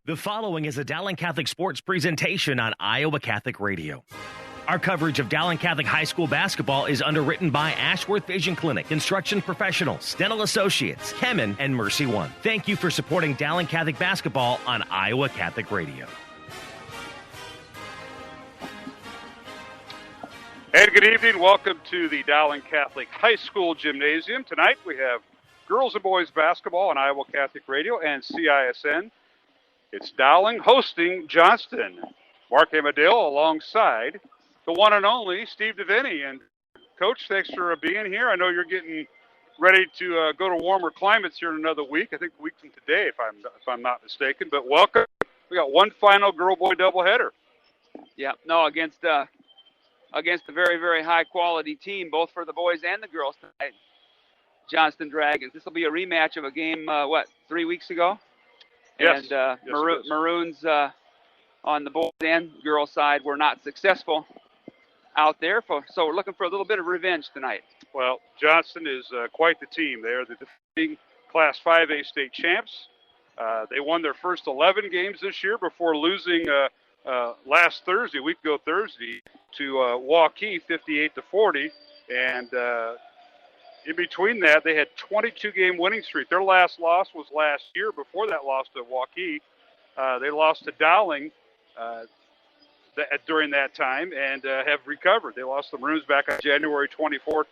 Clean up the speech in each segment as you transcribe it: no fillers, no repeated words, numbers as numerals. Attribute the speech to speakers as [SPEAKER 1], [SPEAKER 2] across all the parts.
[SPEAKER 1] The following is a Dowling Catholic Sports presentation on Iowa Catholic Radio. Our coverage of Dowling Catholic High School basketball is underwritten by Ashworth Vision Clinic, Construction Professionals, Stennell Associates, Kemen, and Mercy One. Thank you for supporting Dowling Catholic basketball on Iowa Catholic Radio.
[SPEAKER 2] And good evening. Welcome to the Dowling Catholic High School Gymnasium. Tonight we have girls and boys basketball on Iowa Catholic Radio and CISN. It's Dowling hosting Johnston. Mark Amadale alongside the one and only Steve DeVinny. And Coach, thanks for being here. I know you're getting ready to go to warmer climates here in another week. I think a week from today, if I'm not mistaken. But welcome. We got one final girl-boy doubleheader.
[SPEAKER 3] Yeah, no, against a very, very high-quality team, both for the boys and the girls tonight. Johnston Dragons. This will be a rematch of a game, 3 weeks ago?
[SPEAKER 2] Yes.
[SPEAKER 3] And
[SPEAKER 2] yes,
[SPEAKER 3] Maroons on the boys and girls side were not successful out there, so we're looking for a little bit of revenge tonight.
[SPEAKER 2] Well, Johnston is quite the team. They are the defending Class 5A state champs. They won their first 11 games this year before losing last Thursday, a week ago Thursday, to Waukee 58-40. And in between that, they had 22-game winning streak. Their last loss was last year. Before that loss to Waukee, they lost to Dowling during that time and have recovered. They lost the Maroons back on January 24th,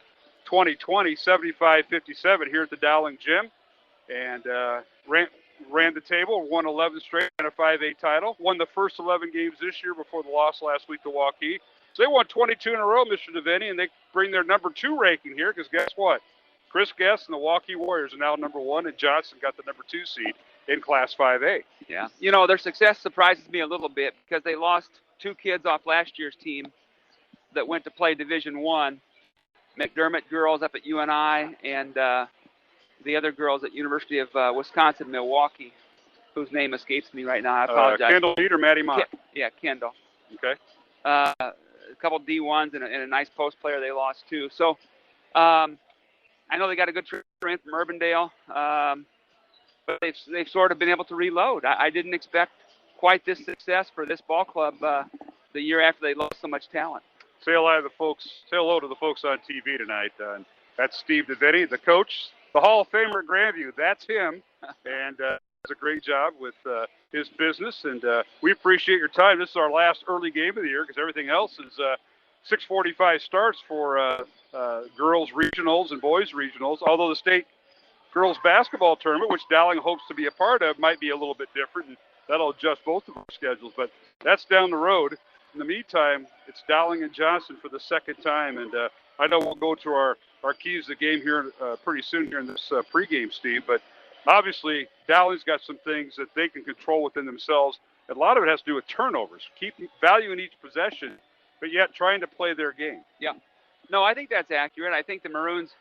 [SPEAKER 2] 2020, 75-57 here at the Dowling Gym, and ran the table, won 11 straight and a 5A title, won the first 11 games this year before the loss last week to Waukee. So they won 22 in a row, Mr. DeVinny, and they bring their number 2 ranking here because guess what? Chris Guest and the Waukee Warriors are now number 1, and Johnston got the number 2 seed in Class 5A.
[SPEAKER 3] Yeah. You know, their success surprises me a little bit because they lost 2 kids off last year's team that went to play Division I. McDermott girls up at UNI and the other girls at University of Wisconsin-Milwaukee, whose name escapes me right now. I apologize.
[SPEAKER 2] Kendall Heat or Maddie Mott?
[SPEAKER 3] Yeah, Kendall.
[SPEAKER 2] Okay.
[SPEAKER 3] A couple D1s and a nice post player they lost too. So I know they got a good transfer from Urbandale, but they've sort of been able to reload. I didn't expect quite this success for this ball club the year after they lost so much talent.
[SPEAKER 2] Say hello to the folks on TV tonight. That's Steve DeVinny, the coach, the Hall of Famer at Grandview. That's him, and does a great job with his business. And we appreciate your time. This is our last early game of the year because everything else is 6:45 starts for girls regionals and boys regionals. Although the state girls basketball tournament, which Dowling hopes to be a part of, might be a little bit different, and that'll adjust both of our schedules. But that's down the road. In the meantime, it's Dowling and Johnston for the second time, and I know we'll go to our keys to the game here pretty soon here in this pregame, Steve. But obviously, Dowling's got some things that they can control within themselves. A lot of it has to do with turnovers, keep value in each possession, but yet trying to play their game.
[SPEAKER 3] Yeah. No, I think that's accurate. I think the Maroons,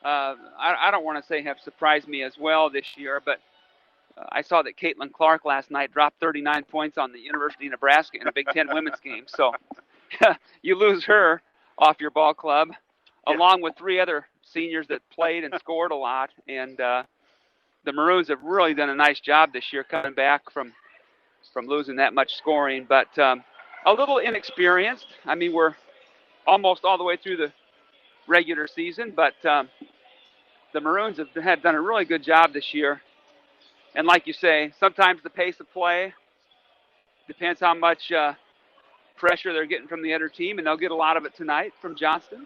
[SPEAKER 3] I don't want to say have surprised me as well this year, but I saw that Caitlin Clark last night dropped 39 points on the University of Nebraska in a Big Ten women's game. So you lose her off your ball club, along with 3 other seniors that played and scored a lot. And the Maroons have really done a nice job this year coming back from losing that much scoring. But a little inexperienced. I mean, we're almost all the way through the regular season, but the Maroons have done a really good job this year. And like you say, sometimes the pace of play depends how much pressure they're getting from the other team, and they'll get a lot of it tonight from Johnston.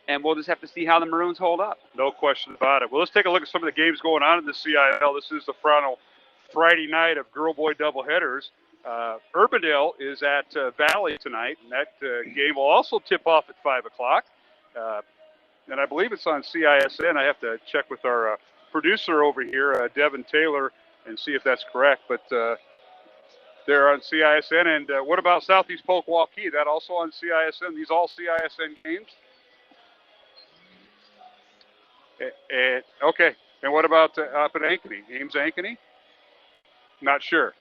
[SPEAKER 3] And we'll just have to see how the Maroons hold up.
[SPEAKER 2] No question about it. Well, let's take a look at some of the games going on in the CIL. This is the final Friday night of girl-boy doubleheaders. Urbandale is at Valley tonight, and that game will also tip off at 5 o'clock. And I believe it's on CISN. I have to check with our producer over here, Devin Taylor, and see if that's correct. But they're on CISN. And what about Southeast Polk Waukee? That also on CISN? These all CISN games? Okay. And what about up at Ankeny? Ames Ankeny? Not sure.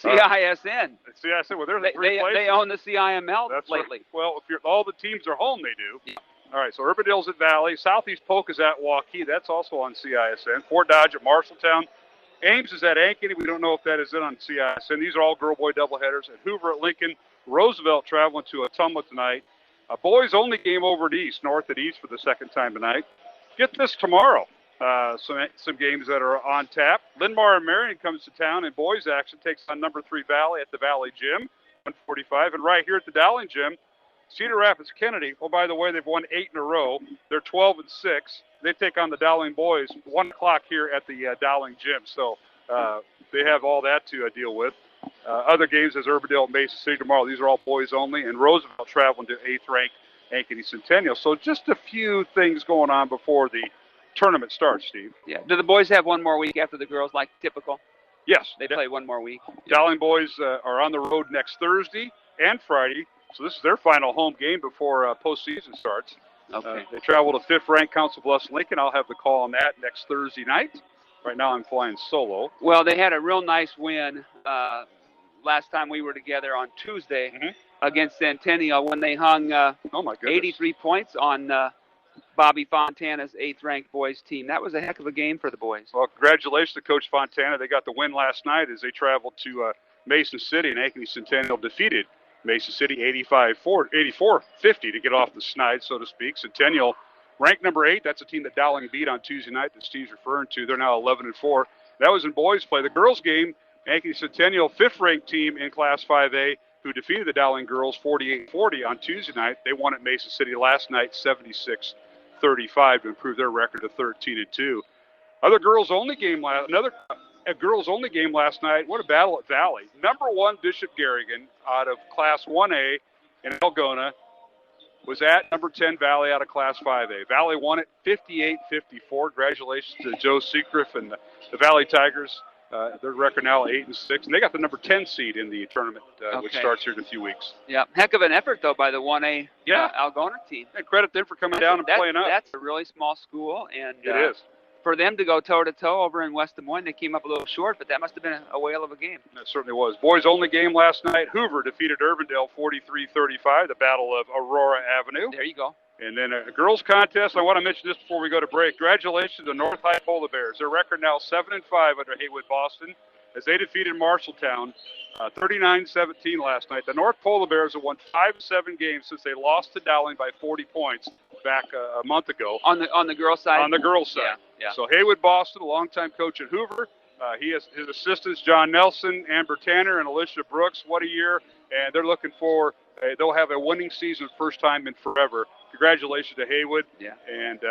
[SPEAKER 3] CISN.
[SPEAKER 2] CISN. Well, there's 3 places.
[SPEAKER 3] They own the CIML lately.
[SPEAKER 2] Right. Well, if all the teams are home, they do. Yeah. All right, so Urbandale's at Valley. Southeast Polk is at Waukee. That's also on CISN. Fort Dodge at Marshalltown. Ames is at Ankeny. We don't know if that is in on CIS. And these are all girl-boy doubleheaders. At Hoover at Lincoln, Roosevelt traveling to Ottumwa tonight. A boys-only game over at East, north at East for the second time tonight. Get this tomorrow. Some games that are on tap. Linn-Mar and Marion comes to town in boys action, takes on number 3 Valley at the Valley Gym, 1:45. And right here at the Dowling Gym, Cedar Rapids Kennedy. Oh, by the way, they've won 8 in a row. They're 12-6. They take on the Dowling boys 1 o'clock here at the Dowling Gym. So they have all that to deal with. Other games as Urbandale and Mason City tomorrow. These are all boys only. And Roosevelt traveling to 8th-ranked Ankeny Centennial. So just a few things going on before the tournament starts, Steve.
[SPEAKER 3] Yeah. Do the boys have one more week after the girls, like typical?
[SPEAKER 2] Yes.
[SPEAKER 3] They play one more week.
[SPEAKER 2] Dowling boys are on the road next Thursday and Friday. So this is their final home game before postseason starts.
[SPEAKER 3] Okay.
[SPEAKER 2] They travel to 5th-ranked Council Bluffs Lincoln. I'll have the call on that next Thursday night. Right now I'm flying solo.
[SPEAKER 3] Well, they had a real nice win last time we were together on Tuesday against Centennial when they hung 83 points on Bobby Fontana's 8th-ranked boys team. That was a heck of a game for the boys.
[SPEAKER 2] Well, congratulations to Coach Fontana. They got the win last night as they traveled to Mason City, and Ankeny Centennial defeated Mason City 84-50 to get off the snide, so to speak. Centennial ranked number 8. That's a team that Dowling beat on Tuesday night that Steve's referring to. They're now 11-4. That was in boys play. The girls game, Ankeny Centennial, 5th-ranked team in Class 5A, who defeated the Dowling girls 48-40 on Tuesday night. They won at Mason City last night 76-35 to improve their record to 13-2. A girls only game last night. What a battle at Valley. Number 1 Bishop Garrigan out of Class 1A in Algona was at number 10 Valley out of Class 5A. Valley won it 58-54. Congratulations to Joe Seacrest and the Valley Tigers. Their record now 8-6, and they got the number 10 seed in the tournament, which starts here in a few weeks.
[SPEAKER 3] Yeah, heck of an effort though by the 1A Algona team.
[SPEAKER 2] And credit them for coming down and playing up.
[SPEAKER 3] That's a really small school, and
[SPEAKER 2] it is.
[SPEAKER 3] For them to go toe-to-toe over in West Des Moines, they came up a little short, but that must have been a whale of a game.
[SPEAKER 2] That certainly was. Boys only game last night. Hoover defeated Urbandale 43-35, the Battle of Aurora Avenue.
[SPEAKER 3] There you go.
[SPEAKER 2] And then a girls contest. I want to mention this before we go to break. Congratulations to North High Polar Bears. Their record now 7-5 under Haywood Boston as they defeated Marshalltown 39-17 last night. The North Polar Bears have won 5-7 games since they lost to Dowling by 40 points back a month ago.
[SPEAKER 3] On the girls' side?
[SPEAKER 2] On the girls' side.
[SPEAKER 3] Yeah.
[SPEAKER 2] So Haywood Boston, a longtime coach at Hoover. He has his assistants, John Nelson, Amber Tanner, and Alicia Brooks. What a year. And they're looking for, they'll have a winning season first time in forever. Congratulations to Haywood.
[SPEAKER 3] Yeah.
[SPEAKER 2] And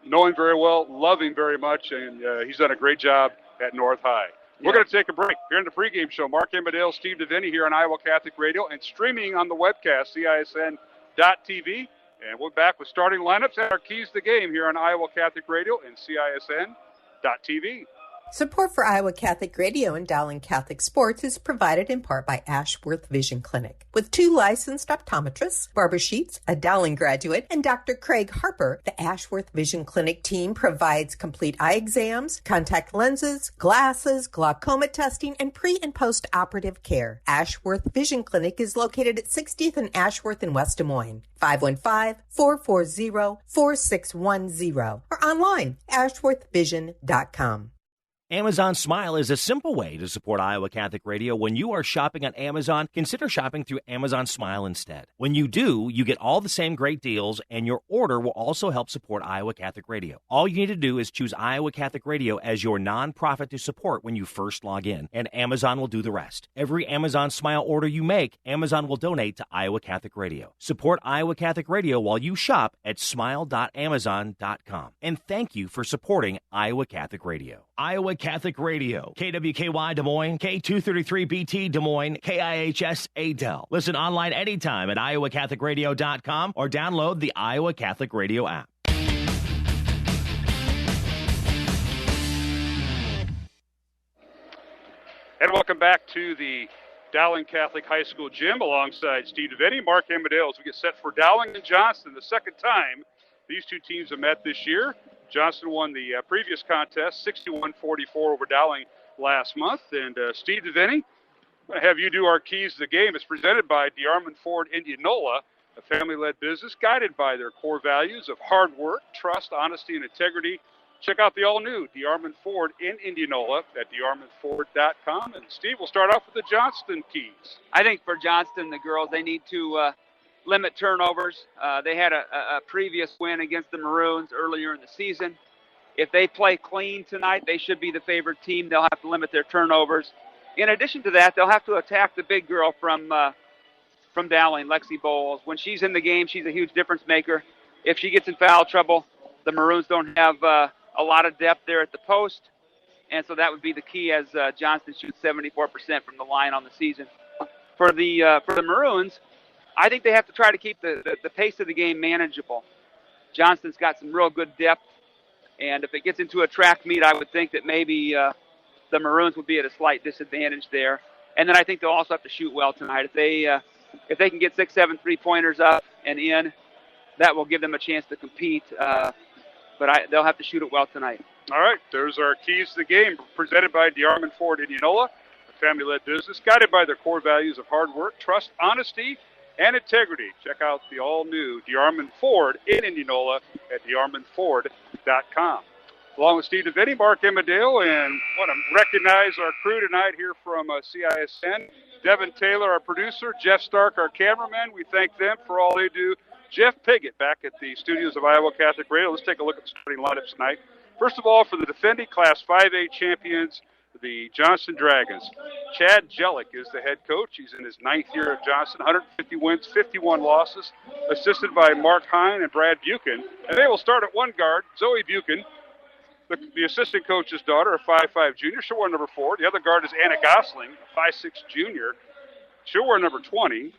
[SPEAKER 2] know him very well, love him very much, and he's done a great job at North High. We're going to take a break here in the pregame show. Mark Amadale, Steve DeVinny here on Iowa Catholic Radio and streaming on the webcast, CISN.TV. And we're back with starting lineups and our keys to the game here on Iowa Catholic Radio and CISN.TV.
[SPEAKER 4] Support for Iowa Catholic Radio and Dowling Catholic Sports is provided in part by Ashworth Vision Clinic. With 2 licensed optometrists, Barbara Sheets, a Dowling graduate, and Dr. Craig Harper, the Ashworth Vision Clinic team provides complete eye exams, contact lenses, glasses, glaucoma testing, and pre- and post-operative care. Ashworth Vision Clinic is located at 60th and Ashworth in West Des Moines. 515-440-4610 or online, ashworthvision.com.
[SPEAKER 1] Amazon Smile is a simple way to support Iowa Catholic Radio. When you are shopping on Amazon, consider shopping through Amazon Smile instead. When you do, you get all the same great deals, and your order will also help support Iowa Catholic Radio. All you need to do is choose Iowa Catholic Radio as your nonprofit to support when you first log in, and Amazon will do the rest. Every Amazon Smile order you make, Amazon will donate to Iowa Catholic Radio. Support Iowa Catholic Radio while you shop at smile.amazon.com. And thank you for supporting Iowa Catholic Radio. Iowa Catholic Radio, KWKY Des Moines, K233BT Des Moines, KIHS Adel. Listen online anytime at iowacatholicradio.com or download the Iowa Catholic Radio app.
[SPEAKER 2] And welcome back to the Dowling Catholic High School Gym alongside Steve DeVinny, Mark Amadale, as we get set for Dowling and Johnston, the second time these two teams have met this year. Johnston won the previous contest, 61-44 over Dowling last month. And Steve DeVinny, I'm going to have you do our keys to the game. It's presented by DeArmond Ford Indianola, a family-led business guided by their core values of hard work, trust, honesty, and integrity. check out the all-new DeArmond Ford in Indianola at DeArmondFord.com. And Steve, we'll start off with the Johnston keys.
[SPEAKER 3] I think for Johnston, the girls, they need to limit turnovers. They had a previous win against the Maroons earlier in the season. If they play clean tonight, they should be the favored team. They'll have to limit their turnovers. In addition to that, they'll have to attack the big girl from Dowling, Lexi Bowles. When she's in the game, she's a huge difference maker. If she gets in foul trouble, the Maroons don't have a lot of depth there at the post, and so that would be the key as Johnston shoots 74% from the line on the season. For the Maroons, I think they have to try to keep the pace of the game manageable. Johnston's got some real good depth, and if it gets into a track meet, I would think that maybe the Maroons would be at a slight disadvantage there. And then I think they'll also have to shoot well tonight. If they can get 6-7 3-pointers up and in, that will give them a chance to compete. But they'll have to shoot it well tonight.
[SPEAKER 2] All right, there's our keys to the game, presented by DeArmond Ford Indianola, a family-led business guided by their core values of hard work, trust, honesty, and integrity. Check out the all-new DeArmond Ford in Indianola at DeArmondFord.com. Along with Steve DeVinny, Mark Emmerdale, and want to recognize our crew tonight here from CISN. Devin Taylor, our producer, Jeff Stark, our cameraman. We thank them for all they do. Jeff Piggott back at the studios of Iowa Catholic Radio. Let's take a look at the starting lineups tonight. First of all, for the defending Class 5A champions, the Johnston Dragons. Chad Jellick is the head coach. He's in his 9th year at Johnston, 150 wins, 51 losses, assisted by Mark Hine and Brad Buchan. And they will start at one guard, Zoe Buchan, the assistant coach's daughter, a 5'5 junior. She'll wear number 4. The other guard is Anna Gosling, a 5'6 junior. She'll wear number 20.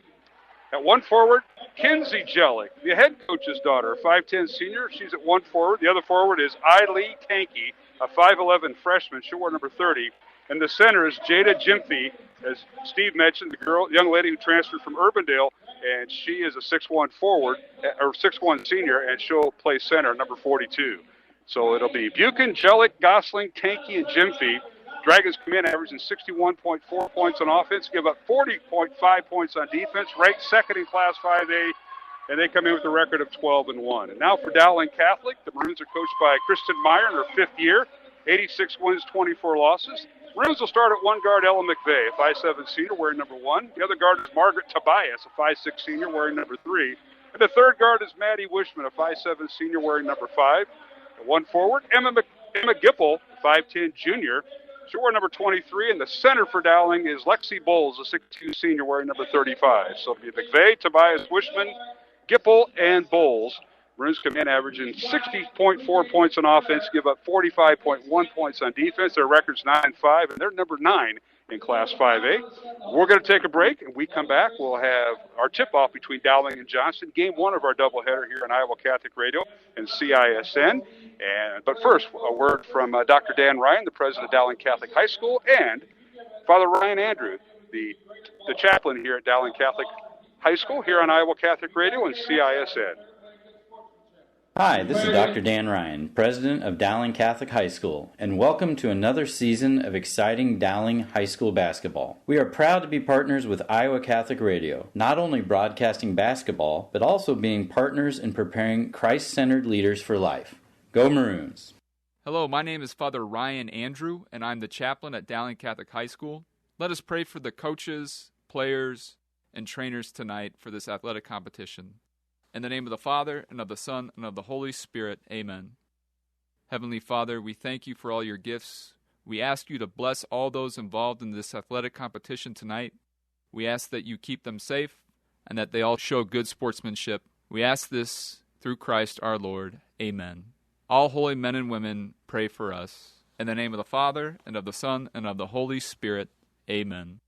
[SPEAKER 2] At one forward, Kinsey Jellick, the head coach's daughter, a 5'10 senior. She's at one forward. The other forward is Eileen Tanky, a 5'11 freshman. She'll wear number 30. And the center is Jada Jimphy, as Steve mentioned, the young lady who transferred from Urbandale, and she is a 6'1 forward, or 6'1 senior, and she'll play center, number 42. So it'll be Buchan, Jellick, Gosling, Tanky, and Jimphy. Dragons come in averaging 61.4 points on offense, give up 40.5 points on defense, ranked second in Class 5A, and they come in with a record of 12-1. And now for Dowling Catholic, the Maroons are coached by Kristen Meyer in her 5th year, 86 wins, 24 losses. Maroons will start at one guard, Ella McVeigh, a 5'7 senior wearing number 1. The other guard is Margaret Tobias, a 5'6 senior wearing number 3. And the third guard is Maddie Wishman, a 5'7 senior wearing number 5. At one forward, Emma Gipple, 5'10 junior. She'll wear number 23, and the center for Dowling is Lexi Bowles, a 6'2 senior wearing number 35. So it'll be McVeigh, Tobias, Wishman, Gipple, and Bowles. Maroons come in averaging 60.4 points on offense, give up 45.1 points on defense. Their record's 9-5, and they're number 9 in Class 5A. We're going to take a break, and we come back. We'll have our tip-off between Dowling and Johnston, game 1 of our doubleheader here on Iowa Catholic Radio and CISN. But first, a word from Dr. Dan Ryan, the president of Dowling Catholic High School, and Father Ryan Andrew, the chaplain here at Dowling Catholic High School, here on Iowa Catholic Radio and CISN.
[SPEAKER 5] Hi, this is Dr. Dan Ryan, president of Dowling Catholic High School, and welcome to another season of exciting Dowling High School basketball. We are proud to be partners with Iowa Catholic Radio, not only broadcasting basketball, but also being partners in preparing Christ-centered leaders for life. Go Maroons!
[SPEAKER 6] Hello, my name is Father Ryan Andrew, and I'm the chaplain at Dowling Catholic High School. Let us pray for the coaches, players, and trainers tonight for this athletic competition. In the name of the Father, and of the Son, and of the Holy Spirit, amen. Heavenly Father, we thank you for all your gifts. We ask you to bless all those involved in this athletic competition tonight. We ask that you keep them safe, and that they all show good sportsmanship. We ask this through Christ our Lord, amen. All holy men and women, pray for us. In the name of the Father, and of the Son, and of the Holy Spirit, amen.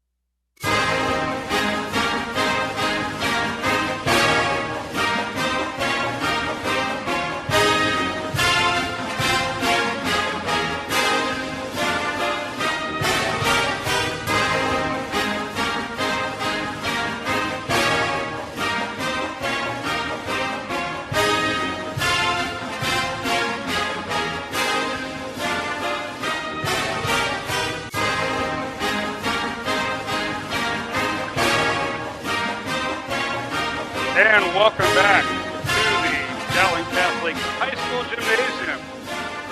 [SPEAKER 2] And welcome back to the Dowling Catholic High School Gymnasium.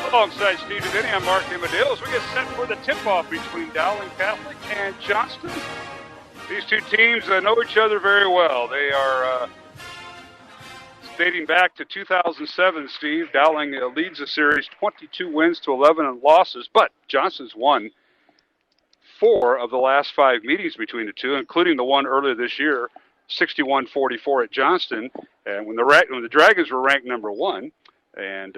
[SPEAKER 2] Alongside Steve Devaney, I'm Mark Amadeo as we get set for the tip-off between Dowling Catholic and Johnston. These two teams know each other very well. They are dating back to 2007, Steve. Dowling leads the series 22 wins to 11 losses, but Johnston's won 4 of the last 5 meetings between the two, including the one earlier this year, 61-44 at Johnston, and when the Dragons were ranked number 1. And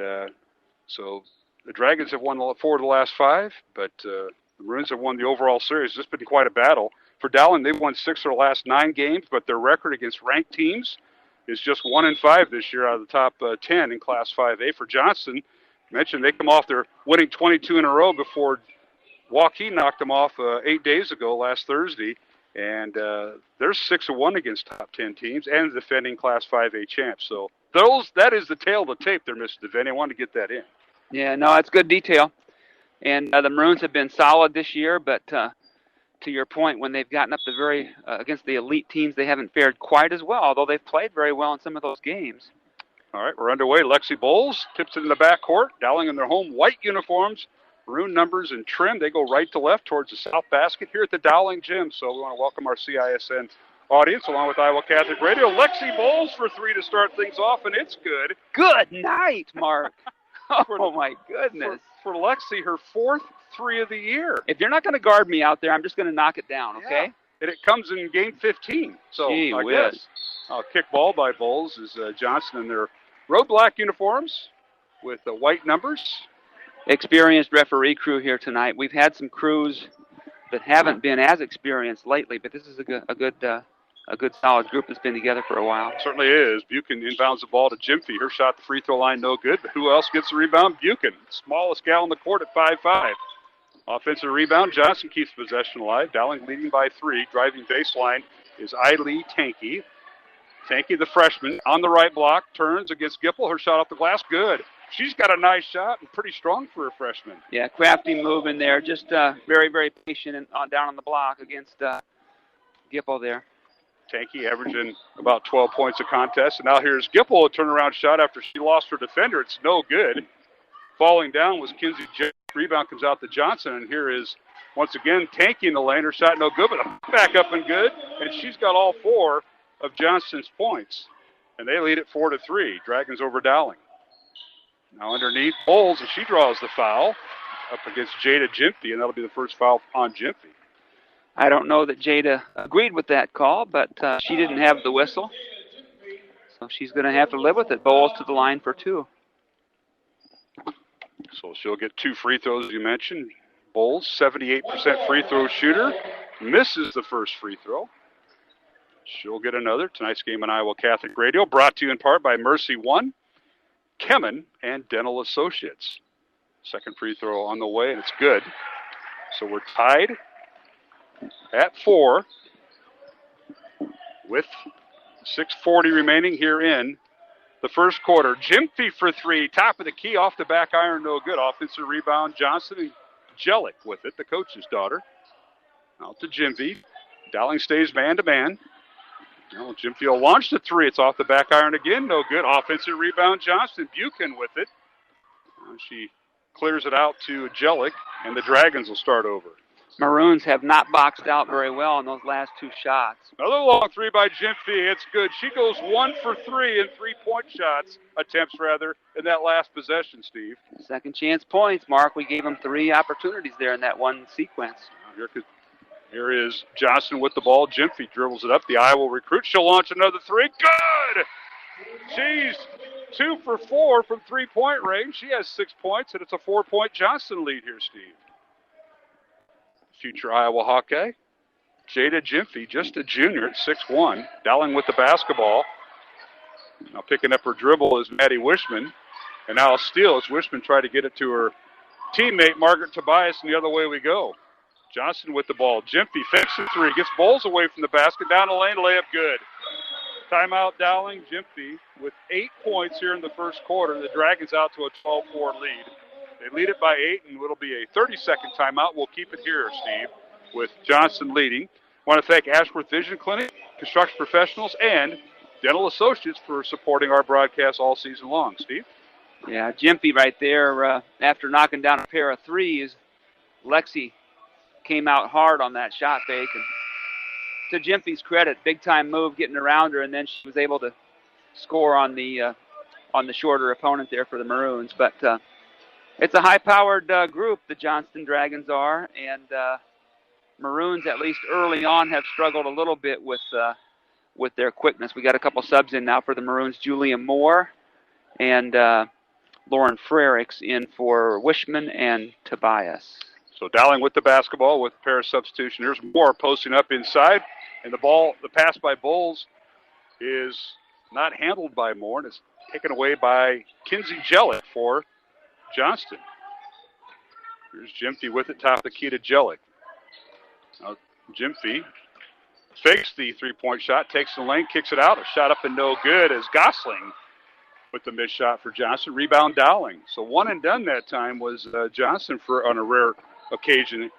[SPEAKER 2] so the Dragons have won 4 of the last 5, but the Maroons have won the overall series. It's been quite a battle. For Dowling, they've won 6 of the last 9 games, but their record against ranked teams is just 1-5 this year out of the top 10 in Class 5A. For Johnston, you mentioned they come off their winning 22 in a row before Joaquin knocked them off 8 days ago, last Thursday. And they're 6-1 against top 10 teams and the defending Class 5A champs. So that is the tail of the tape there, Mr. Devaney. I wanted to get that in.
[SPEAKER 3] Yeah, no, it's good detail. And the Maroons have been solid this year, but to your point, when they've gotten up the against the elite teams, they haven't fared quite as well, although they've played very well in some of those games.
[SPEAKER 2] All right, we're underway. Lexi Bowles tips it in the backcourt. Dowling in their home white uniforms, maroon numbers and trim. They go right to left towards the south basket here at the Dowling Gym. So we want to welcome our CISN audience along with Iowa Catholic Radio. Lexi Bowles for 3 to start things off, and it's good.
[SPEAKER 3] Good night, Mark. Oh, my goodness.
[SPEAKER 2] For Lexi, her 4th 3 of the year.
[SPEAKER 3] If you're not going to guard me out there, I'm just going to knock it down, okay?
[SPEAKER 2] Yeah. And it comes in game 15. So
[SPEAKER 3] Gee
[SPEAKER 2] I
[SPEAKER 3] whiz.
[SPEAKER 2] guess kick ball by Bowles is Johnston in their road black uniforms with the white numbers.
[SPEAKER 3] Experienced referee crew here tonight. We've had some crews that haven't been as experienced lately, but this is a good solid group that's been together for a while.
[SPEAKER 2] Certainly is. Buchan inbounds the ball to Jimfy. Her shot at the free throw line, no good. But who else gets the rebound? Buchan, smallest gal on the court at 5'5". Offensive rebound. Johnston keeps possession alive. Dowling leading by 3. Driving baseline is Eileen Tanky. Tanky, the freshman, on the right block, turns against Gipple. Her shot off the glass, good. She's got a nice shot and pretty strong for a freshman.
[SPEAKER 3] Yeah, crafty move in there. Just very, very patient down on the block against Gipple there.
[SPEAKER 2] Tanky averaging about 12 points a contest. And now here's Gipple, a turnaround shot after she lost her defender. It's no good. Falling down was Kinsey J. Rebound comes out to Johnson. And here is, once again, Tanky in the lane. Her shot no good, but back up and good. And she's got all 4 of Johnston's points. And they lead it 4-3. Dragons over Dowling. Now underneath Bowles, and she draws the foul up against Jada Jimfy, and that'll be the first foul on Jimfy.
[SPEAKER 3] I don't know that Jada agreed with that call, but she didn't have the whistle. So she's going to have to live with it. Bowles to the line for 2.
[SPEAKER 2] So she'll get 2 free throws, as you mentioned. Bowles, 78% free throw shooter, misses the first free throw. She'll get another. Tonight's game on Iowa Catholic Radio, brought to you in part by Mercy One, Kemen, and Dental Associates. Second free throw on the way, and it's good. So we're tied at 4 with 6:40 remaining here in the first quarter. Jimfy for 3, top of the key, off the back iron, no good. Offensive rebound, Johnston, and Jellick with it, the coach's daughter. Out to Jimfy. Dowling stays man-to-man. Now Jimfy will launch the 3. It's off the back iron again, no good. Offensive rebound, Johnston. Buchan with it. She clears it out to Jellick, and the Dragons will start over.
[SPEAKER 3] Maroons have not boxed out very well in those last 2 shots.
[SPEAKER 2] Another long 3 by Jimfy. It's good. She goes 1 for 3 in 3-point attempts in that last possession, Steve.
[SPEAKER 3] Second chance points, Mark. We gave them 3 opportunities there in that one sequence.
[SPEAKER 2] Here is Johnston with the ball. Jimfy dribbles it up. The Iowa recruit. She'll launch another 3. Good! She's 2 for 4 from 3-point range. She has 6 points, and it's a 4-point Johnston lead here, Steve. Future Iowa Hawkeye, Jada Jimfy, just a junior at 6'1". Dowling with the basketball. Now picking up her dribble is Maddie Wishman. And now a steal as Wishman tried to get it to her teammate, Margaret Tobias, and the other way we go. Johnston with the ball. Jimfy fakes the 3. Gets Bowles away from the basket. Down the lane, layup good. Timeout Dowling. Jimfy with 8 points here in the first quarter. The Dragons out to a 12-4 lead. They lead it by 8, and it'll be a 30-second timeout. We'll keep it here, Steve, with Johnston leading. I want to thank Ashworth Vision Clinic, Construction Professionals, and Dental Associates for supporting our broadcast all season long. Steve?
[SPEAKER 3] Yeah, Gympie right there, after knocking down a pair of threes, Lexi came out hard on that shot fake. And to Gympie's credit, big-time move getting around her, and then she was able to score on the shorter opponent there for the Maroons. But it's a high-powered group, the Johnston Dragons are, and Maroons, at least early on, have struggled a little bit with their quickness. We got a couple subs in now for the Maroons. Julia Moore and Lauren Frericks in for Wishman and Tobias.
[SPEAKER 2] So Dowling with the basketball with a pair of substitution. Here's Moore posting up inside, and the pass by Bowles is not handled by Moore, and it's taken away by Kinsey Jellick for Johnston. Here's Gympie with it, top of the key to Jellick. Now Gympie fakes the three-point shot, takes the lane, kicks it out. A shot up and no good as Gosling with the missed shot for Johnston. Rebound Dowling. So one and done that time was Johnston on a rare occasion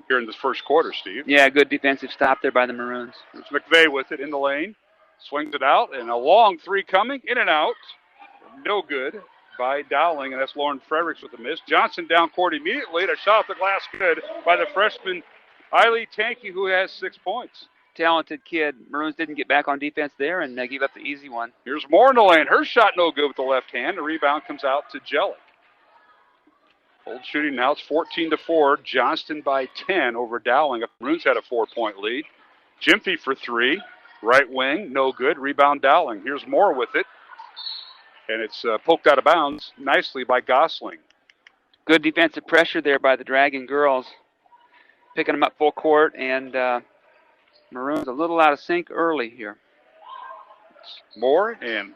[SPEAKER 2] here in the first quarter, Steve.
[SPEAKER 3] Yeah, good defensive stop there by the Maroons.
[SPEAKER 2] It's McVeigh with it in the lane. Swings it out, and a long three coming, in and out. No good by Dowling, and that's Lauren Fredericks with the miss. Johnston down court immediately, and a shot off the glass good by the freshman Eiley Tanky, who has 6 points.
[SPEAKER 3] Talented kid. Maroons didn't get back on defense there and gave up the easy one.
[SPEAKER 2] Here's Moore in the lane. Her shot no good with the left hand. The rebound comes out to Jellick. Old shooting now. It's 14-4. Johnston by 10 over Dowling. Maroons had a 4-point lead. Gympie for three. Right wing, no good. Rebound Dowling. Here's Moore with it. And it's poked out of bounds nicely by Gosling.
[SPEAKER 3] Good defensive pressure there by the Dragon girls. Picking them up full court, and Maroons a little out of sync early here.
[SPEAKER 2] Moore and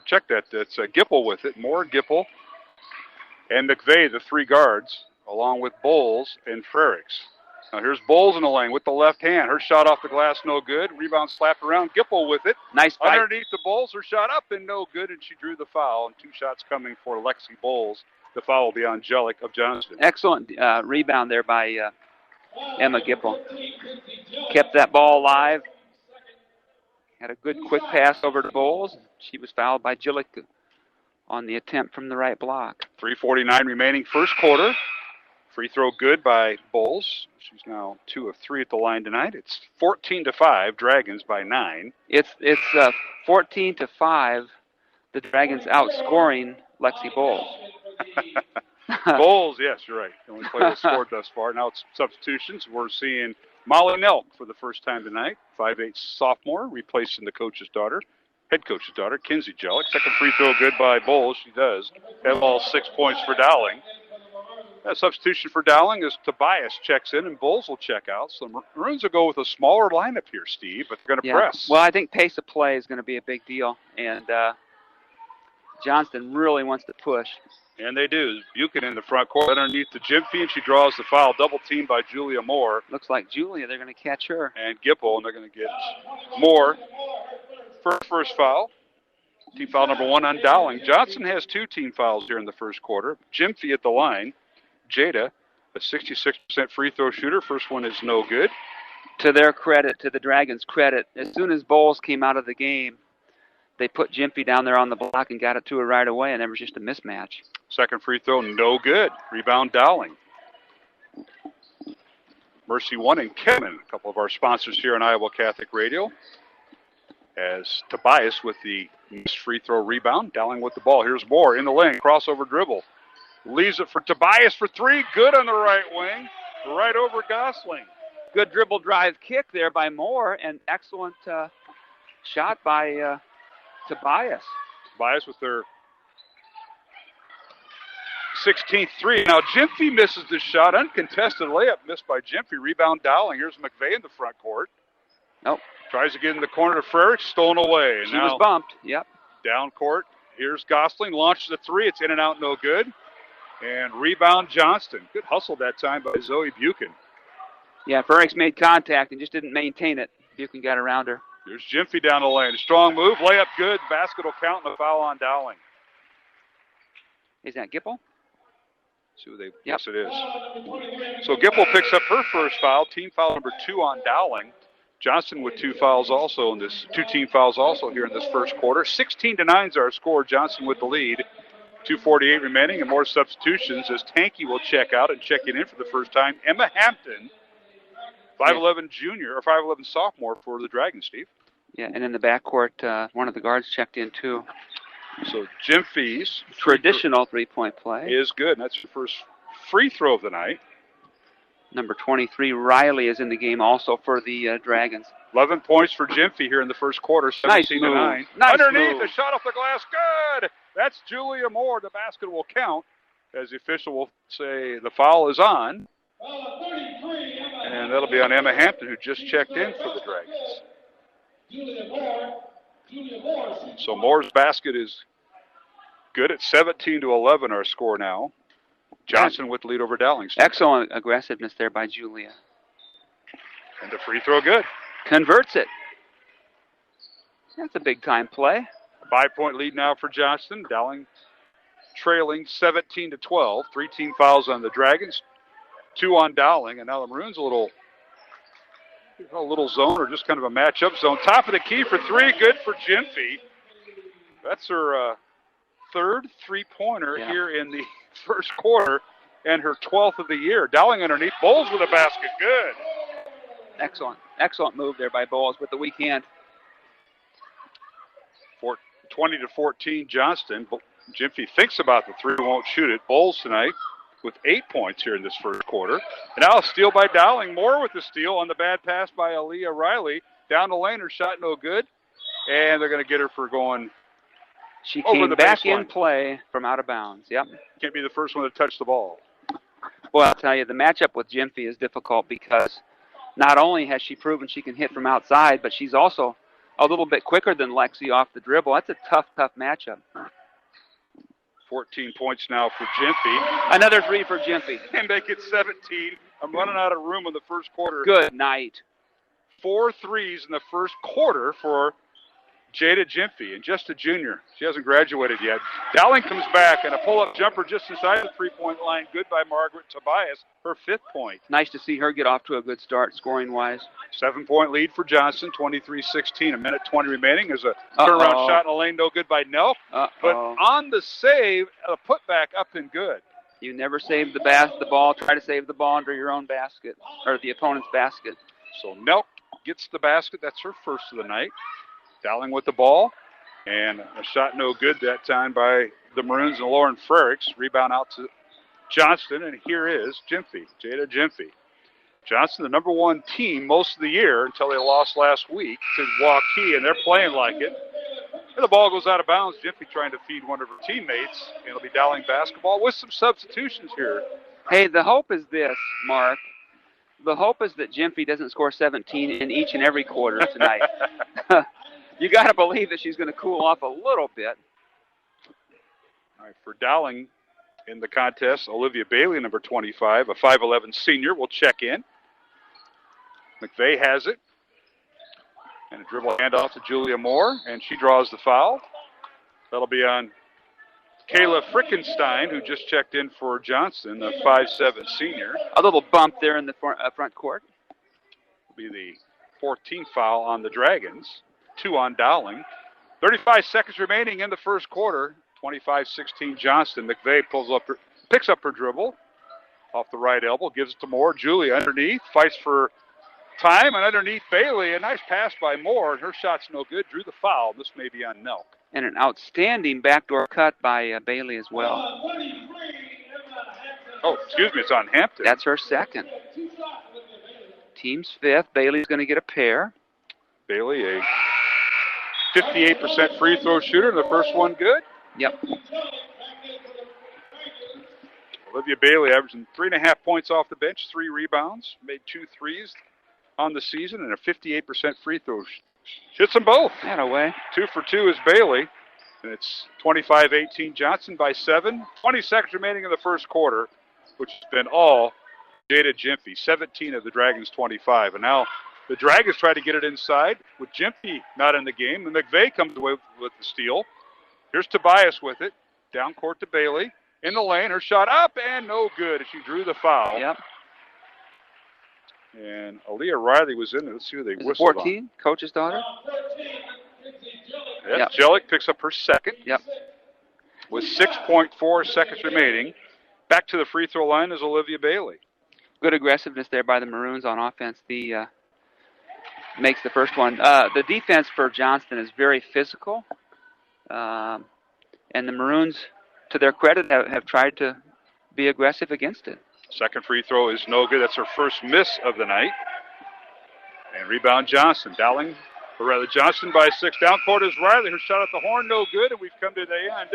[SPEAKER 2] check that. That's Gipple with it. Moore, Gipple, and McVeigh, the three guards, along with Bowles and Frericks. Now here's Bowles in the lane with the left hand. Her shot off the glass, no good. Rebound slapped around. Gipple with it.
[SPEAKER 3] Nice bite.
[SPEAKER 2] Underneath the Bowles, her shot up and no good, and she drew the foul. And 2 shots coming for Lexi Bowles. The foul will be on Jellick of Johnston.
[SPEAKER 3] Excellent rebound there by Emma Gipple. Kept that ball alive. Had a good quick pass over to Bowles. She was fouled by Jellick on the attempt from the right block.
[SPEAKER 2] 3:49 remaining first quarter. Free throw good by Bowles. She's now 2 of 3 at the line tonight. It's 14-5. Dragons by 9.
[SPEAKER 3] It's 14-5. The Dragons outscoring Lexi Bowles.
[SPEAKER 2] Bowles, yes, you're right. The only player that scored thus far. Now it's substitutions. We're seeing Molly Nelk for the first time tonight. 5'8" sophomore, replacing the head coach's daughter, Kinsey Jellick. Second free throw good by Bowles. She does have all 6 points for Dowling. That substitution for Dowling is Tobias checks in and Bowles will check out. So Maroons will go with a smaller lineup here, Steve, but they're going to press.
[SPEAKER 3] Well, I think pace of play is going to be a big deal, and Johnston really wants to push.
[SPEAKER 2] And they do. Buchan in the front court underneath the Gympie, and she draws the foul. Double team by Julia Moore.
[SPEAKER 3] Looks like Julia, they're going to catch her.
[SPEAKER 2] And Gipple, and they're going to get Moore for first foul. Team foul number 1 on Dowling. Johnston has 2 team fouls here in the first quarter. Gympie at the line. Jada, a 66% free throw shooter. First one is no good.
[SPEAKER 3] To their credit, to the Dragons' credit, as soon as Bowles came out of the game, they put Gympie down there on the block and got it to her right away, and there was just a mismatch.
[SPEAKER 2] Second free throw, no good. Rebound Dowling. Mercy One and Kevin, a couple of our sponsors here on Iowa Catholic Radio. As Tobias with the missed free throw rebound. Dowling with the ball. Here's Moore in the lane. Crossover dribble. Leaves it for Tobias for 3. Good on the right wing. Right over Gosling.
[SPEAKER 3] Good dribble drive kick there by Moore, and excellent shot by Tobias.
[SPEAKER 2] Tobias with their 16th three. Now Gympie misses the shot. Uncontested layup missed by Gympie. Rebound Dowling. Here's McVeigh in the front court.
[SPEAKER 3] Nope.
[SPEAKER 2] Tries to get in the corner to Frericks. Stolen away.
[SPEAKER 3] She was bumped. Yep.
[SPEAKER 2] Down court. Here's Gosling. Launches a 3. It's in and out. No good. And rebound Johnston. Good hustle that time by Zoe Buchan.
[SPEAKER 3] Yeah, Frericks made contact and just didn't maintain it. Buchan got around her.
[SPEAKER 2] There's Gympie down the lane. A strong move. Layup good. Basket will count and a foul on Dowling.
[SPEAKER 3] Is that Gipple?
[SPEAKER 2] Yes, it is. So Gipple picks up her first foul. Team foul number 2 on Dowling. Johnston with 2 fouls also in this, 2 team fouls also here in this first quarter. 16-9 is our score. Johnston with the lead. 2:48 remaining and more substitutions as Tanky will check out and check it in for the first time. Emma Hampton, 5'11 junior or 5'11 sophomore for the Dragons, Steve.
[SPEAKER 3] Yeah, and in the backcourt, one of the guards checked in too.
[SPEAKER 2] So Jim Fee's
[SPEAKER 3] traditional three-point play
[SPEAKER 2] is good. That's your first free throw of the night.
[SPEAKER 3] Number 23, Riley, is in the game also for the Dragons.
[SPEAKER 2] 11 points for Jim Fee here in the first quarter, 17-9.
[SPEAKER 3] Nice
[SPEAKER 2] Underneath,
[SPEAKER 3] move.
[SPEAKER 2] the shot off the glass, good! That's Julia Moore. The basket will count, as the official will say the foul is on. And that'll be on Emma Hampton, who just checked in for the Dragons. So Moore's basket is good at 17-11, our score now. Johnson with the lead over Dowling.
[SPEAKER 3] Excellent aggressiveness there by Julia.
[SPEAKER 2] And the free throw good.
[SPEAKER 3] Converts it. That's a big-time play.
[SPEAKER 2] 5-point lead now for Johnston. Dowling trailing 17-12. 3 team fouls on the Dragons, 2 on Dowling, and now the Maroons a little zone or just kind of a matchup zone. Top of the key for 3, good for Jimfy. That's her third three-pointer here in the first quarter and her 12th of the year. Dowling underneath, Bowles with a basket, good.
[SPEAKER 3] Excellent move there by Bowles with the weak hand.
[SPEAKER 2] 20-14 Johnston. Jimfy thinks about the 3, won't shoot it. Bowles tonight with 8 points here in this first quarter. And now a steal by Dowling. Moore with the steal on the bad pass by Aaliyah Riley. Down the lane, her shot no good. And they're going to get her for going
[SPEAKER 3] She
[SPEAKER 2] over
[SPEAKER 3] came
[SPEAKER 2] the
[SPEAKER 3] back
[SPEAKER 2] baseline.
[SPEAKER 3] in play from out of bounds. Yep.
[SPEAKER 2] Can't be the first one to touch the ball.
[SPEAKER 3] Well, I'll tell you, the matchup with Jimfy is difficult because not only has she proven she can hit from outside, but she's also a little bit quicker than Lexi off the dribble. That's a tough matchup.
[SPEAKER 2] 14 points now for Jimfy.
[SPEAKER 3] Another 3 for Jimfy.
[SPEAKER 2] And make it 17. I'm running out of room in the first quarter.
[SPEAKER 3] Good night.
[SPEAKER 2] 4 threes in the first quarter for Jada Jimfy, and just a junior. She hasn't graduated yet. Dowling comes back, and a pull-up jumper just inside the three-point line. Good by Margaret Tobias, her 5th point.
[SPEAKER 3] Nice to see her get off to a good start scoring-wise.
[SPEAKER 2] 7-point lead for Johnston, 23-16. A minute 20 remaining. There's a turnaround shot in the lane, no good by Nelk. But on the save, a putback up and good.
[SPEAKER 3] You never save the ball. Try to save the ball under your own basket, or the opponent's basket.
[SPEAKER 2] So Nelk gets the basket. That's her first of the night. Dowling with the ball, and a shot no good that time by the Maroons and Lauren Frericks. Rebound out to Johnston, and here is Jimfy, Jada Jimfy. Johnston, the number 1 team most of the year until they lost last week to Waukee, and they're playing like it. And the ball goes out of bounds. Jimfy trying to feed one of her teammates, and it'll be Dowling basketball with some substitutions here.
[SPEAKER 3] Hey, the hope is this, Mark. The hope is that Jimfy doesn't score 17 in each and every quarter tonight. You got to believe that she's going to cool off a little bit.
[SPEAKER 2] All right, for Dowling in the contest, Olivia Bailey, number 25, a 5'11 senior, will check in. McVeigh has it. And a dribble handoff to Julia Moore, and she draws the foul. That'll be on Kayla Frickenstein, who just checked in for Johnston, a 5'7 senior.
[SPEAKER 3] A little bump there in the front court.
[SPEAKER 2] Will be the 14th foul on the Dragons. 2 on Dowling. 35 seconds remaining in the first quarter. 25-16 Johnston. McVeigh picks up her dribble off the right elbow, gives it to Moore. Julia underneath, fights for time, and underneath Bailey. A nice pass by Moore, and her shot's no good. Drew the foul. This may be on Nelk.
[SPEAKER 3] And an outstanding backdoor cut by Bailey as well.
[SPEAKER 2] Oh, excuse me, it's on Hampton.
[SPEAKER 3] That's her 2nd. Team's 5th. Bailey's going to get a pair.
[SPEAKER 2] Bailey, a 58% free throw shooter. The first one good.
[SPEAKER 3] Yep.
[SPEAKER 2] Olivia Bailey averaging 3.5 points off the bench, 3 rebounds, made 2 threes on the season, and a 58% free throw. Hits them both.
[SPEAKER 3] That away.
[SPEAKER 2] 2 for 2 is Bailey, and it's 25-18 Johnston by 7. 20 seconds remaining in the first quarter, which has been all Jada Jimfy. 17 of the Dragons' 25, and now the Dragons try to get it inside with Jimfy not in the game, and McVeigh comes away with the steal. Here's Tobias with it. Down court to Bailey. In the lane, her shot up and no good as she drew the foul.
[SPEAKER 3] Yep.
[SPEAKER 2] And Aaliyah Riley was in there. Let's see who they
[SPEAKER 3] Is
[SPEAKER 2] whistled
[SPEAKER 3] 14,
[SPEAKER 2] on.
[SPEAKER 3] coach's daughter?
[SPEAKER 2] Yep. Jellick picks up her second.
[SPEAKER 3] Yep.
[SPEAKER 2] With 6.4 seconds remaining. Back to the free throw line is Olivia Bailey.
[SPEAKER 3] Good aggressiveness there by the Maroons on offense. The makes the first one. The defense for Johnston is very physical. And the Maroons, to their credit, have tried to be aggressive against it.
[SPEAKER 2] Second free throw is no good. That's her first miss of the night. And rebound Johnston. Johnston by 6. Down court is Riley. Her shot at the horn, no good. And we've come to the end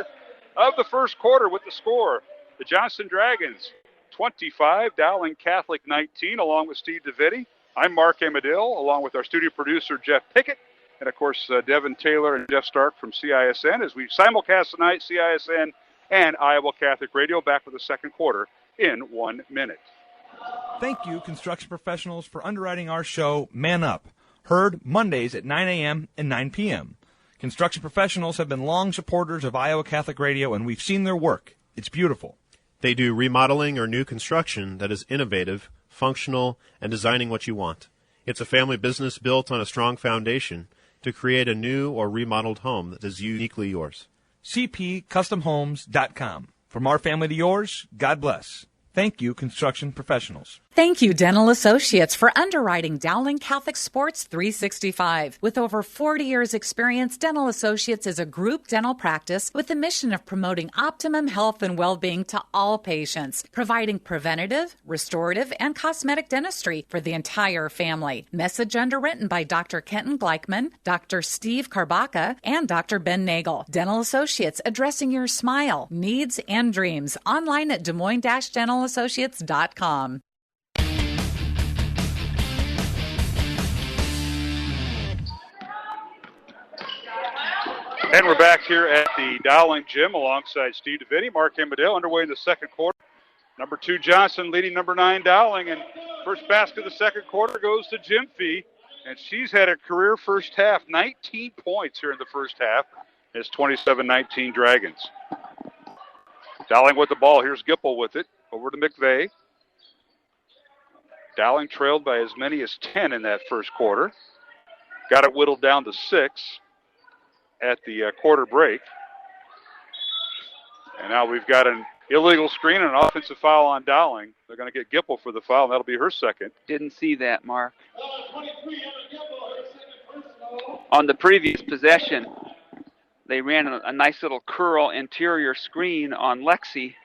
[SPEAKER 2] of the first quarter with the score. The Johnston Dragons, 25, Dowling Catholic 19, along with Steve DeVitti. I'm Mark Amadil, along with our studio producer, Jeff Pickett. And, of course, Devin Taylor and Jeff Stark from CISN as we simulcast tonight, CISN and Iowa Catholic Radio, back with the second quarter in 1 minute.
[SPEAKER 7] Thank you, construction professionals, for underwriting our show, Man Up, heard Mondays at 9 a.m. and 9 p.m. Construction professionals have been long supporters of Iowa Catholic Radio, and we've seen their work. It's beautiful.
[SPEAKER 8] They do remodeling or new construction that is innovative, functional, and designing what you want. It's a family business built on a strong foundation to create a new or remodeled home that is uniquely yours.
[SPEAKER 7] CPCustomHomes.com. From our family to yours, God bless. Thank you, construction professionals.
[SPEAKER 9] Thank you, Dental Associates, for underwriting Dowling Catholic Sports 365. With over 40 years' experience, Dental Associates is a group dental practice with the mission of promoting optimum health and well-being to all patients, providing preventative, restorative, and cosmetic dentistry for the entire family. Message underwritten by Dr. Kenton Gleichman, Dr. Steve Karbaka, and Dr. Ben Nagel. Dental Associates, addressing your smile, needs, and dreams. Online at DesMoines-DentalAssociates.com.
[SPEAKER 2] And we're back here at the Dowling Gym alongside Steve DeVitti, Mark Amadale, underway in the second quarter. Number 2, Johnston, leading number 9, Dowling. And first basket of the second quarter goes to Jim Fee. And she's had a career first half, 19 points here in the first half. It's 27-19 Dragons. Dowling with the ball. Here's Gipple with it. Over to McVeigh. Dowling trailed by as many as 10 in that first quarter. Got it whittled down to 6 at the quarter break. And now we've got an illegal screen and an offensive foul on Dowling. They're going to get Gipple for the foul, and that'll be her second.
[SPEAKER 3] Didn't see that, Mark. On the previous possession, they ran a nice little curl interior screen on Lexi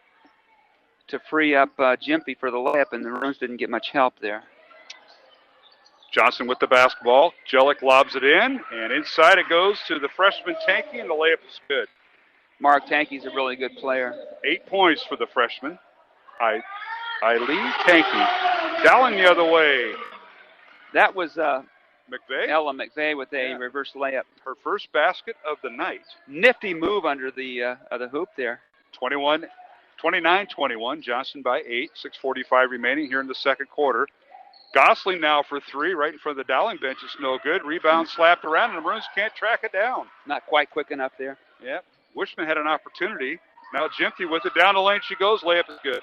[SPEAKER 3] to free up Jimpy for the layup, and the Maroons didn't get much help there.
[SPEAKER 2] Johnston with the basketball. Jellick lobs it in, and inside it goes to the freshman Tanky, and the layup is good.
[SPEAKER 3] Mark Tanky's a really good player.
[SPEAKER 2] 8 points for the freshman. Eileen Tanky. Dowling the other way.
[SPEAKER 3] That was
[SPEAKER 2] McVeigh.
[SPEAKER 3] Ella McVeigh with a reverse layup.
[SPEAKER 2] Her first basket of the night.
[SPEAKER 3] Nifty move under the hoop there.
[SPEAKER 2] 29-21. Johnston by 8. 6:45 remaining here in the second quarter. Gosling now for 3, right in front of the Dowling bench. It's no good. Rebound slapped around, and the Maroons can't track it down.
[SPEAKER 3] Not quite quick enough there.
[SPEAKER 2] Yep. Wishman had an opportunity. Now Jimpy with it. Down the lane she goes. Layup is good.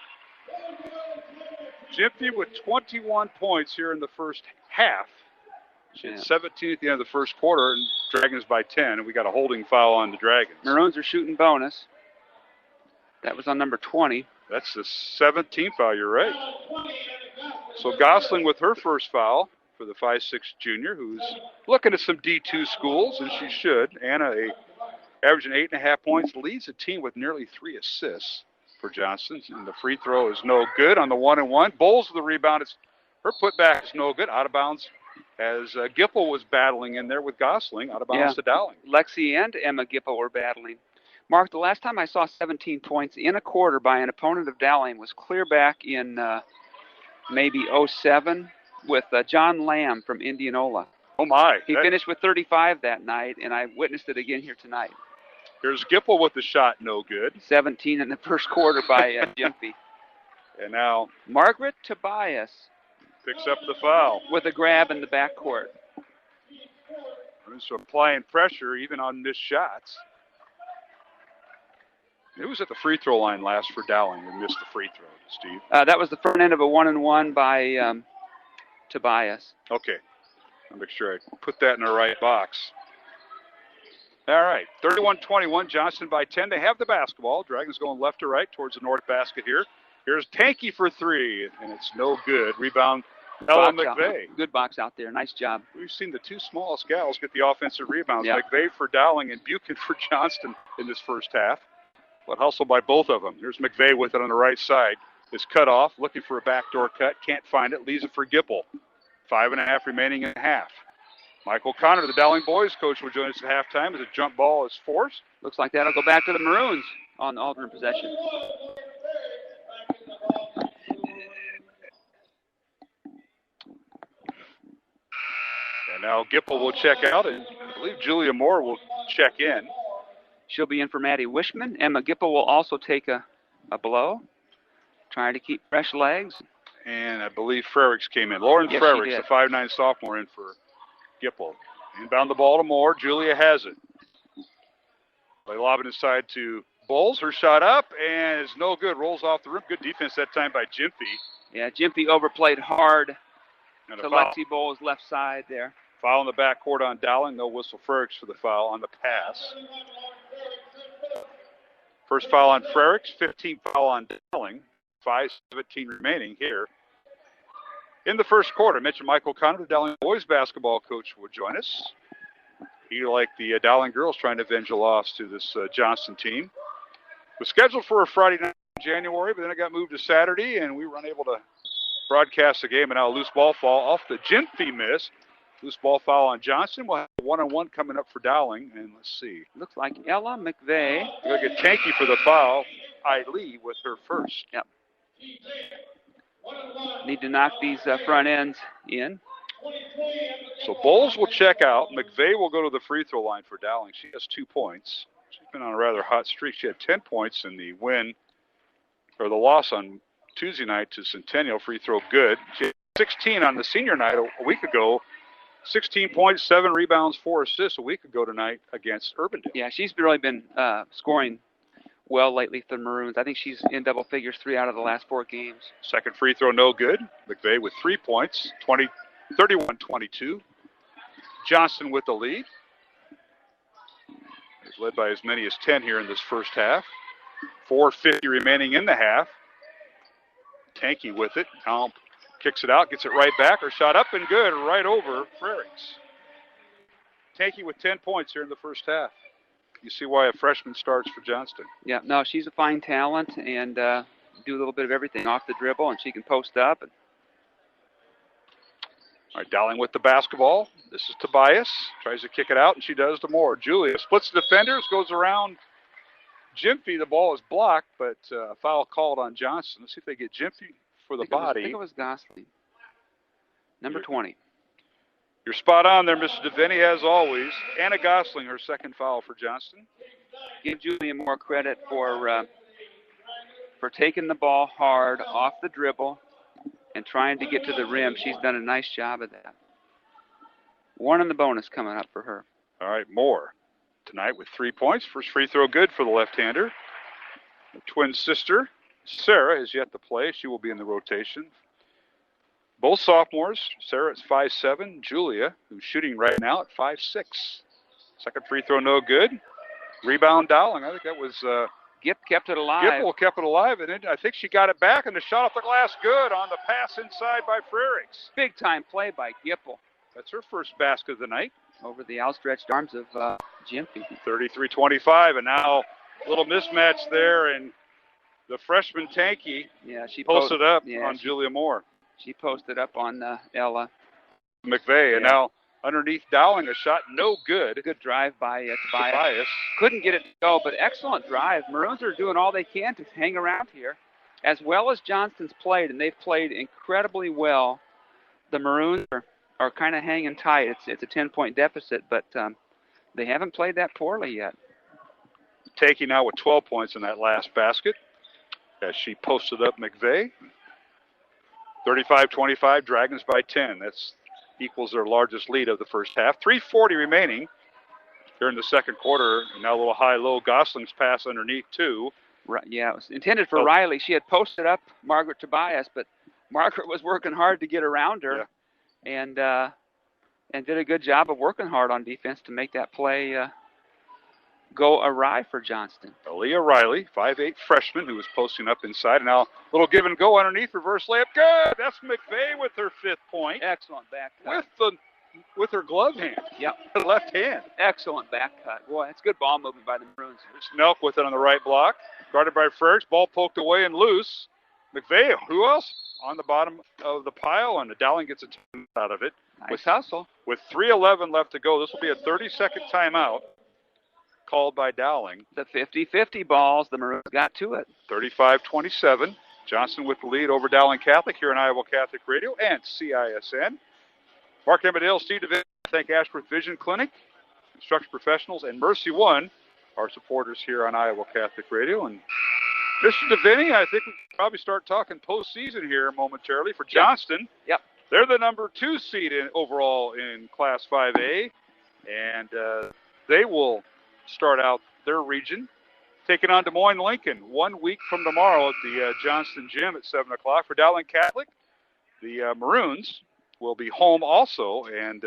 [SPEAKER 2] Jimpy with 21 points here in the first half. She had 17 at the end of the first quarter, and Dragons by 10, and we got a holding foul on the Dragons.
[SPEAKER 3] Maroons are shooting bonus. That was on number 20.
[SPEAKER 2] That's the 17th foul, you're right. So Gosling with her first foul for the 5'6" junior, who's looking at some D2 schools, and she should. Anna, averaging 8.5 points, leads the team with nearly 3 assists for Johnston. And the free throw is no good on the 1-and-1. Bowles with the rebound. Her putback is no good. Out of bounds as Gipple was battling in there with Gosling. Out of bounds to Dowling.
[SPEAKER 3] Lexi and Emma Gipple were battling. Mark, the last time I saw 17 points in a quarter by an opponent of Dowling was clear back in maybe 07 with John Lamb from Indianola.
[SPEAKER 2] Oh, my.
[SPEAKER 3] He finished with 35 that night, and I witnessed it again here tonight.
[SPEAKER 2] Here's Gipple with the shot, no good.
[SPEAKER 3] 17 in the first quarter by Jimpy.
[SPEAKER 2] And now
[SPEAKER 3] Margaret Tobias
[SPEAKER 2] picks up the foul.
[SPEAKER 3] With a grab in the backcourt.
[SPEAKER 2] So applying pressure even on missed shots. It was at the free throw line last for Dowling and missed the free throw, Steve.
[SPEAKER 3] That was the front end of a 1-and-1 by Tobias.
[SPEAKER 2] Okay. I'll make sure I put that in the right box. All right, 31-21, Johnston by 10. They have the basketball. Dragons going left to right towards the north basket here. Here's Tanky for three, and it's no good. Rebound, Ella McVeigh.
[SPEAKER 3] Good box out there. Nice job.
[SPEAKER 2] We've seen the two smallest gals get the offensive rebounds.
[SPEAKER 3] Yep.
[SPEAKER 2] McVeigh for Dowling and Buchan for Johnston in this first half. But hustle by both of them. Here's McVeigh with it on the right side. Is cut off, looking for a backdoor cut. Can't find it. Leaves it for Gipple. 5.5 remaining in half. Michael Connor, the Dowling boys coach, will join us at halftime as a jump ball is forced.
[SPEAKER 3] Looks like that'll go back to the Maroons on the alternate possession.
[SPEAKER 2] And now Gipple will check out, and I believe Julia Moore will check in.
[SPEAKER 3] She'll be in for Maddie Wishman. Emma Gipple will also take a blow, trying to keep fresh legs.
[SPEAKER 2] And I believe Frericks came in. Lauren Frericks, the 5'9 sophomore, in for Gipple. Inbound the ball to Moore. Julia has it. They lob it inside to Bowles. Her shot up, and it's no good. Rolls off the rim. Good defense that time by Jimpy.
[SPEAKER 3] Yeah, Jimpy overplayed hard
[SPEAKER 2] And
[SPEAKER 3] to Lexi Bowles' left side there.
[SPEAKER 2] Foul in the backcourt on Dowling. No whistle. Frericks for the foul on the pass. First foul on Frericks. 15th foul on Dowling. 5:17 remaining here in the first quarter. I mentioned Michael Connor, the Dowling boys basketball coach, will join us. He, like the Dowling girls, trying to avenge a loss to this Johnston team. Was scheduled for a Friday night in January, but then it got moved to Saturday, and we were unable to broadcast the game. And now a loose ball fall off the Jimpy miss. Loose ball foul on Johnston. We'll have a one-on-one coming up for Dowling, and let's see.
[SPEAKER 3] Looks like Ella McVeigh.
[SPEAKER 2] We're going to get Tanky for the foul. Lee with her first.
[SPEAKER 3] Yep. Need to knock these front ends in.
[SPEAKER 2] So Bowles will check out. McVeigh will go to the free throw line for Dowling. She has 2 points. She's been on a rather hot streak. She had 10 points in the win, or the loss on Tuesday night to Centennial. Free throw good. She had 16 on the senior night a week ago. 16 points, 7 rebounds, 4 assists a week ago tonight against Urbandale.
[SPEAKER 3] Yeah, she's really been scoring well lately for the Maroons. I think she's in double figures 3 out of the last 4 games.
[SPEAKER 2] Second free throw, no good. McVeigh with 3 points, 31-22. Johnston with the lead. He's led by as many as 10 here in this first half. 4:50 remaining in the half. Tanky with it. Now kicks it out, gets it right back. Her shot up and good, right over Frericks. Tanky with 10 points here in the first half. You see why a freshman starts for Johnston.
[SPEAKER 3] Yeah, no, she's a fine talent and do a little bit of everything off the dribble, and she can post up. And
[SPEAKER 2] all right, Dowling with the basketball. This is Tobias. Tries to kick it out, and she does to Moore. Julia splits the defenders, goes around Jimpy. The ball is blocked, but a foul called on Johnston. Let's see if they get Jimpy for the body.
[SPEAKER 3] I think it was Gosling. Number 20.
[SPEAKER 2] You're spot on there, Mr. DeVinny, as always. Anna Gosling, her second foul for Johnston.
[SPEAKER 3] Give Julia more credit for taking the ball hard off the dribble and trying to get to the rim. She's done a nice job of that. 1 on the bonus coming up for her.
[SPEAKER 2] All right, Moore tonight with 3 points. First free throw good for the left-hander. The twin sister, Sarah, is yet to play. She will be in the rotation. Both sophomores. Sarah is 5'7". Julia, who's shooting right now, at 5'6". Second free throw, no good. Rebound, Dowling. I think that was
[SPEAKER 3] Gip kept it alive.
[SPEAKER 2] Gipple kept it alive, and then I think she got it back, and the shot off the glass, good on the pass inside by Frericks.
[SPEAKER 3] Big time play by Gipple.
[SPEAKER 2] That's her first basket of the night.
[SPEAKER 3] Over the outstretched arms of Jimpy.
[SPEAKER 2] 33-25, and now a little mismatch there, and the freshman Tanky
[SPEAKER 3] she
[SPEAKER 2] posted up on Julia Moore.
[SPEAKER 3] She posted up on Ella
[SPEAKER 2] McVeigh, and now underneath Dowling, a shot no good.
[SPEAKER 3] Good drive by Tobias. Couldn't get it to go, but excellent drive. Maroons are doing all they can to hang around here, as well as Johnston's played, and they've played incredibly well. The Maroons are kind of hanging tight. It's a 10-point deficit, but they haven't played that poorly yet.
[SPEAKER 2] Tanky now with 12 points in that last basket as she posted up McVeigh. 35-25, Dragons by 10. That's equals their largest lead of the first half. 3:40 remaining here in the second quarter. And now a little high-low. Gosling's pass underneath, too.
[SPEAKER 3] Right, it was intended for Riley. She had posted up Margaret Tobias, but Margaret was working hard to get around her. and did a good job of working hard on defense to make that play go awry for Johnston.
[SPEAKER 2] Aaliyah Riley, 5'8" freshman who was posting up inside. And now a little give and go underneath, reverse layup. Good! That's McVeigh with her 5th point.
[SPEAKER 3] Excellent back cut.
[SPEAKER 2] With her glove hand.
[SPEAKER 3] Yep.
[SPEAKER 2] Left hand.
[SPEAKER 3] Excellent back cut. Boy, that's good ball movement by the Maroons.
[SPEAKER 2] Snelk with it on the right block. Guarded by Frerichs. Ball poked away and loose. McVeigh, who else? On the bottom of the pile, and Dowling gets a time out of it.
[SPEAKER 3] Nice hustle.
[SPEAKER 2] With 3:11 left to go, this will be a 30-second timeout called by Dowling.
[SPEAKER 3] The 50-50 balls, the Maroons got to it.
[SPEAKER 2] 35-27. Johnston with the lead over Dowling Catholic here on Iowa Catholic Radio and CISN. Mark Emmerdale, Steve DeVinny, thank Ashworth Vision Clinic, Construction Professionals, and Mercy One, our supporters here on Iowa Catholic Radio. And Mr. DeVinny, I think we can probably start talking postseason here momentarily for Johnston.
[SPEAKER 3] Yep.
[SPEAKER 2] They're the number 2 seed overall in Class 5A, and they will start out their region, taking on Des Moines Lincoln 1 week from tomorrow at the Johnston Gym at 7 o'clock. For Dowling Catholic, the Maroons will be home also, and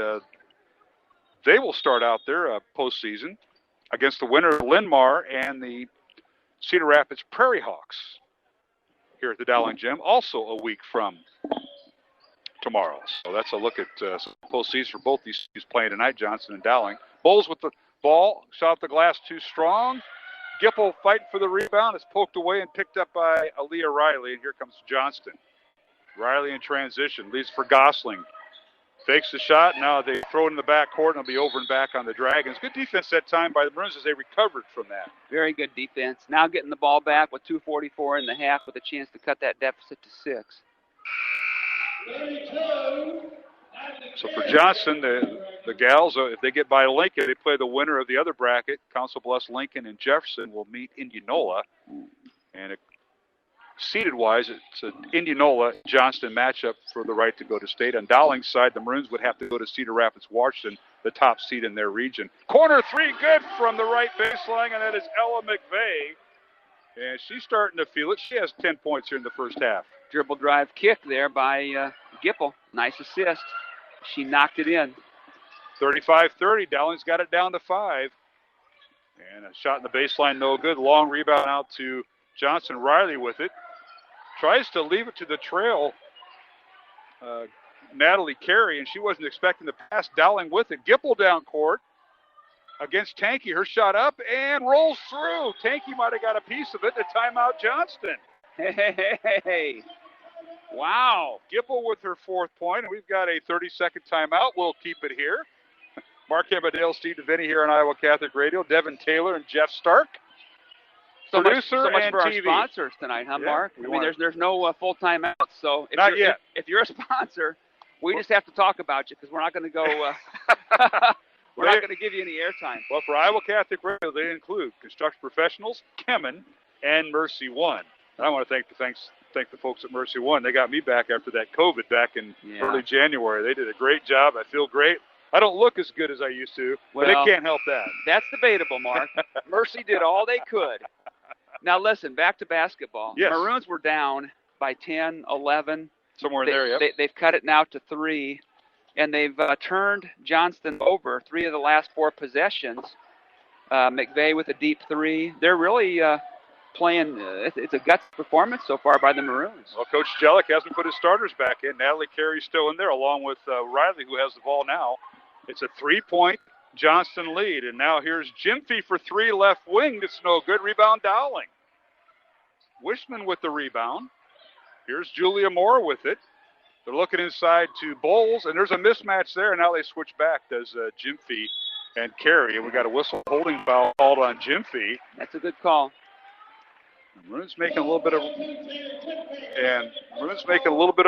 [SPEAKER 2] they will start out their postseason against the winner of Linn-Mar and the Cedar Rapids Prairie Hawks here at the Dowling Gym, also a week from tomorrow. So that's a look at postseason for both these teams playing tonight, Johnston and Dowling. Bowles with the ball, shot off the glass too strong. Gipple fighting for the rebound. It's poked away and picked up by Aaliyah Riley, and here comes Johnston. Riley in transition, leaves for Gosling. Fakes the shot. Now they throw it in the backcourt, and it'll be over and back on the Dragons. Good defense that time by the Maroons as they recovered from that.
[SPEAKER 3] Very good defense. Now getting the ball back with 2:44 in the half with a chance to cut that deficit to 6.
[SPEAKER 2] So for Johnston, the gals, if they get by Lincoln, they play the winner of the other bracket. Council Bluffs, Lincoln, and Jefferson will meet Indianola. And seeded-wise, it's an Indianola-Johnston matchup for the right to go to state. On Dowling's side, the Maroons would have to go to Cedar Rapids, Washington, the top seed in their region. Corner 3, good from the right baseline, and that is Ella McVeigh. And she's starting to feel it. She has 10 points here in the first half.
[SPEAKER 3] Dribble drive kick there by Gipple. Nice assist. She knocked it in.
[SPEAKER 2] 35-30. Dowling's got it down to 5. And a shot in the baseline, no good. Long rebound out to Johnson. Riley with it. Tries to leave it to the trail, Natalie Carey, and she wasn't expecting the pass. Dowling with it. Gipple down court against Tanky. Her shot up and rolls through. Tanky might have got a piece of it. The timeout, Johnston.
[SPEAKER 3] Hey.
[SPEAKER 2] Wow. Gipple with her 4th point, and we've got a 30-second timeout. We'll keep it here. Mark Emmerdale, Steve DeVinny here on Iowa Catholic Radio. Devin Taylor and Jeff Stark.
[SPEAKER 3] So much
[SPEAKER 2] Producer
[SPEAKER 3] for
[SPEAKER 2] and
[SPEAKER 3] our
[SPEAKER 2] TV.
[SPEAKER 3] sponsors tonight, huh,
[SPEAKER 2] Yeah,
[SPEAKER 3] Mark? I mean, there's no full timeouts. So if you're a sponsor, we just have to talk about you because we're not going to go. We're not going to give you any airtime.
[SPEAKER 2] Well, for Iowa Catholic Radio, they include Construction Professionals, Kemen, and Mercy One. And I want to thank the folks at Mercy One. They got me back after that COVID back in early January. They did a great job. I feel great. I don't look as good as I used to, but they can't help that.
[SPEAKER 3] That's debatable, Mark. Mercy did all they could. Now, listen, back to basketball.
[SPEAKER 2] Yes.
[SPEAKER 3] Maroons were down by 10, 11.
[SPEAKER 2] Somewhere in there, yep.
[SPEAKER 3] They've cut it now to 3, and they've turned Johnston over 3 of the last 4 possessions. McVeigh with a deep 3. They're really playing. It's a guts performance so far by the Maroons.
[SPEAKER 2] Well, Coach Jellick hasn't put his starters back in. Natalie Carey's still in there, along with Riley, who has the ball now. It's a 3-point Johnston lead, and now here's Jimfy for 3 left wing. It's no good. Rebound Dowling. Wishman with the rebound. Here's Julia Moore with it. They're looking inside to Bowles, and there's a mismatch there, and now they switch back. Does Jimfy and Carey, and we got a whistle holding foul called on Jimfy.
[SPEAKER 3] That's a good call.
[SPEAKER 2] Maroon's making a little bit of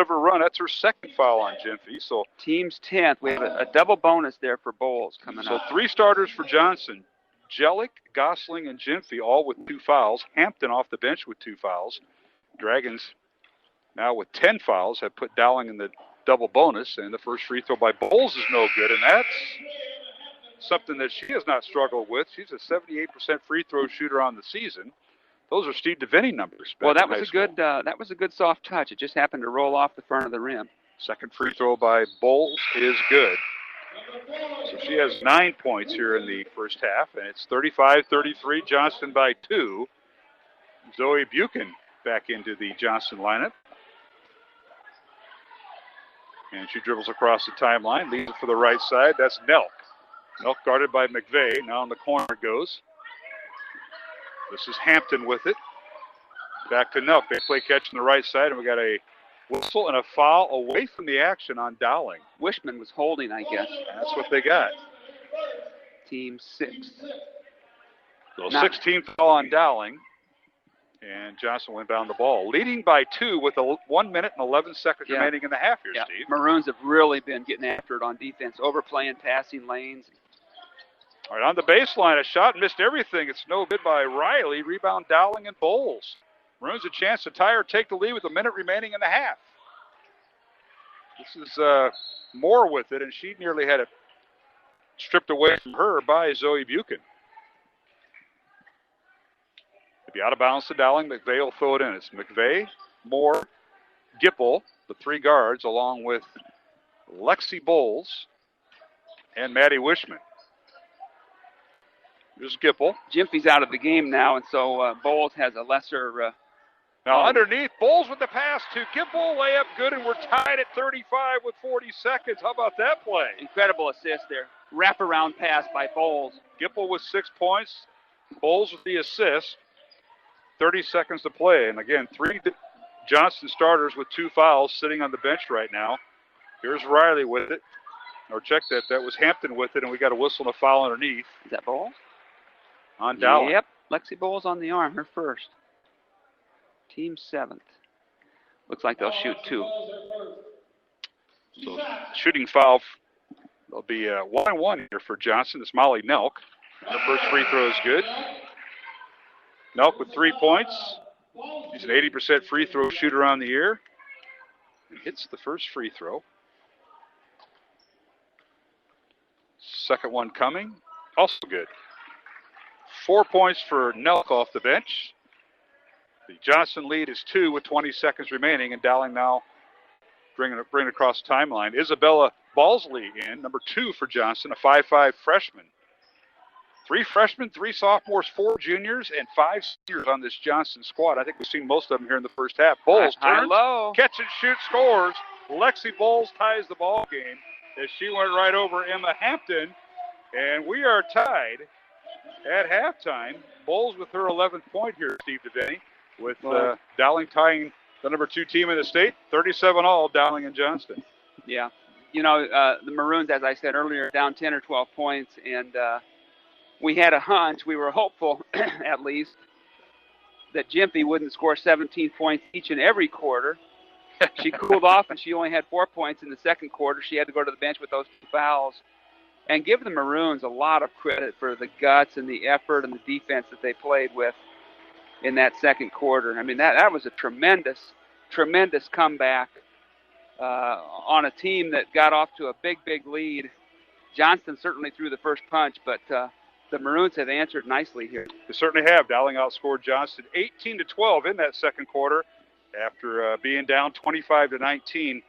[SPEAKER 2] a run. That's her 2nd foul on Jimfy. So
[SPEAKER 3] team's 10th. We have a double bonus there for Bowles coming up.
[SPEAKER 2] So 3 starters for Johnson. Jellick, Gosling, and Jimfy all with 2 fouls. Hampton off the bench with 2 fouls. Dragons now with 10 fouls have put Dowling in the double bonus, and the first free throw by Bowles is no good, and that's something that she has not struggled with. She's a 78% free throw shooter on the season. Those are Steve DeVinny numbers.
[SPEAKER 3] Well, that was a good soft touch. It just happened to roll off the front of the rim.
[SPEAKER 2] Second free throw by Bowles is good. So she has 9 points here in the first half, and it's 35-33, Johnston by 2. Zoe Buchan back into the Johnston lineup. And she dribbles across the timeline, leads it for the right side. That's Nelk. Nelk guarded by McVeigh. Now in the corner it goes. This is Hampton with it. Back to Nelk. Big play catch on the right side, and we got a whistle and a foul away from the action on Dowling.
[SPEAKER 3] Wishman was holding, I guess.
[SPEAKER 2] That's what they got.
[SPEAKER 3] Team 6.
[SPEAKER 2] So 16 foul on Dowling. And Johnson went down the ball. Leading by 2 with 1 minute and 11 seconds remaining in the half here, Steve.
[SPEAKER 3] Maroons have really been getting after it on defense, overplaying, passing lanes.
[SPEAKER 2] All right, on the baseline, a shot missed everything. It's no good by Riley. Rebound Dowling and Bowles. Maroons a chance to tie or take the lead with a minute remaining in the half. This is Moore with it, and she nearly had it stripped away from her by Zoe Buchan. It'll be out of bounds to Dowling. McVeigh will throw it in. It's McVeigh, Moore, Gipple, the 3 guards, along with Lexi Bowles and Maddie Wishman. There's Gipple.
[SPEAKER 3] Jimpy's out of the game now, and so Bowles has a lesser...
[SPEAKER 2] Now underneath, Bowles with the pass to Gipple, layup good, and we're tied at 35 with 40 seconds. How about that play?
[SPEAKER 3] Incredible assist there. Wraparound pass by Bowles.
[SPEAKER 2] Gipple with 6 points. Bowles with the assist. 30 seconds to play. And again, 3 Johnston starters with 2 fouls sitting on the bench right now. Here's Riley with it. Or check that. That was Hampton with it, and we got a whistle and a foul underneath.
[SPEAKER 3] Is that Bowles?
[SPEAKER 2] On Dowling.
[SPEAKER 3] Yep. Lexi Bowles on the arm, her first. Team 7th. Looks like they'll shoot 2.
[SPEAKER 2] So shooting foul. There'll be 1-1 here for Johnson. It's Molly Nelk. Her first free throw is good. Nelk with 3 points. She's an 80% free throw shooter on the year. And hits the first free throw. Second one coming. Also good. 4 points for Nelk off the bench. The Johnson lead is 2 with 20 seconds remaining, and Dowling now bringing it across the timeline. Isabella Balsley in, number 2 for Johnson, a 5'5 freshman. 3 freshmen, 3 sophomores, 4 juniors, and 5 seniors on this Johnson squad. I think we've seen most of them here in the first half. Bowles turns, catch and shoot, scores. Lexi Bowles ties the ball game as she went right over Emma Hampton, and we are tied at halftime. Bowles with her 11th point here, Steve DeVinny, with Dowling tying the number 2 team in the state, 37-all, Dowling and Johnston.
[SPEAKER 3] Yeah. You know, the Maroons, as I said earlier, down 10 or 12 points, and we had a hunch. We were hopeful, at least, that Jimpy wouldn't score 17 points each and every quarter. She cooled off, and she only had 4 points in the second quarter. She had to go to the bench with those 2 fouls. And give the Maroons a lot of credit for the guts and the effort and the defense that they played with in that second quarter. I mean, that was a tremendous, tremendous comeback on a team that got off to a big, big lead. Johnston certainly threw the first punch, but the Maroons have answered nicely here.
[SPEAKER 2] They certainly have. Dowling outscored Johnston 18-12 in that second quarter after being down 25-19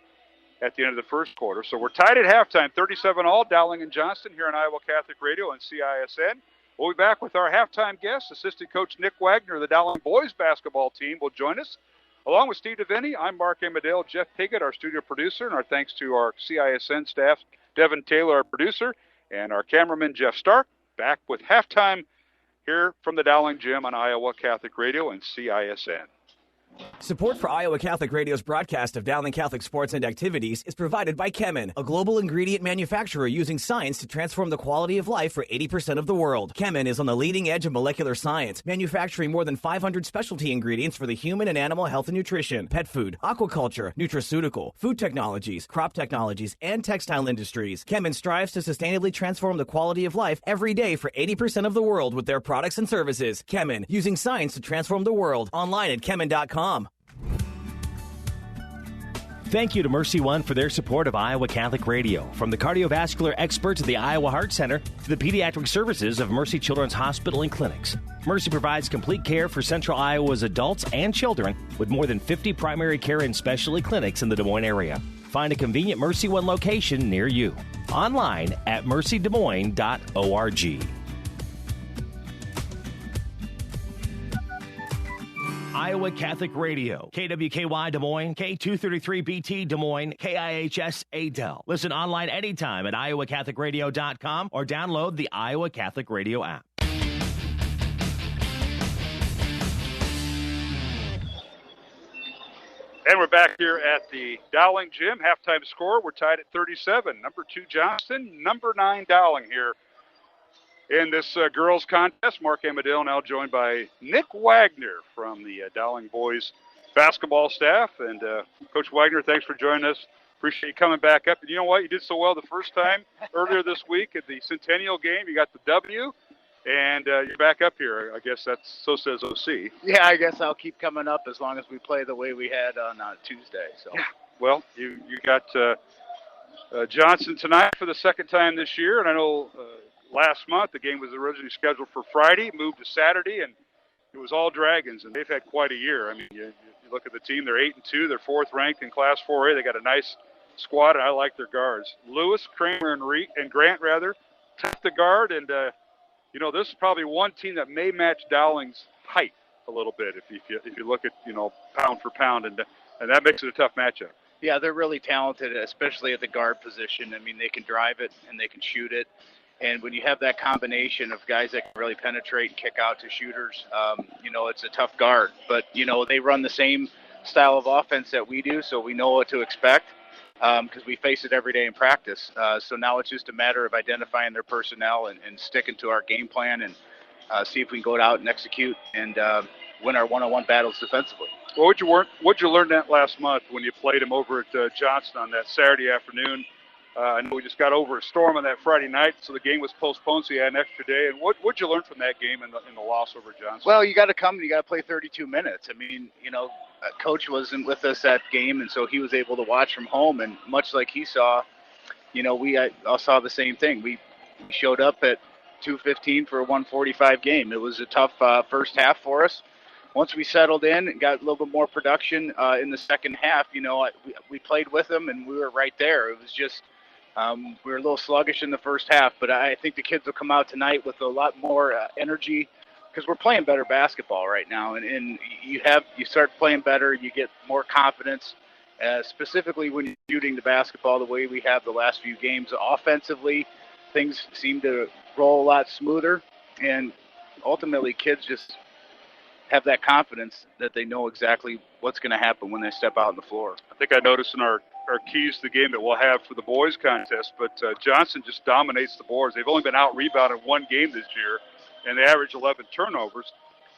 [SPEAKER 2] at the end of the first quarter. So we're tied at halftime, 37-all, Dowling and Johnston here on Iowa Catholic Radio and CISN. We'll be back with our halftime guest, assistant coach Nick Wagner of the Dowling boys basketball team will join us. Along with Steve DeVinny, I'm Mark Amadale, Jeff Piggott, our studio producer, and our thanks to our CISN staff, Devin Taylor, our producer, and our cameraman, Jeff Stark. Back with halftime here from the Dowling Gym on Iowa Catholic Radio and CISN.
[SPEAKER 10] Support for Iowa Catholic Radio's broadcast of Dowling Catholic sports and activities is provided by Kemin, a global ingredient manufacturer using science to transform the quality of life for 80% of the world. Kemin is on the leading edge of molecular science, manufacturing more than 500 specialty ingredients for the human and animal health and nutrition, pet food, aquaculture, nutraceutical, food technologies, crop technologies, and textile industries. Kemin strives to sustainably transform the quality of life every day for 80% of the world with their products and services. Kemin, using science to transform the world. Online at Kemin.com.
[SPEAKER 1] Thank you to Mercy One for their support of Iowa Catholic Radio. From the cardiovascular experts of the Iowa Heart Center to the pediatric services of Mercy Children's Hospital and Clinics, Mercy provides complete care for Central Iowa's adults and children with more than 50 primary care and specialty clinics in the Des Moines area. Find a convenient Mercy One location near you. Online at mercydesmoines.org. Iowa Catholic Radio, KWKY Des Moines, K233BT Des Moines, KIHS Adel. Listen online anytime at iowacatholicradio.com or download the Iowa Catholic Radio app.
[SPEAKER 2] And we're back here at the Dowling Gym. Halftime score, we're tied at 37. Number 2, Johnston. Number 9, Dowling here in this girls contest. Mark Amadale now joined by Nick Wagner from the Dowling boys basketball staff. And Coach Wagner, thanks for joining us. Appreciate you coming back up. And you know what? You did so well the first time earlier this week at the Centennial game. You got the W. And you're back up here. I guess so says OC.
[SPEAKER 11] Yeah, I guess I'll keep coming up as long as we play the way we had on Tuesday. So.
[SPEAKER 2] Yeah. Well, you got Johnson tonight for the second time this year. And I know last month the game was originally scheduled for Friday, moved to Saturday, and it was all Dragons. And they've had quite a year. I mean, you look at the team, they're 8-2. They're 4th ranked in Class 4A. They got a nice squad, and I like their guards. Lewis, Kramer, and Grant, tough to guard, and this is probably one team that may match Dowling's height a little bit if you look at, pound for pound, and that makes it a tough matchup.
[SPEAKER 11] Yeah, they're really talented, especially at the guard position. I mean, they can drive it and they can shoot it. And when you have that combination of guys that can really penetrate and kick out to shooters, it's a tough guard. But, they run the same style of offense that we do, so we know what to expect. Because we face it every day in practice. So now it's just a matter of identifying their personnel and sticking to our game plan and see if we can go out and execute and win our one-on-one battles defensively.
[SPEAKER 2] Well, what'd you learn that last month when you played them over at Johnston on that Saturday afternoon? I know we just got over a storm on that Friday night, so the game was postponed, so you had an extra day. And what'd you learn from that game in the loss over Johnston?
[SPEAKER 11] Well, you got to come and you got to play 32 minutes. I mean, Coach wasn't with us that game, and so he was able to watch from home. And much like he saw, we all saw the same thing. We showed up at 2:15 for a 1:45 game. It was a tough first half for us. Once we settled in and got a little bit more production in the second half, we played with them, and we were right there. It was just we were a little sluggish in the first half, but I think the kids will come out tonight with a lot more energy, because we're playing better basketball right now, and you start playing better, you get more confidence, specifically when you're shooting the basketball the way we have the last few games. Offensively, things seem to roll a lot smoother, and ultimately kids just have that confidence that they know exactly what's going to happen when they step out on the floor.
[SPEAKER 2] I think I noticed in our keys to the game that we'll have for the boys contest, but Johnson just dominates the boards. They've only been out-rebounded one game this year, and they average 11 turnovers.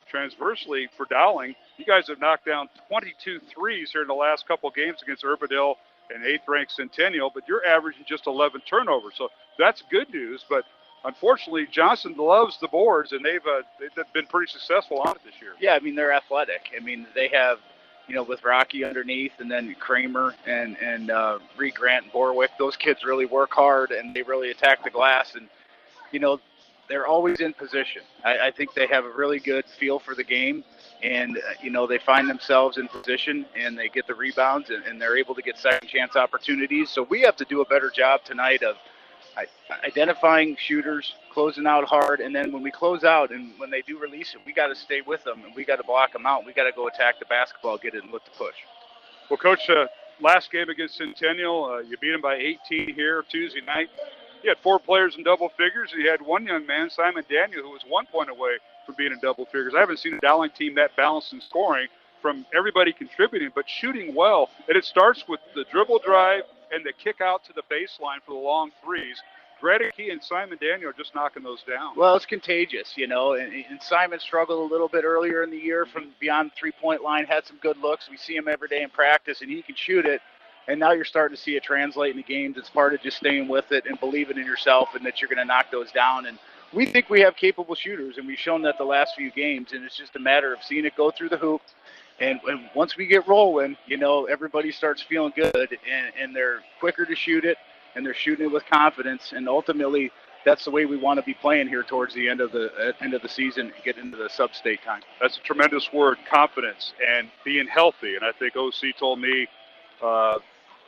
[SPEAKER 2] Transversely, for Dowling, you guys have knocked down 22 threes here in the last couple games against Urbandale and 8th-ranked Centennial, but you're averaging just 11 turnovers. So that's good news, but unfortunately, Johnson loves the boards, and they've been pretty successful on it this year.
[SPEAKER 11] Yeah, I mean, they're athletic. I mean, they have, with Rocky underneath and then Kramer and Reed Grant and Borwick, those kids really work hard, and they really attack the glass, and, they're always in position. I think they have a really good feel for the game, and, they find themselves in position, and they get the rebounds, and they're able to get second chance opportunities. So we have to do a better job tonight of identifying shooters, closing out hard, and then when we close out and when they do release it, we got to stay with them, and we got to block them out. We got to go attack the basketball, get it, and look to push.
[SPEAKER 2] Well, Coach, last game against Centennial, you beat them by 18 here Tuesday night. You had 4 players in double figures. You had one young man, Simon Daniel, who was 1 point away from being in double figures. I haven't seen a Dowling team that balanced in scoring from everybody contributing, but shooting well. And it starts with the dribble drive and the kick out to the baseline for the long threes. Gregory and Simon Daniel are just knocking those down.
[SPEAKER 11] Well, it's contagious, and Simon struggled a little bit earlier in the year from beyond the three-point line, had some good looks. We see him every day in practice, and he can shoot it. And now you're starting to see it translate into games. It's part of just staying with it and believing in yourself and that you're going to knock those down. And we think we have capable shooters, and we've shown that the last few games, and it's just a matter of seeing it go through the hoop. And once we get rolling, everybody starts feeling good, and they're quicker to shoot it, and they're shooting it with confidence. And ultimately, that's the way we want to be playing here towards the end of the season and get into the sub-state time.
[SPEAKER 2] That's a tremendous word, confidence, and being healthy. And I think OC told me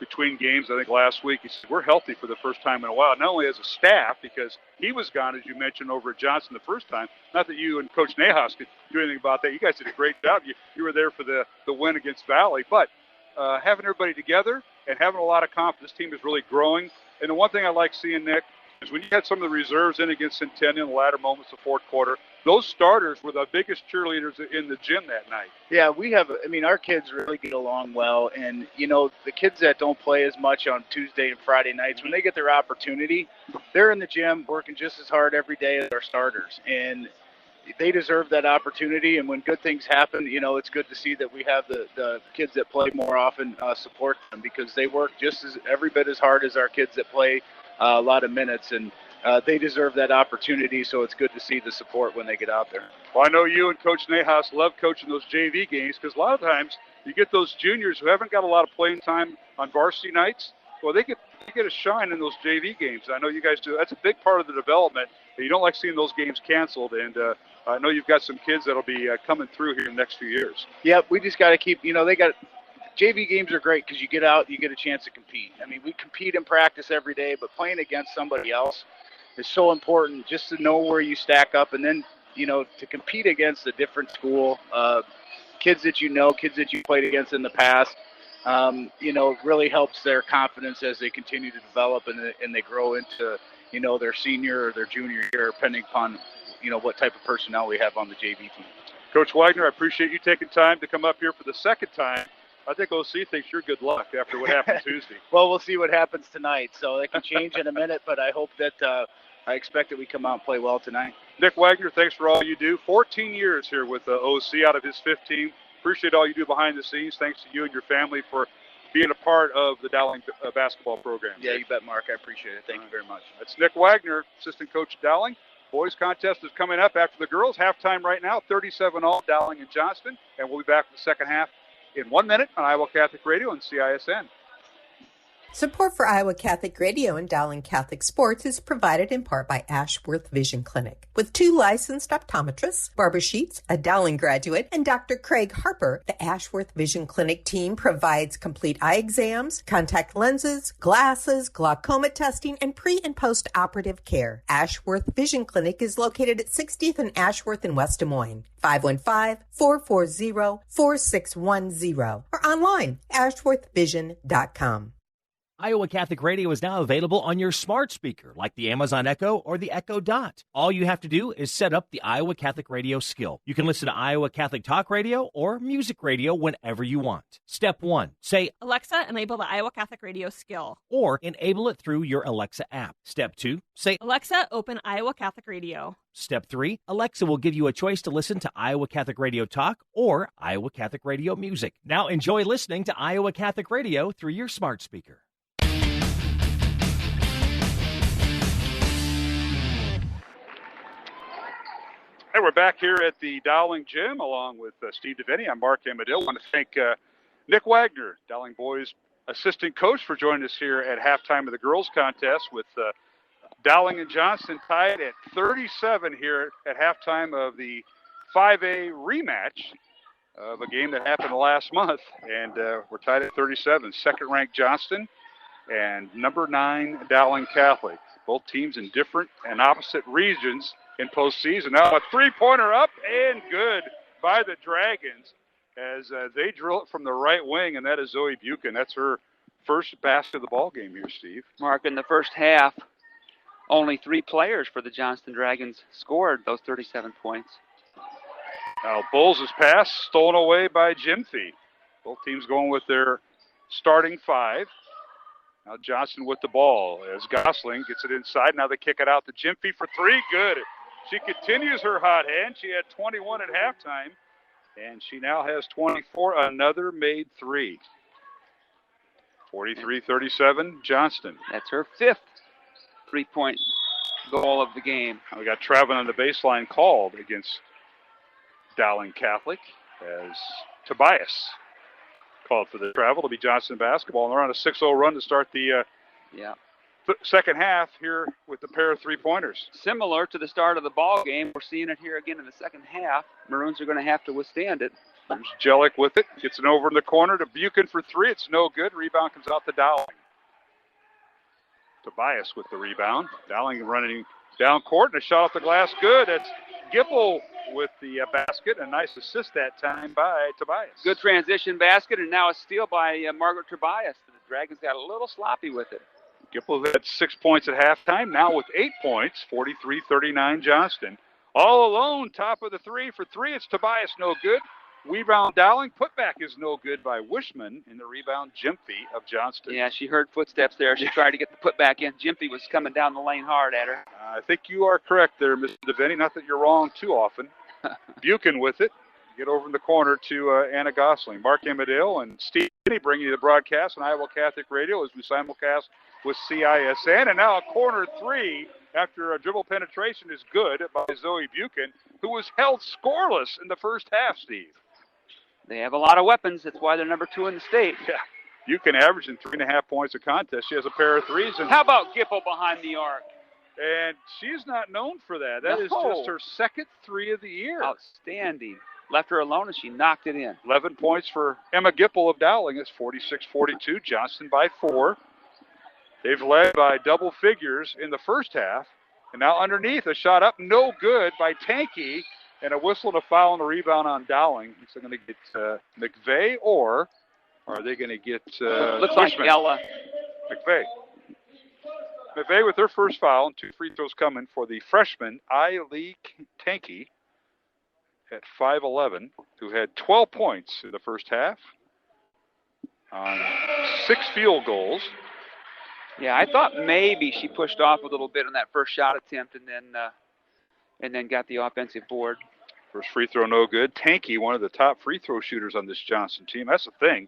[SPEAKER 2] between games, I think last week, he said, we're healthy for the first time in a while, not only as a staff, because he was gone, as you mentioned, over at Johnston the first time. Not that you and Coach Nahas could do anything about that. You guys did a great job. You were there for the win against Valley. But having everybody together and having a lot of confidence, this team is really growing. And the one thing I like seeing, Nick, is when you had some of the reserves in against Centennial in the latter moments of fourth quarter, those starters were the biggest cheerleaders in the gym that night.
[SPEAKER 11] Yeah, our kids really get along well. And, the kids that don't play as much on Tuesday and Friday nights, when they get their opportunity, they're in the gym working just as hard every day as our starters. And they deserve that opportunity. And when good things happen, it's good to see that we have the kids that play more often support them, because they work just every bit as hard as our kids that play a lot of minutes. And they deserve that opportunity, so it's good to see the support when they get out there.
[SPEAKER 2] Well, I know you and Coach Nahas love coaching those JV games, because a lot of times you get those juniors who haven't got a lot of playing time on varsity nights. Well, they get a shine in those JV games. I know you guys do. That's a big part of the development. You don't like seeing those games canceled, and I know you've got some kids that'll be coming through here in the next few years.
[SPEAKER 11] Yeah, we just got to keep, JV games are great because you get out, you get a chance to compete. I mean, we compete in practice every day, but playing against somebody else is so important, just to know where you stack up, and then, to compete against a different school, kids that kids that you played against in the past, really helps their confidence as they continue to develop and they grow into, their senior or their junior year, depending upon, what type of personnel we have on the JV team.
[SPEAKER 2] Coach Wagner, I appreciate you taking time to come up here for the second time. I think OC thinks you're good luck after what happened Tuesday.
[SPEAKER 11] Well, we'll see what happens tonight. So it can change in a minute, but I hope that I expect that we come out and play well tonight.
[SPEAKER 2] Nick Wagner, thanks for all you do. 14 years here with OC out of his 15. Appreciate all you do behind the scenes. Thanks to you and your family for being a part of the Dowling basketball program.
[SPEAKER 11] Yeah, you bet, Mark. I appreciate it. Thank you very much.
[SPEAKER 2] That's Nick Wagner, assistant coach at Dowling. Boys contest is coming up after the girls. Halftime right now, 37-all, Dowling and Johnston. And we'll be back for the second half in 1 minute on Iowa Catholic Radio and CISN.
[SPEAKER 4] Support for Iowa Catholic Radio and Dowling Catholic Sports is provided in part by Ashworth Vision Clinic. With 2 licensed optometrists, Barbara Sheets, a Dowling graduate, and Dr. Craig Harper, the Ashworth Vision Clinic team provides complete eye exams, contact lenses, glasses, glaucoma testing, and pre- and post-operative care. Ashworth Vision Clinic is located at 60th and Ashworth in West Des Moines. 515-440-4610 or online, ashworthvision.com.
[SPEAKER 1] Iowa Catholic Radio is now available on your smart speaker, like the Amazon Echo or the Echo Dot. All you have to do is set up the Iowa Catholic Radio skill. You can listen to Iowa Catholic Talk Radio or Music Radio whenever you want. Step 1, say,
[SPEAKER 12] Alexa, enable the Iowa Catholic Radio skill.
[SPEAKER 1] Or enable it through your Alexa app. Step 2, say,
[SPEAKER 12] Alexa, open Iowa Catholic Radio.
[SPEAKER 1] Step 3, Alexa will give you a choice to listen to Iowa Catholic Radio Talk or Iowa Catholic Radio Music. Now enjoy listening to Iowa Catholic Radio through your smart speaker.
[SPEAKER 2] Hey, we're back here at the Dowling Gym along with Steve DeVinny. I'm Mark Amadil. I want to thank Nick Wagner, Dowling boys assistant coach, for joining us here at halftime of the girls contest with Dowling and Johnston tied at 37 here at halftime of the 5A rematch of a game that happened last month. And we're tied at 37. Second-ranked Johnston and number 9 Dowling Catholic. Both teams in different and opposite regions in postseason. Now a three-pointer up and good by the Dragons as they drill it from the right wing, and that is Zoe Buchan. That's her first basket of the ball game here, Steve.
[SPEAKER 3] Mark, in the first half, only 3 players for the Johnston Dragons scored those 37 points.
[SPEAKER 2] Now Bowles' pass stolen away by Jimfy. Both teams going with their starting 5. Now Johnston with the ball as Gosling gets it inside. Now they kick it out to Jimfy for 3. Good. She continues her hot hand. She had 21 at halftime, and she now has 24. Another made 3. 43-37, Johnston.
[SPEAKER 3] That's her 5th three-point goal of the game.
[SPEAKER 2] Now we got traveling on the baseline called against Dowling Catholic as Tobias called for the travel to be Johnston basketball. And they're on a 6-0 run to start the second half here with the pair of three-pointers.
[SPEAKER 3] Similar to the start of the ball game, we're seeing it here again in the second half. Maroons are going to have to withstand it.
[SPEAKER 2] There's Jellick with it. Gets it over in the corner to Buchan for three. It's no good. Rebound comes out to Dowling. Tobias with the rebound. Dowling running down court, and a shot off the glass. Good. It's Gipple with the basket. A nice assist that time by Tobias.
[SPEAKER 3] Good transition basket, and now a steal by Margaret Tobias. The Dragons got a little sloppy with it.
[SPEAKER 2] Gipple had 6 points at halftime. Now with 8 points, 43-39 Johnston. All alone, top of the three. For three, it's Tobias, no good. Rebound Dowling. Putback is no good by Wishman. In the rebound, Jimpy of Johnston.
[SPEAKER 3] Yeah, she heard footsteps there. She tried to get the putback in. Jimpy was coming down the lane hard at her.
[SPEAKER 2] I think you are correct there, Mr. DeVinny. Not that you're wrong too often. Buchan with it. Get over in the corner to Anna Gosling. Mark Amadale and Steve bringing you the broadcast on Iowa Catholic Radio as we simulcast with CISN. And now a corner three after a dribble penetration is good by Zoe Buchan, who was held scoreless in the first half, Steve.
[SPEAKER 3] They have a lot of weapons. That's why they're number 2 in the state.
[SPEAKER 2] Yeah. Buchan averaging 3.5 points a contest. She has a pair of threes. And
[SPEAKER 3] how about Gipple behind the arc?
[SPEAKER 2] And she's not known for that. That is just her second three of the year.
[SPEAKER 3] Outstanding. Left her alone, and she knocked it in.
[SPEAKER 2] 11 points for Emma Gipple of Dowling. It's 46-42. Johnston by 4. They've led by double figures in the first half. And now underneath, a shot up, no good by Tanky. And a whistle and a foul on the rebound on Dowling. Is they going to get McVeigh, or are they going to get
[SPEAKER 3] looks like Ella.
[SPEAKER 2] McVeigh. McVeigh with her first foul, and 2 free throws coming for the freshman, Lee Tanky, at 5'11", who had 12 points in the first half on 6 field goals.
[SPEAKER 3] Yeah, I thought maybe she pushed off a little bit on that first shot attempt and then got the offensive board.
[SPEAKER 2] First free throw, no good. Tanky, one of the top free throw shooters on this Johnston team. That's the thing.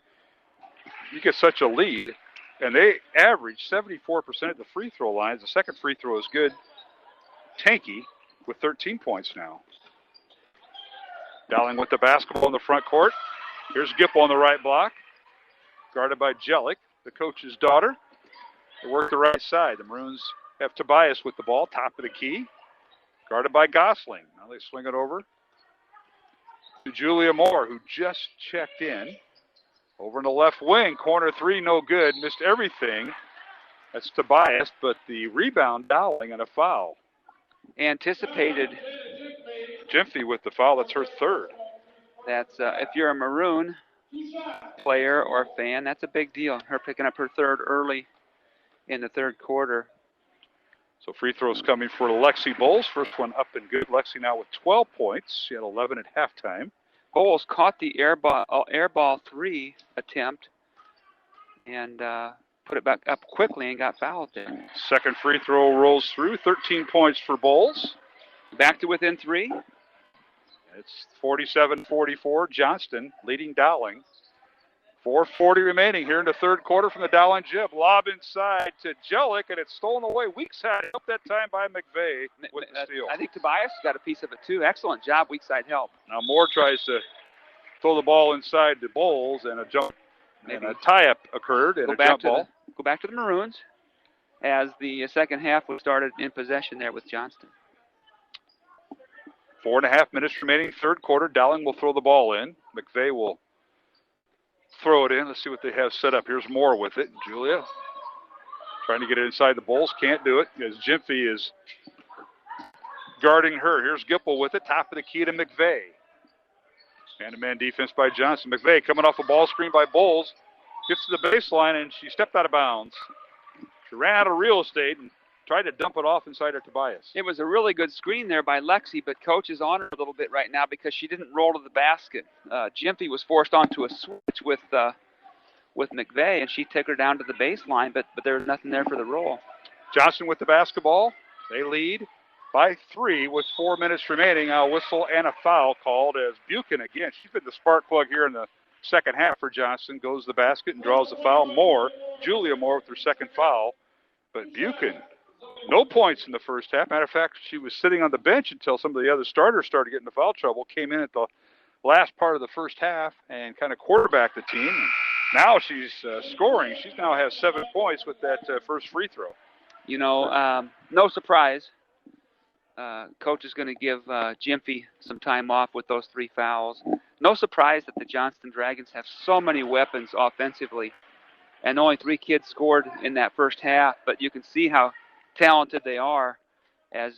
[SPEAKER 2] You get such a lead, and they average 74% at the free throw lines. The second free throw is good. Tanky with 13 points now. Dowling with the basketball in the front court. Here's Gipple on the right block, guarded by Jellick, the coach's daughter. They work the right side. The Maroons have Tobias with the ball, top of the key, guarded by Gosling. Now they swing it over to Julia Moore, who just checked in. Over in the left wing, corner three, no good. Missed everything. That's Tobias, but the rebound, Dowling, and a foul.
[SPEAKER 3] Anticipated.
[SPEAKER 2] Jimpy with the foul. That's her third.
[SPEAKER 3] That's if you're a Maroon player or fan, that's a big deal. Her picking up her third early in the third quarter.
[SPEAKER 2] So free throws coming for Lexi Bowles. First one up and good. Lexi now with 12 points. She had 11 at halftime.
[SPEAKER 3] Bowles caught the air ball three attempt and put it back up quickly and got fouled there.
[SPEAKER 2] Second free throw rolls through. 13 points for Bowles.
[SPEAKER 3] Back to within 3.
[SPEAKER 2] It's 47-44. Johnston leading Dowling. 4:40 remaining here in the third quarter from the Dowling jib. Lob inside to Jellick, and it's stolen away. Weak side help that time by McVeigh with the steal.
[SPEAKER 3] I think Tobias got a piece of it too. Excellent job, weak side help.
[SPEAKER 2] Now Moore tries to throw the ball inside the Bowles, and a jump and a tie-up occurred and a jump ball.
[SPEAKER 3] Go back to the Maroons as the second half was started in possession there with Johnston.
[SPEAKER 2] 4.5 minutes remaining, third quarter. Dowling will throw the ball in. McVeigh will throw it in. Let's see what they have set up. Here's Moore with it. Julia trying to get it inside the Bulls. Can't do it because Jimpy is guarding her. Here's Gipple with it. Top of the key to McVeigh. Man-to-man defense by Johnson. McVeigh coming off a ball screen by Bulls. Gets to the baseline, and she stepped out of bounds. She ran out of real estate and tried to dump it off inside her Tobias.
[SPEAKER 3] It was a really good screen there by Lexi, but coach is on her a little bit right now because she didn't roll to the basket. Jimpy was forced onto a switch with McVeigh, and she took her down to the baseline, but there was nothing there for the roll.
[SPEAKER 2] Johnston with the basketball. They lead by 3 with 4 minutes remaining. A whistle and a foul called as Buchan, again, she's been the spark plug here in the second half for Johnston, goes to the basket and draws the foul. Julia Moore with her second foul. But Buchan, no points in the first half. Matter of fact, she was sitting on the bench until some of the other starters started getting into foul trouble. Came in at the last part of the first half and kind of quarterbacked the team. Now she's scoring. She now has 7 points with that first free throw.
[SPEAKER 3] You know, no surprise. Coach is going to give Jimpy some time off with those 3 fouls. no surprise that the Johnston Dragons have so many weapons offensively, and only 3 kids scored in that first half, but you can see how talented they are as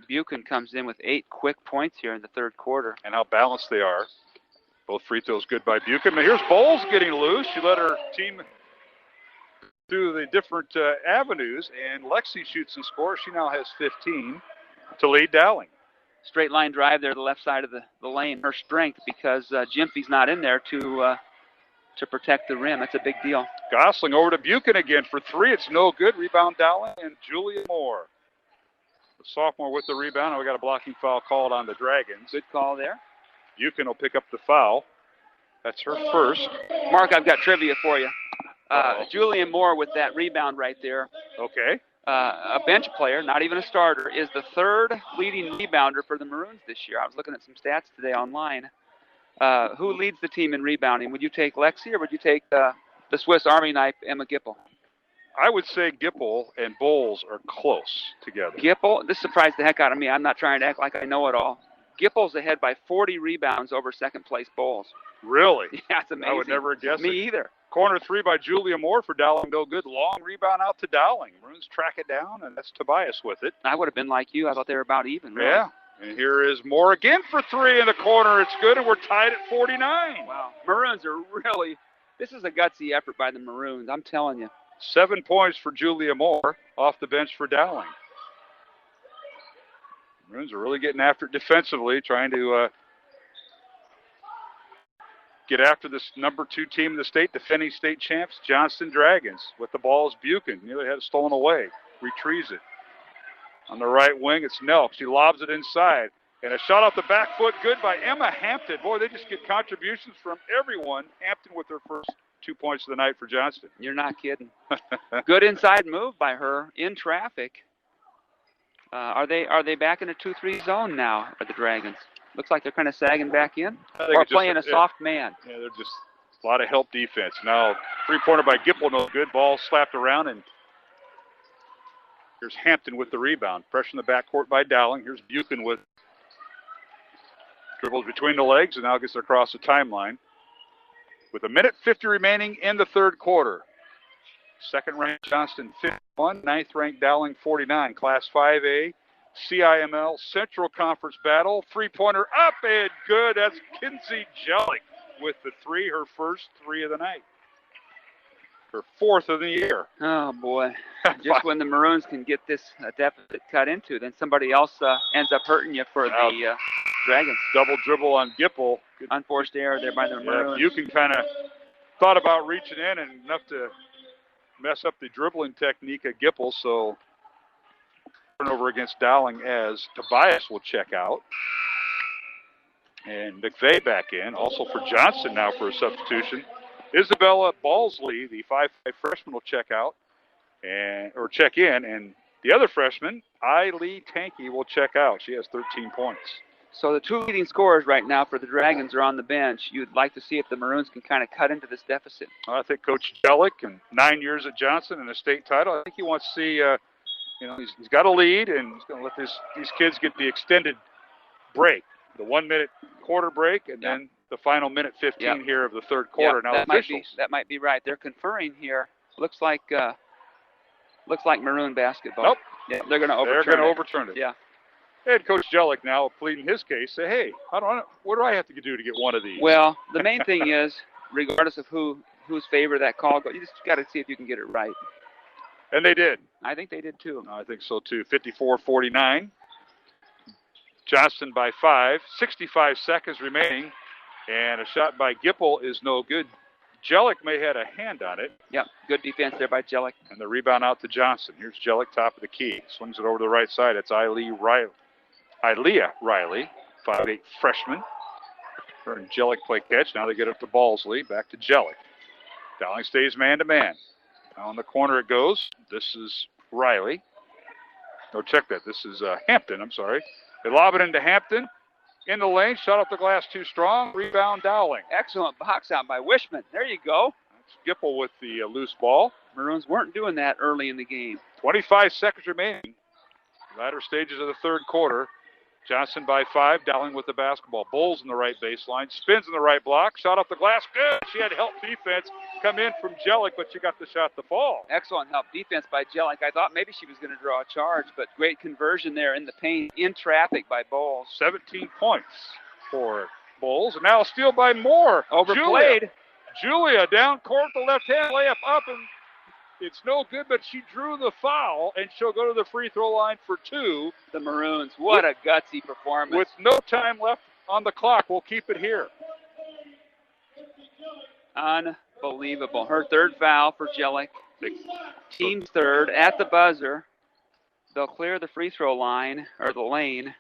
[SPEAKER 3] Buchan comes in with 8 quick points here in the third quarter.
[SPEAKER 2] And how balanced they are. Both free throws good by Buchan. But here's Bowles getting loose. She led her team through the different avenues, and Lexi shoots and scores. She now has 15 to lead Dowling.
[SPEAKER 3] Straight line drive there to the left side of the lane. Her strength, because Jimpy's not in there to protect the rim. That's a big deal.
[SPEAKER 2] Gosling over to Buchan again for 3. It's no good. Rebound Dowling and Julia Moore. The sophomore with the rebound. We got a blocking foul called on the Dragons.
[SPEAKER 3] Good call there.
[SPEAKER 2] Buchan will pick up the foul. That's her first.
[SPEAKER 3] Mark, I've got trivia for you. Julian Moore with that rebound right there.
[SPEAKER 2] Okay.
[SPEAKER 3] A bench player, not even a starter, is the 3rd leading rebounder for the Maroons this year. I was looking at some stats today online. Who leads the team in rebounding? Would you take Lexi, or would you take the Swiss Army knife, Emma Gipple?
[SPEAKER 2] I would say Gipple and Bowles are close together.
[SPEAKER 3] Gipple, this surprised the heck out of me. I'm not trying to act like I know it all. Gipple's ahead by 40 rebounds over second-place Bowles.
[SPEAKER 2] Really?
[SPEAKER 3] Yeah, it's amazing.
[SPEAKER 2] I would never guess
[SPEAKER 3] Me
[SPEAKER 2] it.
[SPEAKER 3] either.
[SPEAKER 2] Corner 3 by Julia Moore for Dowling. No good. Long rebound out to Dowling. Maroons track it down, and that's Tobias with it.
[SPEAKER 3] I would have been like you. I thought they were about even. Really.
[SPEAKER 2] Yeah. And here is Moore again for 3 in the corner. It's good, and we're tied at 49.
[SPEAKER 3] Wow. Maroons are really, this is a gutsy effort by the Maroons, I'm telling you.
[SPEAKER 2] 7 points for Julia Moore off the bench for Dowling. Maroons are really getting after it defensively, trying to get after this number 2 team in the state, defending state champs, Johnston Dragons. With the ball is Buchan. Nearly had it stolen away. Retrieves it. On the right wing, it's Nelk. She lobs it inside. And a shot off the back foot, good by Emma Hampton. Boy, they just get contributions from everyone. Hampton with her first 2 points of the night for Johnston.
[SPEAKER 3] You're not kidding. Good inside move by her in traffic. Are they back in a 2-3 zone now, are the Dragons? Looks like they're kind of sagging back in. Or playing a soft man.
[SPEAKER 2] Yeah, they're just a lot of help defense. Now, 3-pointer by Gipple, no good. Ball slapped around, and here's Hampton with the rebound. Fresh in the backcourt by Dowling. Here's Buchan with dribbles between the legs, and now gets across the timeline. With 1:50 remaining in the third quarter. Second-ranked Johnston 51, ninth-ranked Dowling 49. Class 5A, CIML Central Conference battle. 3-pointer up and good. That's Kinsey Jellick with the 3, her first 3 of the night. Her 4th of the year.
[SPEAKER 3] Oh, boy. Just when the Maroons can get this deficit cut into, then somebody else ends up hurting you for the Dragons.
[SPEAKER 2] Double dribble on Gipple.
[SPEAKER 3] Good. Unforced error there by the Maroons.
[SPEAKER 2] You can kind of thought about reaching in and enough to mess up the dribbling technique of Gipple, so turnover against Dowling as Tobias will check out. And McVeigh back in, also for Johnston now for a substitution. Isabella Balsley, the 5'5" freshman, will check out or check in, and the other freshman, Lee Tankey, will check out. She has 13 points.
[SPEAKER 3] So the 2 leading scorers right now for the Dragons are on the bench. You'd like to see if the Maroons can kind of cut into this deficit.
[SPEAKER 2] I think Coach Jellick, and 9 years at Johnston and a state title, I think he wants to see, he's got a lead, and he's going to let these kids get the extended break, the 1-minute quarter break, and then the final minute 15 here of the third quarter. Now
[SPEAKER 3] that might be right. They're conferring here. Looks like Maroon basketball.
[SPEAKER 2] Nope.
[SPEAKER 3] Yeah, they're going to
[SPEAKER 2] overturn it.
[SPEAKER 3] Yeah.
[SPEAKER 2] And Coach Jellick now pleading his case, say, hey, what do I have to do to get one of these?
[SPEAKER 3] Well, the main thing is, regardless of whose favor that call goes, you just got to see if you can get it right.
[SPEAKER 2] And they did.
[SPEAKER 3] I think they did too.
[SPEAKER 2] I think so too. 54-49. Johnston by 5. 65 seconds remaining. And a shot by Gipple is no good. Jellick may have had a hand on it.
[SPEAKER 3] Yep, good defense there by Jellick.
[SPEAKER 2] And the rebound out to Johnston. Here's Jellick, top of the key. Swings it over to the right side. It's Ilea Riley, 5'8" freshman. Her and Jellick play catch. Now they get up to Balsley. Back to Jellick. Dowling stays man-to-man. Down the corner it goes. This is Riley. No, check that. This is Hampton, I'm sorry. They lob it into Hampton. In the lane, shot off the glass too strong. Rebound Dowling.
[SPEAKER 3] Excellent box out by Wishman. There you go.
[SPEAKER 2] That's Gipple with the loose ball.
[SPEAKER 3] Maroons weren't doing that early in the game.
[SPEAKER 2] 25 seconds remaining. Latter stages of the third quarter. Johnston by 5, Dowling with the basketball. Bowles in the right baseline, spins in the right block, shot off the glass, good. She had help defense come in from Jellick, but she got the shot to fall.
[SPEAKER 3] Excellent help defense by Jellick. I thought maybe she was going to draw a charge, but great conversion there in the paint, in traffic by Bowles.
[SPEAKER 2] 17 points for Bowles, and now a steal by Moore.
[SPEAKER 3] Overplayed.
[SPEAKER 2] Julia down court, the left hand layup up, and it's no good, but she drew the foul, and she'll go to the free throw line for 2.
[SPEAKER 3] The Maroons, what a gutsy performance.
[SPEAKER 2] With no time left on the clock, we'll keep it here.
[SPEAKER 3] Unbelievable. Her third foul for Jellick. Team's third at the buzzer. They'll clear the free throw line, or the lane,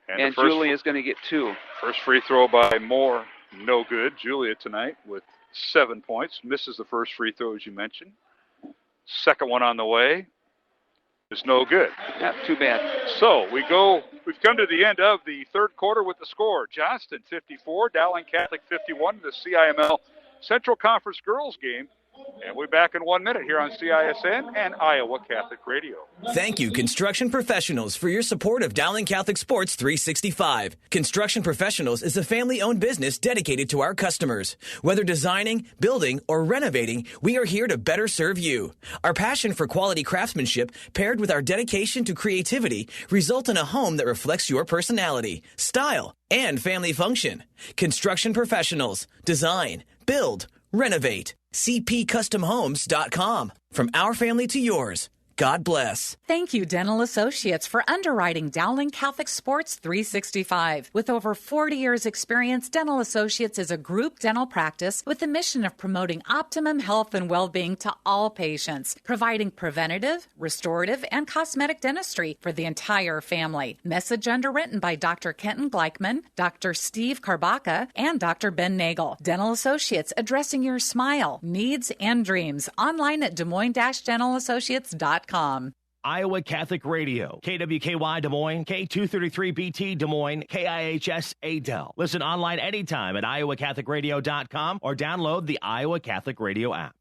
[SPEAKER 3] and Julia is going to get 2.
[SPEAKER 2] First free throw by Moore, no good. Julia tonight with 7 points. Misses the first free throw, as you mentioned. Second one on the way is no good.
[SPEAKER 3] Yeah, too bad.
[SPEAKER 2] So we've come to the end of the third quarter with the score. Johnston 54, Dowling Catholic 51, the CIML Central Conference Girls game. And we're back in 1 minute here on CISN and Iowa Catholic Radio.
[SPEAKER 10] Thank you, Construction Professionals, for your support of Dowling Catholic Sports 365. Construction Professionals is a family-owned business dedicated to our customers. Whether designing, building, or renovating, we are here to better serve you. Our passion for quality craftsmanship, paired with our dedication to creativity, result in a home that reflects your personality, style, and family function. Construction Professionals. Design, build, renovate. CPCustomHomes.com. From our family to yours. God bless.
[SPEAKER 9] Thank you, Dental Associates, for underwriting Dowling Catholic Sports 365. With over 40 years' experience, Dental Associates is a group dental practice with the mission of promoting optimum health and well-being to all patients, providing preventative, restorative, and cosmetic dentistry for the entire family. Message underwritten by Dr. Kenton Gleichman, Dr. Steve Karbaka, and Dr. Ben Nagel. Dental Associates, addressing your smile, needs, and dreams. Online at DesMoines-DentalAssociates.com.
[SPEAKER 1] Iowa Catholic Radio, KWKY Des Moines, K233BT Des Moines, KIHS Adel. Listen online anytime at iowacatholicradio.com or download the Iowa Catholic Radio app.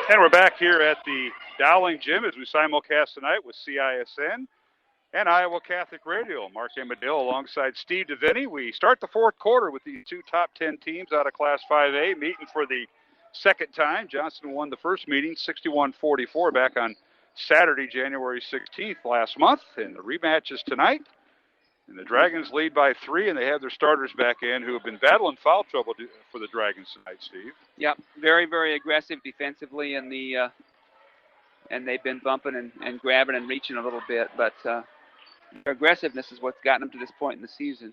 [SPEAKER 2] And we're back here at the Dowling Gym as we simulcast tonight with CISN and Iowa Catholic Radio. Mark Amadale alongside Steve DeVinny. We start the fourth quarter with the 2 top 10 teams out of Class 5A meeting for the second time. Johnston won the first meeting 61-44 back on Saturday, January 16th last month. And the rematch is tonight. And the Dragons lead by 3, and they have their starters back in who have been battling foul trouble for the Dragons tonight, Steve.
[SPEAKER 3] Yep, very, very aggressive defensively, and they've been bumping and grabbing and reaching a little bit, but their aggressiveness is what's gotten them to this point in the season.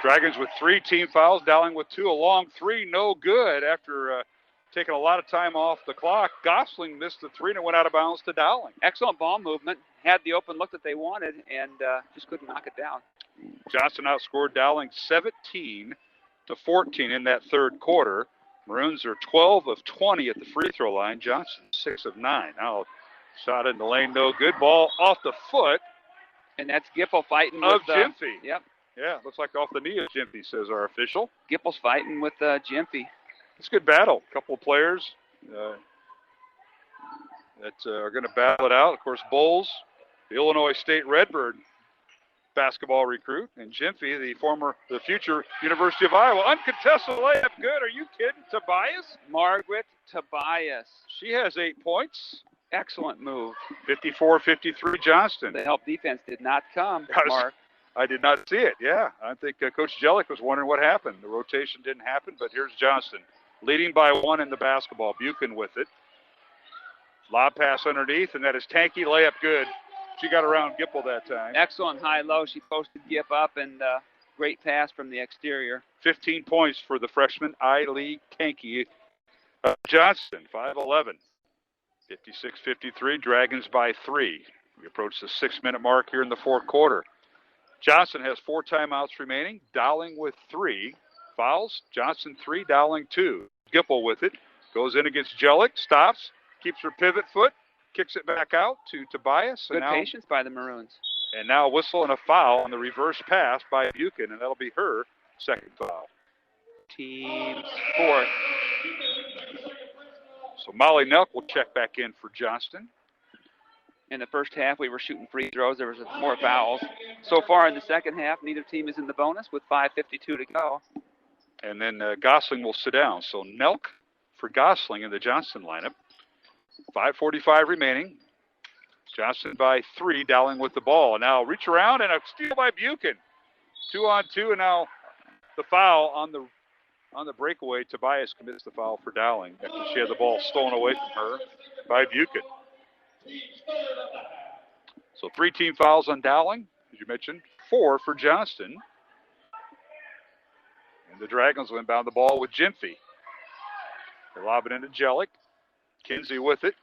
[SPEAKER 2] Dragons with 3 team fouls, Dowling with 2. A long 3, no good after taking a lot of time off the clock. Gosling missed the 3 and it went out of bounds to Dowling.
[SPEAKER 3] Excellent ball movement. Had the open look that they wanted and just couldn't knock it down.
[SPEAKER 2] Johnston outscored Dowling 17-14 in that third quarter. Maroons are 12 of 20 at the free throw line. Johnston 6 of 9. Now shot in the lane, no good. Ball off the foot.
[SPEAKER 3] And that's Gipple fighting
[SPEAKER 2] of
[SPEAKER 3] with
[SPEAKER 2] Gymphy.
[SPEAKER 3] Yep.
[SPEAKER 2] Yeah, looks like off the knee of Gymphy, says our official.
[SPEAKER 3] Gipple's fighting with Gymphy.
[SPEAKER 2] It's a good battle. A couple of players that are going to battle it out. Of course, Bowles, the Illinois State Redbird basketball recruit, and Gymphy, the future University of Iowa. Uncontested layup, good. Are you kidding? Tobias?
[SPEAKER 3] Margaret Tobias.
[SPEAKER 2] She has 8 points.
[SPEAKER 3] Excellent move.
[SPEAKER 2] 54-53 Johnston.
[SPEAKER 3] The help defense did not come, Mark.
[SPEAKER 2] I did not see it, yeah. I think Coach Jellick was wondering what happened. The rotation didn't happen, but here's Johnston leading by 1 in the basketball. Buchan with it. Lob pass underneath, and that is Tanky. Layup good. She got around Gipple that time.
[SPEAKER 3] Excellent high-low. She posted Gip up, and great pass from the exterior.
[SPEAKER 2] 15 points for the freshman, I-Lee Tanky. Johnston, 5'11". 56-53, Dragons by 3. We approach the 6-minute mark here in the fourth quarter. Johnston has 4 timeouts remaining. Dowling with 3 fouls. Johnston 3, Dowling 2. Gipple with it. Goes in against Jellick. Stops. Keeps her pivot foot. Kicks it back out to Tobias.
[SPEAKER 3] Good patience by the Maroons.
[SPEAKER 2] And now a whistle and a foul on the reverse pass by Buchan, and that'll be her second foul.
[SPEAKER 3] Team's 4th.
[SPEAKER 2] So Molly Nelk will check back in for Johnston.
[SPEAKER 3] In the first half, we were shooting free throws. There was more fouls. So far in the second half, neither team is in the bonus with 5:52 to go.
[SPEAKER 2] And then Gosling will sit down. So Nelk for Gosling in the Johnston lineup. 5:45 remaining. Johnston by 3, Dowling with the ball. Now reach around and a steal by Buchan. 2-on-2, and now the foul on the breakaway. Tobias commits the foul for Dowling after she had the ball stolen away from her by Buchan. So 3 team fouls on Dowling, as you mentioned, 4 for Johnston. And the Dragons will inbound the ball with Gyamfi. They lob it into Jellick. Kinsey with it.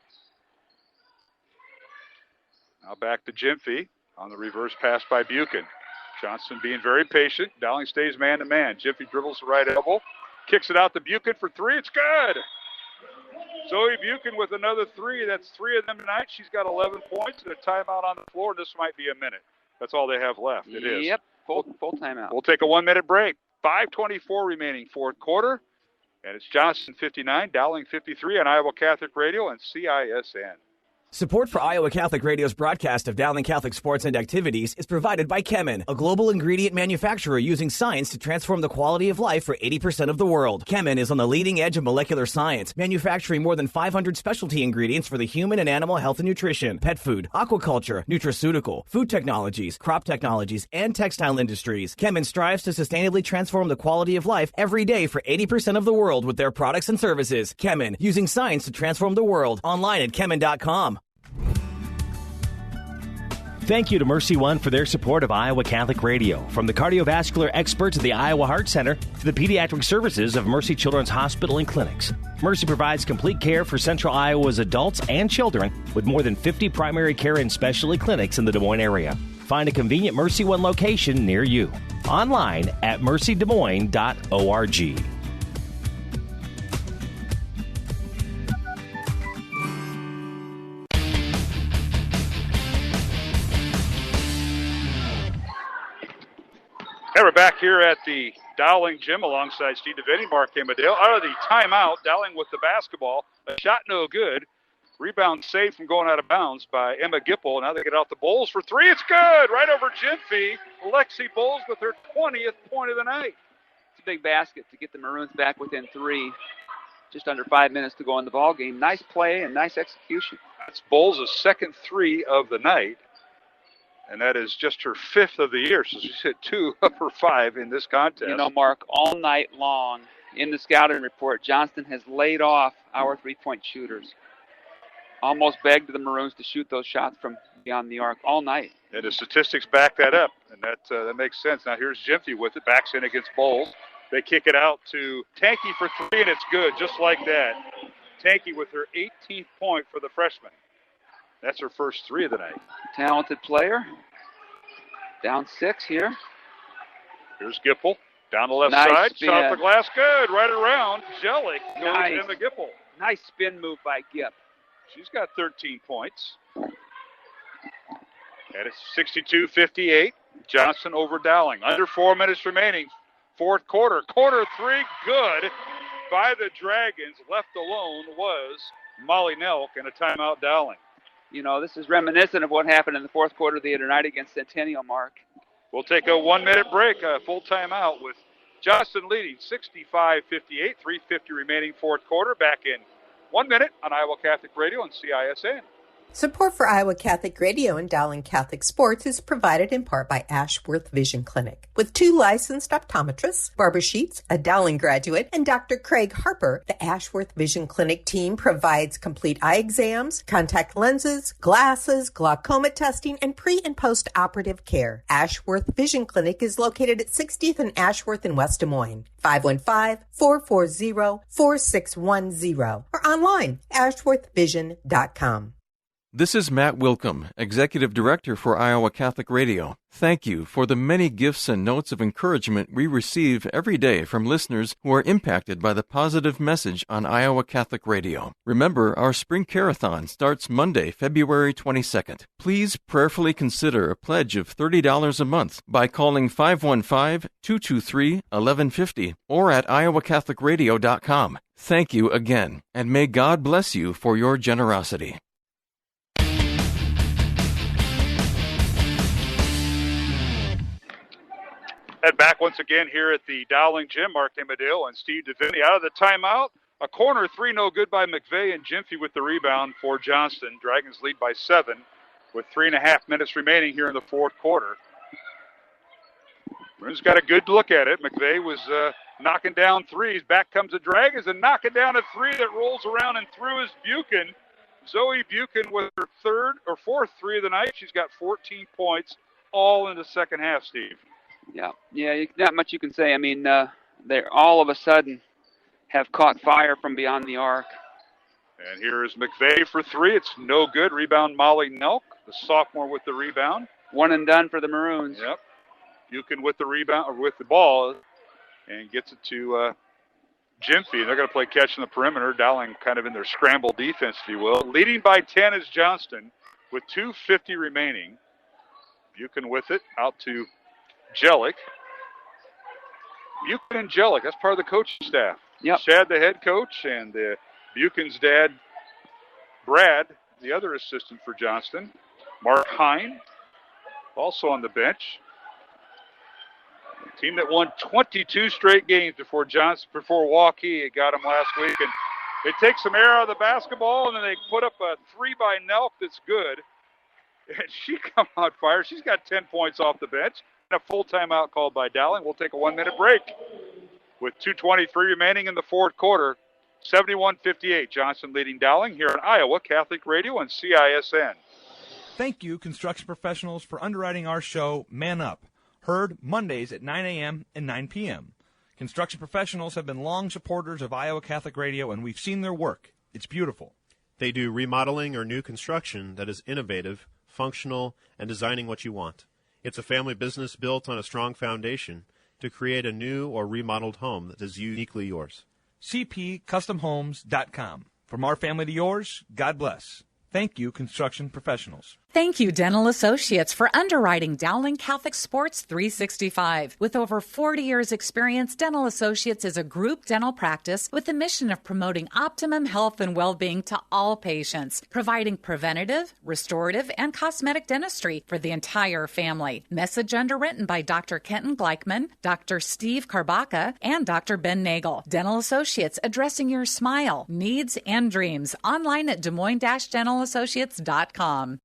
[SPEAKER 2] Now back to Gyamfi on the reverse pass by Buchan. Johnston being very patient. Dowling stays man-to-man. Gyamfi dribbles the right elbow. Kicks it out to Buchan for 3. It's good. Zoe Buchan with another 3. That's 3 of them tonight. She's got 11 points and a timeout on the floor. This might be a minute. That's all they have left. It is.
[SPEAKER 3] Yep, full timeout.
[SPEAKER 2] We'll take a 1-minute break. 5:24 remaining fourth quarter. And it's Johnston 59, Dowling 53 on Iowa Catholic Radio and CISN.
[SPEAKER 10] Support for Iowa Catholic Radio's broadcast of Dowling Catholic sports and activities is provided by Kemin, a global ingredient manufacturer using science to transform the quality of life for 80% of the world. Kemin is on the leading edge of molecular science, manufacturing more than 500 specialty ingredients for the human and animal health and nutrition, pet food, aquaculture, nutraceutical, food technologies, crop technologies, and textile industries. Kemin strives to sustainably transform the quality of life every day for 80% of the world with their products and services. Kemin, using science to transform the world. Online at kemin.com.
[SPEAKER 1] Thank you to Mercy One for their support of Iowa Catholic Radio. From the cardiovascular experts at the Iowa Heart Center to the pediatric services of Mercy Children's Hospital and Clinics, Mercy provides complete care for Central Iowa's adults and children with more than 50 primary care and specialty clinics in the Des Moines area. Find a convenient Mercy One location near you. Online at mercydesmoines.org.
[SPEAKER 2] Hey, we're back here at the Dowling Gym alongside Steve DeVinny, Mark Amadale. Out of the timeout, Dowling with the basketball. A shot no good. Rebound saved from going out of bounds by Emma Gipple. Now they get out the Bowles for 3. It's good. Right over Gyamfi. Lexi Bowles with her 20th point of the night.
[SPEAKER 3] It's a big basket to get the Maroons back within 3. Just under 5 minutes to go in the ball game. Nice play and nice execution.
[SPEAKER 2] That's Bowles' second 3 of the night. And that is just her 5th of the year. So she's hit 2 of her 5 in this contest.
[SPEAKER 3] You know, Mark, all night long in the scouting report, Johnston has laid off our 3-point shooters. Almost begged the Maroons to shoot those shots from beyond the arc all night.
[SPEAKER 2] And the statistics back that up, and that makes sense. Now here's Gyamfi with it, backs in against Bowles. They kick it out to Tanky for 3, and it's good, just like that. Tanky with her 18th point for the freshman. That's her first 3 of the night.
[SPEAKER 3] Talented player. Down 6 here.
[SPEAKER 2] Here's Gipple. Down the left
[SPEAKER 3] Nice
[SPEAKER 2] side.
[SPEAKER 3] spin.
[SPEAKER 2] Shot the glass. Good. Right around. Jellick goes
[SPEAKER 3] Nice.
[SPEAKER 2] in the Gipple.
[SPEAKER 3] Nice spin move by Gip.
[SPEAKER 2] She's got 13 points. And it's 62-58. Johnston over Dowling. Under 4 minutes remaining. Fourth quarter. Quarter 3. Good by the Dragons. Left alone was Molly Nelk and a timeout Dowling.
[SPEAKER 3] You know, this is reminiscent of what happened in the fourth quarter of the other night against Centennial, Mark.
[SPEAKER 2] We'll take a 1-minute break, a full timeout with Johnston leading 65-58, 3:50 remaining fourth quarter. Back in 1 minute on Iowa Catholic Radio and CISN.
[SPEAKER 4] Support for Iowa Catholic Radio and Dowling Catholic Sports is provided in part by Ashworth Vision Clinic. With 2 licensed optometrists, Barbara Sheets, a Dowling graduate, and Dr. Craig Harper, the Ashworth Vision Clinic team provides complete eye exams, contact lenses, glasses, glaucoma testing, and pre- and post-operative care. Ashworth Vision Clinic is located at 60th and Ashworth in West Des Moines. 515-440-4610 or online, ashworthvision.com.
[SPEAKER 13] This is Matt Wilkham, Executive Director for Iowa Catholic Radio. Thank you for the many gifts and notes of encouragement we receive every day from listeners who are impacted by the positive message on Iowa Catholic Radio. Remember, our Spring Carathon starts Monday, February 22nd. Please prayerfully consider a pledge of $30 a month by calling 515-223-1150 or at iowacatholicradio.com. Thank you again, and may God bless you for your generosity.
[SPEAKER 2] And back once again here at the Dowling Gym. Mark Amadale and Steve DeVinny out of the timeout. A corner three, no good by McVeigh, and Gyamfi with the rebound for Johnston. Dragons lead by 7 with 3.5 minutes remaining here in the fourth quarter. Maroons got a good look at it. McVeigh was knocking down threes. Back comes the Dragons and knocking down a three that rolls around and through is Buchan. Zoe Buchan with her third or fourth three of the night. She's got 14 points all in the second half, Steve.
[SPEAKER 3] Yeah, not much you can say. I mean, they all of a sudden have caught fire from beyond the arc.
[SPEAKER 2] And here is McVeigh for three. It's no good. Rebound Molly Nelk, the sophomore with the rebound.
[SPEAKER 3] One and done for the Maroons.
[SPEAKER 2] Yep. Buchan with the rebound, or with the ball, and gets it to Gyamfi. They're going to play catch in the perimeter. Dowling kind of in their scramble defense, if you will. Leading by 10 is Johnston with 2:50 remaining. Buchan with it out to Jellick. Buchan and Jellick, that's part of the coaching staff.
[SPEAKER 3] Yep.
[SPEAKER 2] Shad, the head coach, and Buchan's dad, Brad, the other assistant for Johnston. Mark Hine, also on the bench. A team that won 22 straight games before Waukee. It got them last week. And they take some air out of the basketball, and then they put up a three by Nelk that's good. And she come on fire. She's got 10 points off the bench. A full timeout called by Dowling. We'll take a 1-minute break with 2:23 remaining in the fourth quarter. 71-58. Johnston leading Dowling here on Iowa Catholic Radio and CISN.
[SPEAKER 7] Thank you, construction professionals, for underwriting our show, Man Up. Heard Mondays at 9 a.m. and 9 p.m. Construction professionals have been long supporters of Iowa Catholic Radio, and we've seen their work. It's beautiful.
[SPEAKER 8] They do remodeling or new construction that is innovative, functional, and designing what you want. It's a family business built on a strong foundation to create a new or remodeled home that is uniquely yours.
[SPEAKER 7] CPCustomHomes.com. From our family to yours, God bless. Thank you, construction professionals.
[SPEAKER 9] Thank you, Dental Associates, for underwriting Dowling Catholic Sports 365. With over 40 years' experience, Dental Associates is a group dental practice with the mission of promoting optimum health and well-being to all patients, providing preventative, restorative, and cosmetic dentistry for the entire family. Message underwritten by Dr. Kenton Gleichman, Dr. Steve Karbaka, and Dr. Ben Nagel. Dental Associates, addressing your smile, needs, and dreams. Online at DesMoines-DentalAssociates.com.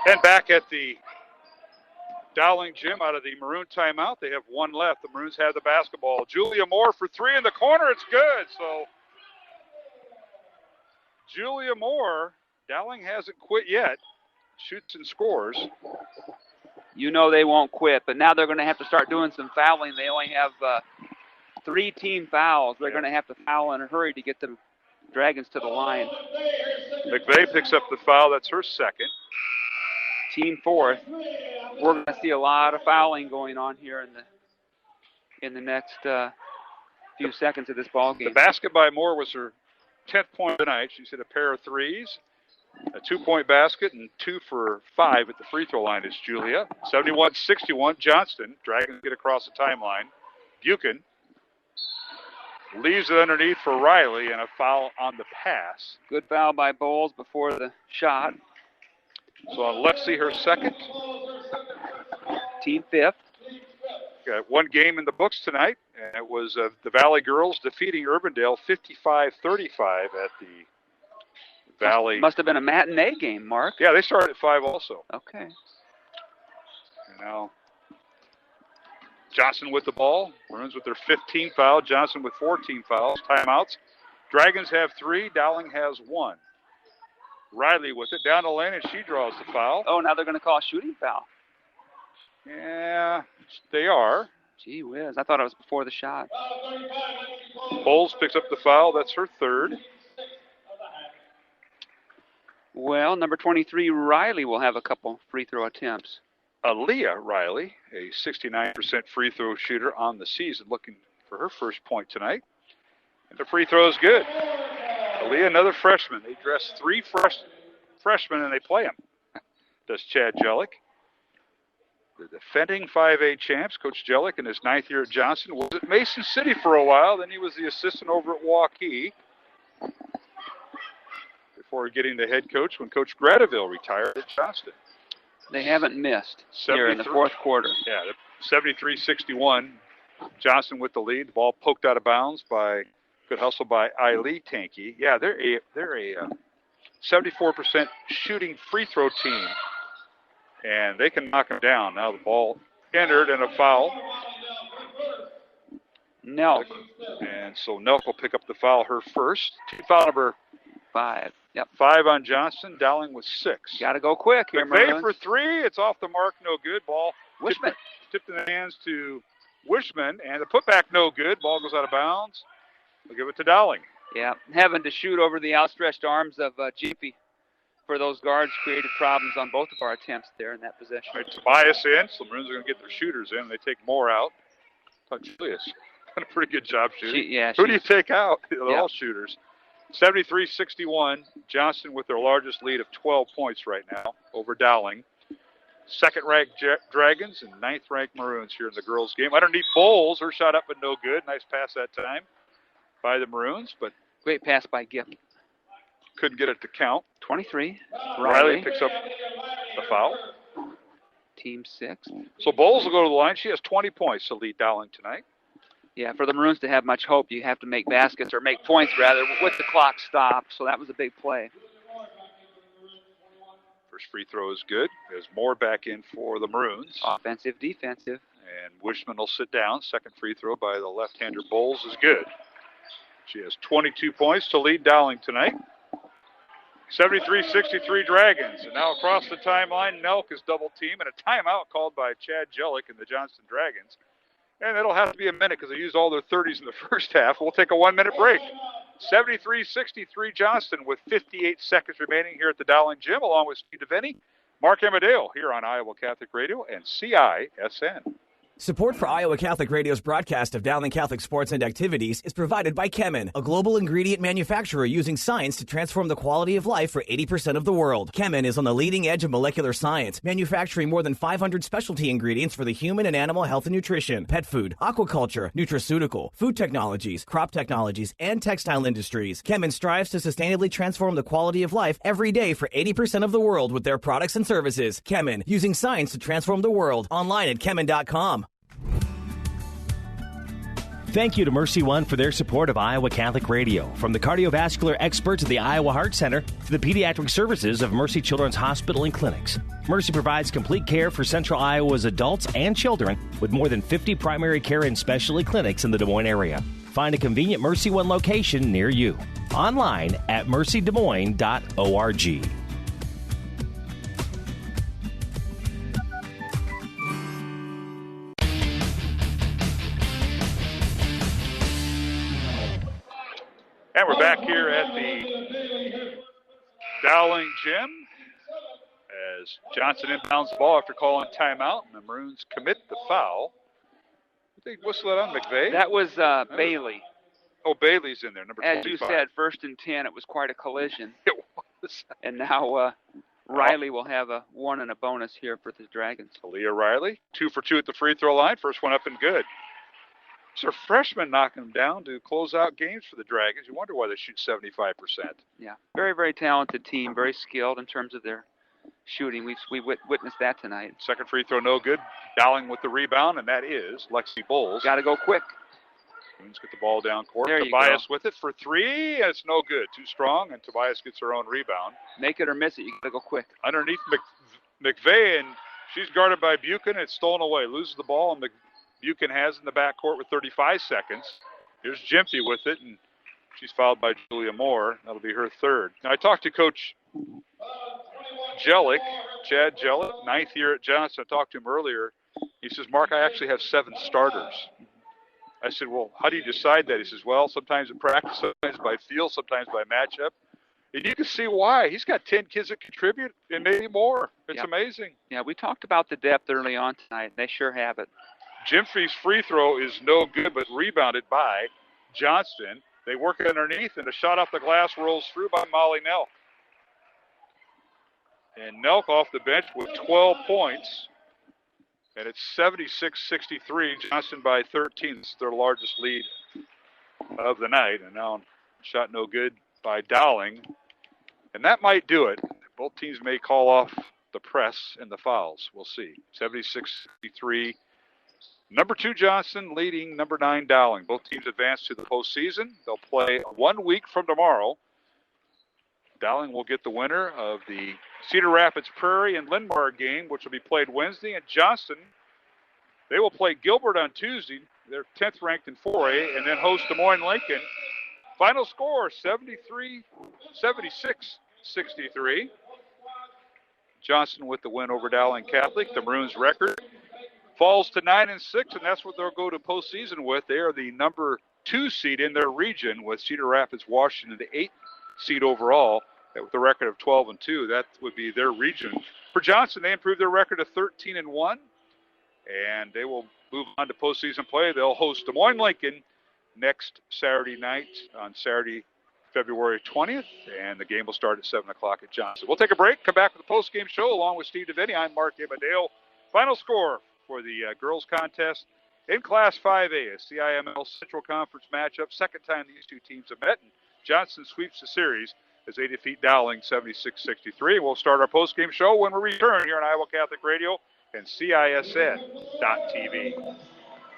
[SPEAKER 2] And back at the Dowling Gym out of the Maroon timeout. They have one left. The Maroons have the basketball. Julia Moore for three in the corner. It's good. So Julia Moore, Dowling hasn't quit yet. Shoots and scores.
[SPEAKER 3] You know they won't quit, but now they're going to have to start doing some fouling. They only have 3 team fouls. They're going to have to foul in a hurry to get the Dragons to the line.
[SPEAKER 2] McVeigh picks up the foul. That's her second.
[SPEAKER 3] Team fourth. We're going to see a lot of fouling going on here in the next few seconds of this ball game.
[SPEAKER 2] The basket by Moore was her 10th point of the night. She's hit a pair of threes, a 2-point basket, and 2 for 5 at the free throw line is Julia. 71-61. Johnston. Dragons get across the timeline. Buchan leaves it underneath for Riley, and a foul on the pass.
[SPEAKER 3] Good foul by Bowles before the shot.
[SPEAKER 2] So on Lexi, her second.
[SPEAKER 3] Team fifth.
[SPEAKER 2] Got one game in the books tonight, and it was the Valley girls defeating Urbandale 55-35 at the Valley.
[SPEAKER 3] Must have been a matinee game, Mark.
[SPEAKER 2] Yeah, they started at 5 also.
[SPEAKER 3] Okay.
[SPEAKER 2] And now Johnson with the ball. Maroons with their 15th foul. Johnson with 14 fouls. Timeouts. Dragons have 3. Dowling has 1. Riley with it. Down the lane, and she draws the foul.
[SPEAKER 3] Oh, now they're going to call a shooting foul.
[SPEAKER 2] Yeah, they are.
[SPEAKER 3] Gee whiz. I thought it was before the shot.
[SPEAKER 2] Bowles picks up the foul. That's her third.
[SPEAKER 3] Well, number 23, Riley, will have a couple free throw attempts.
[SPEAKER 2] Aaliyah Riley, a 69% free throw shooter on the season, looking for her first point tonight. And the free throw is good. Aaliyah, another freshman. They dress 3 freshmen, and they play them, does Chad Jellick. the defending 5A champs, Coach Jellick, in his 9th year at Johnston, was at Mason City for a while. Then he was the assistant over at Waukee before getting the head coach when Coach Gradeville retired at Johnston.
[SPEAKER 3] They haven't missed here in the fourth quarter.
[SPEAKER 2] Yeah, 73-61. Johnston with the lead. The ball poked out of bounds by good hustle by Eiley Tanky. Yeah, they're a 74% shooting free throw team, and they can knock them down. Now the ball entered and a foul.
[SPEAKER 3] Nelk.
[SPEAKER 2] And so Nelk will pick up the foul, her first. Foul number
[SPEAKER 3] 5. Yep.
[SPEAKER 2] 5 on Johnston. Dowling with 6.
[SPEAKER 3] Got to go quick here,
[SPEAKER 2] McVeigh for 3. It's off the mark, no good. Ball
[SPEAKER 3] Wishman.
[SPEAKER 2] Tipped in the hands to Wishman, and the putback no good. Ball goes out of bounds. We'll give it to Dowling.
[SPEAKER 3] Yeah, having to shoot over the outstretched arms of Jiffy for those guards created problems on both of our attempts there in that possession.
[SPEAKER 2] Right, Tobias in, so the Maroons are going to get their shooters in. They take more out. I thought Julius done a pretty good job shooting. Who do you take out? They're all shooters. 73-61. Johnston with their largest lead of 12 points right now over Dowling. Second-ranked Dragons and 9th-ranked Maroons here in the girls' game. Underneath Bowles, her shot up but no good. Nice pass that time by the Maroons, but
[SPEAKER 3] great pass by Gipp.
[SPEAKER 2] Couldn't get it to count.
[SPEAKER 3] 23.
[SPEAKER 2] Riley picks up the foul.
[SPEAKER 3] Team 6.
[SPEAKER 2] So Bowles will go to the line. She has 20 points to lead Dowling tonight.
[SPEAKER 3] Yeah, for the Maroons to have much hope, you have to make baskets or make points rather with the clock stopped. So that was a big play.
[SPEAKER 2] First free throw is good. There's Moore back in for the Maroons.
[SPEAKER 3] Offensive, defensive.
[SPEAKER 2] And Wishman will sit down. Second free throw by the left-hander Bowles is good. She has 22 points to lead Dowling tonight. 73-63 Dragons. And now across the timeline, Nelk is double teamed and a timeout called by Chad Jellick and the Johnston Dragons. And it'll have to be a minute because they used all their 30s in the first half. We'll take a 1-minute break. 73-63 Johnston with 58 seconds remaining here at the Dowling Gym, along with Steve DeVinny, Mark Amadeo here on Iowa Catholic Radio and CISN.
[SPEAKER 10] Support for Iowa Catholic Radio's broadcast of Dowling Catholic sports and activities is provided by Kemin, a global ingredient manufacturer using science to transform the quality of life for 80% of the world. Kemin is on the leading edge of molecular science, manufacturing more than 500 specialty ingredients for the human and animal health and nutrition, pet food, aquaculture, nutraceutical, food technologies, crop technologies, and textile industries. Kemin strives to sustainably transform the quality of life every day for 80% of the world with their products and services. Kemin, using science to transform the world. Online at kemin.com.
[SPEAKER 1] Thank you to Mercy One for their support of Iowa Catholic Radio. From the cardiovascular experts at the Iowa Heart Center to the pediatric services of Mercy Children's Hospital and Clinics, Mercy provides complete care for Central Iowa's adults and children with more than 50 primary care and specialty clinics in the Des Moines area. Find a convenient Mercy One location near you. Online at mercydesmoines.org.
[SPEAKER 2] And we're back here at the Dowling Gym as Johnson inbounds the ball after calling timeout, and the Maroons commit the foul. Did they whistle that on McVeigh?
[SPEAKER 3] That was Bailey.
[SPEAKER 2] Oh, Bailey's in there, number 25.
[SPEAKER 3] As you said, 1st and 10, it was quite a collision.
[SPEAKER 2] It was.
[SPEAKER 3] And now Riley will have a 1 and a bonus here for the Dragons.
[SPEAKER 2] Aaliyah Riley, 2 for 2 at the free throw line. First one up and good. So freshman knocking them down to close out games for the Dragons. You wonder why they shoot 75%.
[SPEAKER 3] Yeah, very, very talented team, very skilled in terms of their shooting. We witnessed that tonight.
[SPEAKER 2] Second free throw, no good. Dowling with the rebound, and that is Lexi Bowles.
[SPEAKER 3] Got to go quick.
[SPEAKER 2] Maroons get the ball down court.
[SPEAKER 3] There
[SPEAKER 2] Tobias with it for 3, and it's no good. Too strong, and Tobias gets her own rebound.
[SPEAKER 3] Make it or miss it. You got to go quick.
[SPEAKER 2] Underneath McVeigh, and she's guarded by Buchan. It's stolen away. Loses the ball, and Buchan has in the backcourt with 35 seconds. Here's Jimpy with it, and she's fouled by Julia Moore. That'll be her third. Now, I talked to Coach Jellick, Chad Jellick, 9th year at Johnston. I talked to him earlier. He says, Mark, I actually have 7 starters. I said, well, how do you decide that? He says, well, sometimes in practice, sometimes by feel, sometimes by matchup. And you can see why. He's got 10 kids that contribute and maybe more. It's amazing.
[SPEAKER 3] Yeah, we talked about the depth early on tonight. They sure have it.
[SPEAKER 2] Jimpy's free throw is no good, but rebounded by Johnston. They work underneath, and a shot off the glass rolls through by Molly Nelk. And Nelk off the bench with 12 points. And it's 76-63. Johnston by 13. It's their largest lead of the night. And now shot no good by Dowling. And that might do it. Both teams may call off the press and the fouls. We'll see. 76-63. Number 2 Johnston leading number 9 Dowling. Both teams advance to the postseason. They'll play 1 week from tomorrow. Dowling will get the winner of the Cedar Rapids Prairie and Linn-Mar game, which will be played Wednesday. And Johnston, they will play Gilbert on Tuesday. They're 10th ranked in 4A, and then host Des Moines Lincoln. Final score, 76-63. Johnston with the win over Dowling Catholic. The Maroons' record falls to 9-6, and that's what they'll go to postseason with. They are the number 2 seed in their region, with Cedar Rapids, Washington, the 8th seed overall. With a record of 12-2, that would be their region. For Johnston, they improved their record to 13-1, and they will move on to postseason play. They'll host Des Moines Lincoln next Saturday night on Saturday, February 20th, and the game will start at 7 o'clock at Johnston. We'll take a break, come back with the post-game show along with Steve DeVinny. I'm Mark Amadeo. Final score for the girls contest in Class 5A, a CIML Central Conference matchup. Second time these two teams have met, and Johnston sweeps the series as they defeat Dowling 76-63. We'll start our post-game show when we return here on Iowa Catholic Radio and CISN.TV.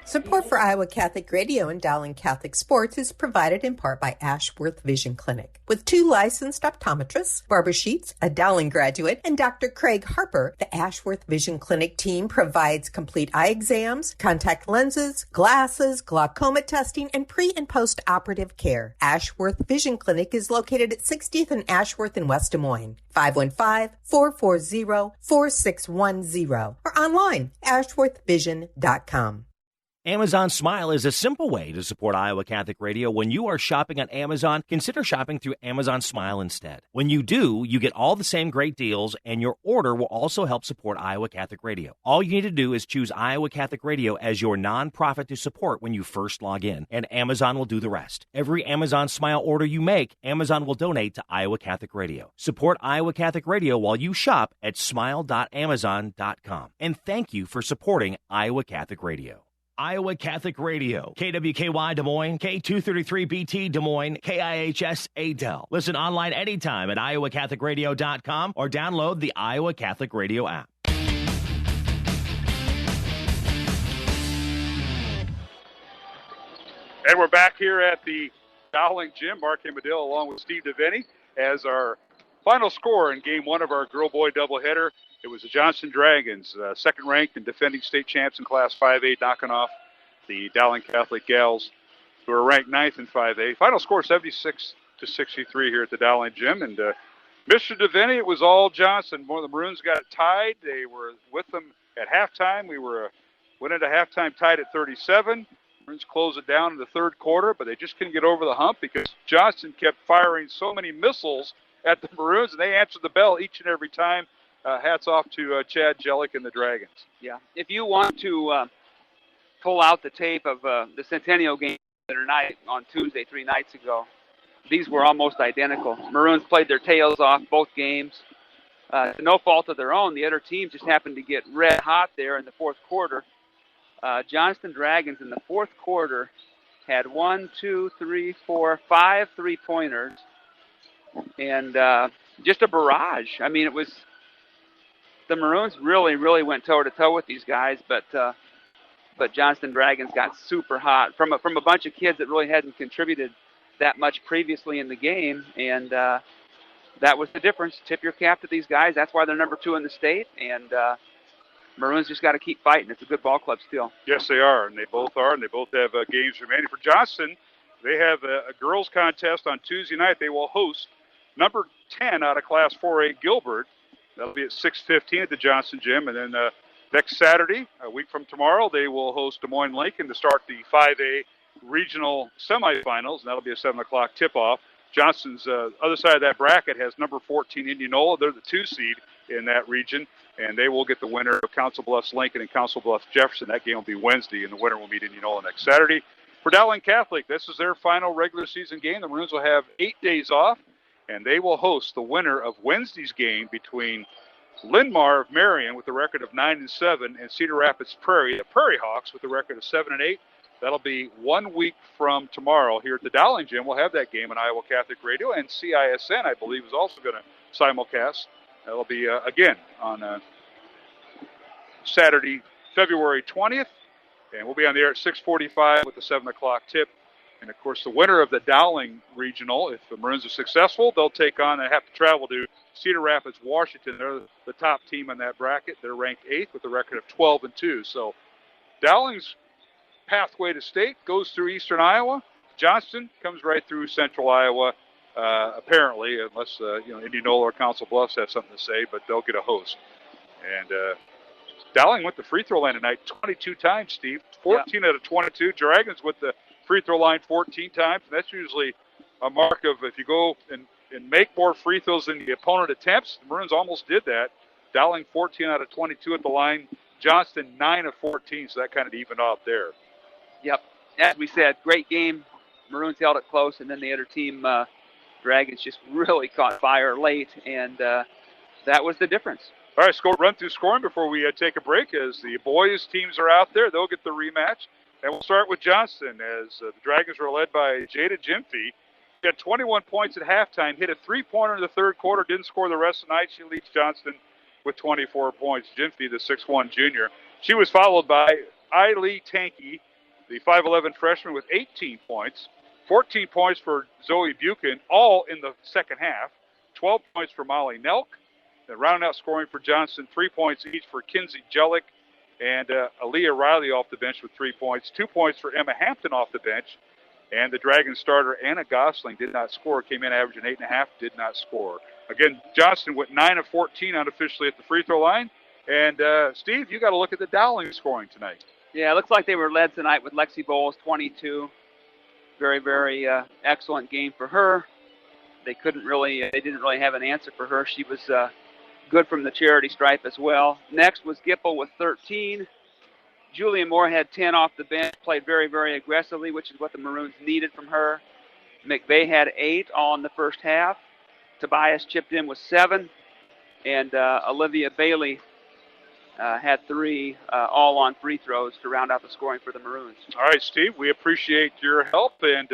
[SPEAKER 4] Support for Iowa Catholic Radio and Dowling Catholic Sports is provided in part by Ashworth Vision Clinic. With 2 licensed optometrists, Barbara Sheets, a Dowling graduate, and Dr. Craig Harper, the Ashworth Vision Clinic team provides complete eye exams, contact lenses, glasses, glaucoma testing, and pre- and post-operative care. Ashworth Vision Clinic is located at 60th and Ashworth in West Des Moines. 515-440-4610 or online, ashworthvision.com.
[SPEAKER 1] Amazon Smile is a simple way to support Iowa Catholic Radio. When you are shopping on Amazon, consider shopping through Amazon Smile instead. When you do, you get all the same great deals, and your order will also help support Iowa Catholic Radio. All you need to do is choose Iowa Catholic Radio as your nonprofit to support when you first log in, and Amazon will do the rest. Every Amazon Smile order you make, Amazon will donate to Iowa Catholic Radio. Support Iowa Catholic Radio while you shop at smile.amazon.com. And thank you for supporting Iowa Catholic Radio. Iowa Catholic Radio, KWKY Des Moines, K233BT Des Moines, KIHS Adel. Listen online anytime at iowacatholicradio.com or download the Iowa Catholic Radio app.
[SPEAKER 2] And we're back here at the Dowling Gym. Mark Amadale along with Steve DeVinny as our final score in Game 1 of our girl-boy doubleheader. It was the Johnston Dragons, second-ranked and defending state champs in Class 5A, knocking off the Dowling Catholic Gals, who are ranked 9th in 5A. Final score 76-63 here at the Dowling Gym. And Mr. DeVinny, it was all Johnston. One of the Maroons got it tied. They were with them at halftime. We went into halftime tied at 37. Maroons closed it down in the third quarter, but they just couldn't get over the hump because Johnston kept firing so many missiles at the Maroons, and they answered the bell each and every time. Hats off to Chad Jellick and the Dragons.
[SPEAKER 3] Yeah, if you want to pull out the tape of the Centennial game the other night on Tuesday, 3 nights ago, these were almost identical. Maroons played their tails off both games. To no fault of their own, the other team just happened to get red hot there in the fourth quarter. Johnston Dragons in the fourth quarter had 5 3-pointers, and just a barrage. I mean, it was... The Maroons really went toe-to-toe with these guys, but Johnston Dragons got super hot from a bunch of kids that really hadn't contributed that much previously in the game, and that was the difference. Tip your cap to these guys. That's why they're number 2 in the state, and Maroons just got to keep fighting. It's a good ball club still.
[SPEAKER 2] Yes, they are, and they both are, and they both have games remaining. For Johnston, they have a girls' contest on Tuesday night. They will host number 10 out of Class 4A Gilbert. That'll be at 6:15 at the Johnston Gym. And then next Saturday, a week from tomorrow, they will host Des Moines Lincoln to start the 5A regional semifinals, and that'll be a 7 o'clock tip-off. Johnston's other side of that bracket has number 14 Indianola. They're the 2 seed in that region, and they will get the winner of Council Bluffs Lincoln and Council Bluffs Jefferson. That game will be Wednesday, and the winner will meet Indianola next Saturday. For Dowling Catholic, this is their final regular season game. The Maroons will have 8 days off, and they will host the winner of Wednesday's game between Linn-Mar of Marion with a record of 9-7, and Cedar Rapids Prairie, the Prairie Hawks, with a record of 7-8. That'll be 1 week from tomorrow here at the Dowling Gym. We'll have that game on Iowa Catholic Radio, and CISN, I believe, is also going to simulcast. That'll be, again, on Saturday, February 20th, and we'll be on the air at 6:45 with the 7 o'clock tip. And, of course, the winner of the Dowling Regional, if the Maroons are successful, they'll take on and have to travel to Cedar Rapids, Washington. They're the top team in that bracket. They're ranked 8th with a record of 12-2. So Dowling's pathway to state goes through eastern Iowa. Johnston comes right through central Iowa, apparently, unless Indianola or Council Bluffs have something to say, but they'll get a host. And Dowling went to free throw line tonight 22 times, Steve. 14 out of 22. Dragons with the free throw line 14 times. And that's usually a mark of if you go and make more free throws than the opponent attempts. The Maroons almost did that. Dowling 14 out of 22 at the line. Johnston 9 of 14, so that kind of evened out there.
[SPEAKER 3] Yep. As we said, great game. Maroons held it close, and then the other team, Dragons, just really caught fire late, and that was the difference.
[SPEAKER 2] All right, run through scoring before we take a break. As the boys' teams are out there, they'll get the rematch. And we'll start with Johnston, as the Dragons were led by Jada Jimfy. She had 21 points at halftime, hit a three-pointer in the third quarter, didn't score the rest of the night. She leads Johnston with 24 points. Jimfy, the 6'1 junior. She was followed by Eileen Tankey, the 5'11 freshman, with 18 points. 14 points for Zoe Buchan, all in the second half. 12 points for Molly Nelk. Then rounding out scoring for Johnston, 3 points each for Kinsey Jellick and Aaliyah Riley off the bench with 3 points. 2 points for Emma Hampton off the bench. And the Dragon starter, Anna Gosling, did not score. Came in averaging 8.5, did not score. Again, Johnston went 9 of 14 unofficially at the free throw line. And, Steve, you got to look at the Dowling scoring tonight.
[SPEAKER 3] Yeah, it looks like they were led tonight with Lexi Bowles, 22. Very, very excellent game for her. They didn't really have an answer for her. She was good from the charity stripe as well. Next was Gipple with 13. Julia Moore had 10 off the bench, played very, very aggressively, which is what the Maroons needed from her. McVeigh had 8 all in the first half. Tobias chipped in with 7. And Olivia Bailey had 3 all on free throws to round out the scoring for the Maroons.
[SPEAKER 2] All right, Steve, we appreciate your help, and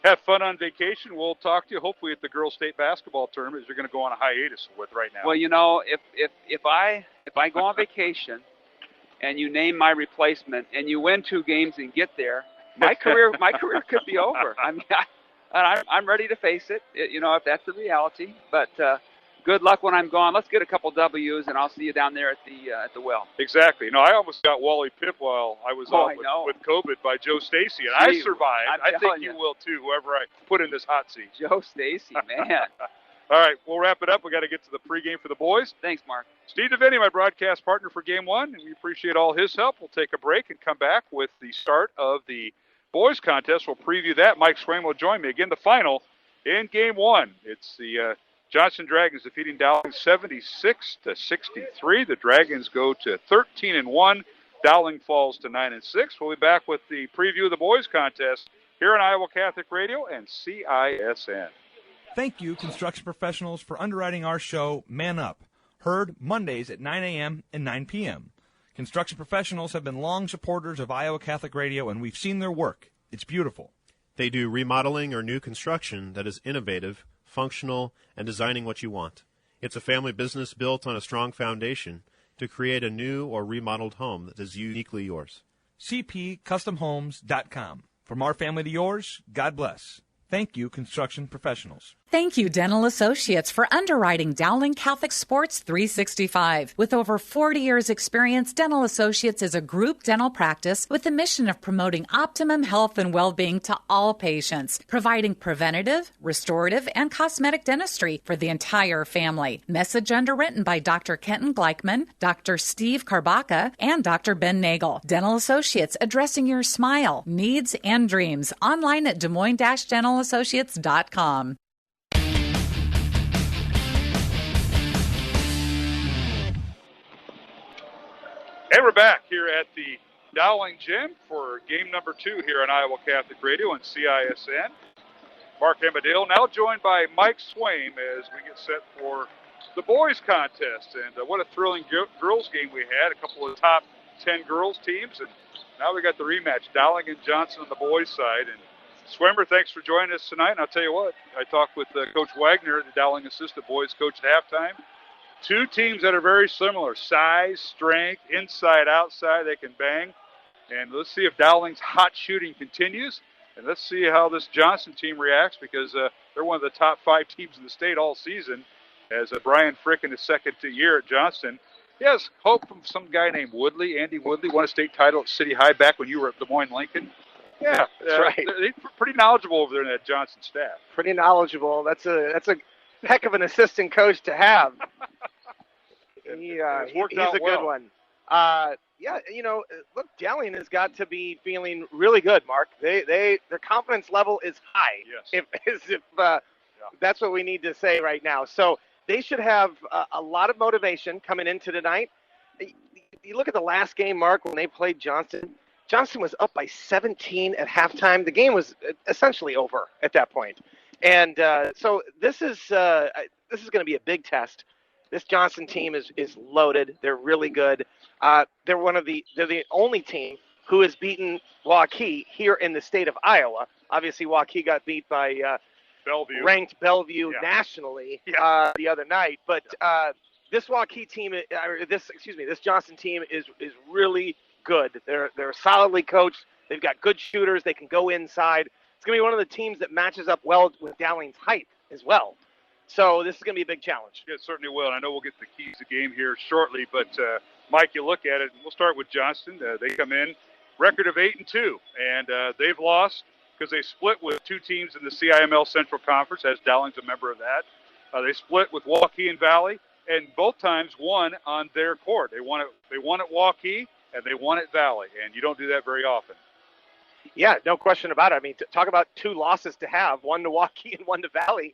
[SPEAKER 2] have fun on vacation. We'll talk to you hopefully at the girls' state basketball tournament you're going to go on a hiatus with right now.
[SPEAKER 3] Well, you know, if I go on vacation and you name my replacement and you win 2 games and get there, my career could be over. I mean, I'm ready to face it, if that's the reality. But good luck when I'm gone. Let's get a couple W's, and I'll see you down there at the well.
[SPEAKER 2] Exactly. I almost got Wally Pipp while I was out with COVID by Joe Stacy, and I survived. I think you will too, whoever I put in this hot seat.
[SPEAKER 3] Joe Stacy, man.
[SPEAKER 2] All right, we'll wrap it up. We got to get to the pregame for the boys.
[SPEAKER 3] Thanks, Mark.
[SPEAKER 2] Steve DeVinny, my broadcast partner for Game 1, and we appreciate all his help. We'll take a break and come back with the start of the boys contest. We'll preview that. Mike Swain will join me. Again, the final in Game 1. It's the Johnston Dragons defeating Dowling 76-63. The Dragons go to 13-1. Dowling falls to 9-6. We'll be back with the preview of the boys contest here on Iowa Catholic Radio and CISN.
[SPEAKER 7] Thank you, construction professionals, for underwriting our show, Man Up, heard Mondays at 9 a.m. and 9 p.m. Construction professionals have been long supporters of Iowa Catholic Radio, and we've seen their work. It's beautiful.
[SPEAKER 8] They do remodeling or new construction that is innovative, functional, and designing what you want. It's a family business built on a strong foundation to create a new or remodeled home that is uniquely yours.
[SPEAKER 7] cpcustomhomes.com. From our family to yours, God bless. Thank you, construction professionals.
[SPEAKER 9] Thank you, Dental Associates, for underwriting Dowling Catholic Sports 365. With over 40 years' experience, Dental Associates is a group dental practice with the mission of promoting optimum health and well-being to all patients, providing preventative, restorative, and cosmetic dentistry for the entire family. Message underwritten by Dr. Kenton Gleichman, Dr. Steve Karbaka, and Dr. Ben Nagel. Dental Associates, addressing your smile, needs, and dreams. Online at DesMoines-DentalAssociates.com.
[SPEAKER 2] And we're back here at the Dowling Gym for game number 2 here on Iowa Catholic Radio and CISN. Mark Amadale now joined by Mike Swain as we get set for the boys contest. And what a thrilling girls game we had. A couple of top 10 girls teams. And now we got the rematch, Dowling and Johnston on the boys side. And Swimmer, thanks for joining us tonight. And I'll tell you what, I talked with Coach Wagner, the Dowling assistant boys coach at halftime. Two teams that are very similar, size, strength, inside, outside, they can bang. And let's see if Dowling's hot shooting continues. And let's see how this Johnston team reacts, because they're one of the top 5 teams in the state all season. As Brian Frick in his second year at Johnston, he has hope from some guy named Woodley, Andy Woodley, won a state title at City High back when you were at Des Moines Lincoln. Yeah,
[SPEAKER 14] that's right.
[SPEAKER 2] They're pretty knowledgeable over there in that Johnston staff.
[SPEAKER 14] Pretty knowledgeable. That's a heck of an assistant coach to have. He's a good one. Yeah, look, Dowling has got to be feeling really good, Mark. Their confidence level is high.
[SPEAKER 2] Yes.
[SPEAKER 14] If that's what we need to say right now. So they should have a lot of motivation coming into tonight. You look at the last game, Mark, when they played Johnston. Johnston was up by 17 at halftime. The game was essentially over at that point. And so this is going to be a big test. This Johnston team is loaded. They're really good. They're the only team who has beaten Waukee here in the state of Iowa. Obviously, Waukee got beat by ranked Bellevue nationally the other night. But this Waukee team, this Johnston team is really good. They're solidly coached. They've got good shooters. They can go inside. It's going to be one of the teams that matches up well with Dowling's height as well. So this is going to be a big challenge.
[SPEAKER 2] Yeah, it certainly will. And I know we'll get the keys to the game here shortly. But, Mike, you look at it, and we'll start with Johnston. They come in, record of 8-2. And they've lost because they split with 2 teams in the CIML Central Conference, as Dowling's a member of that. They split with Waukee and Valley, and both times won on their court. They won at Waukee, and they won at Valley. And you don't do that very often.
[SPEAKER 14] Yeah, no question about it. I mean, talk about 2 losses to have, one to Waukee and one to Valley.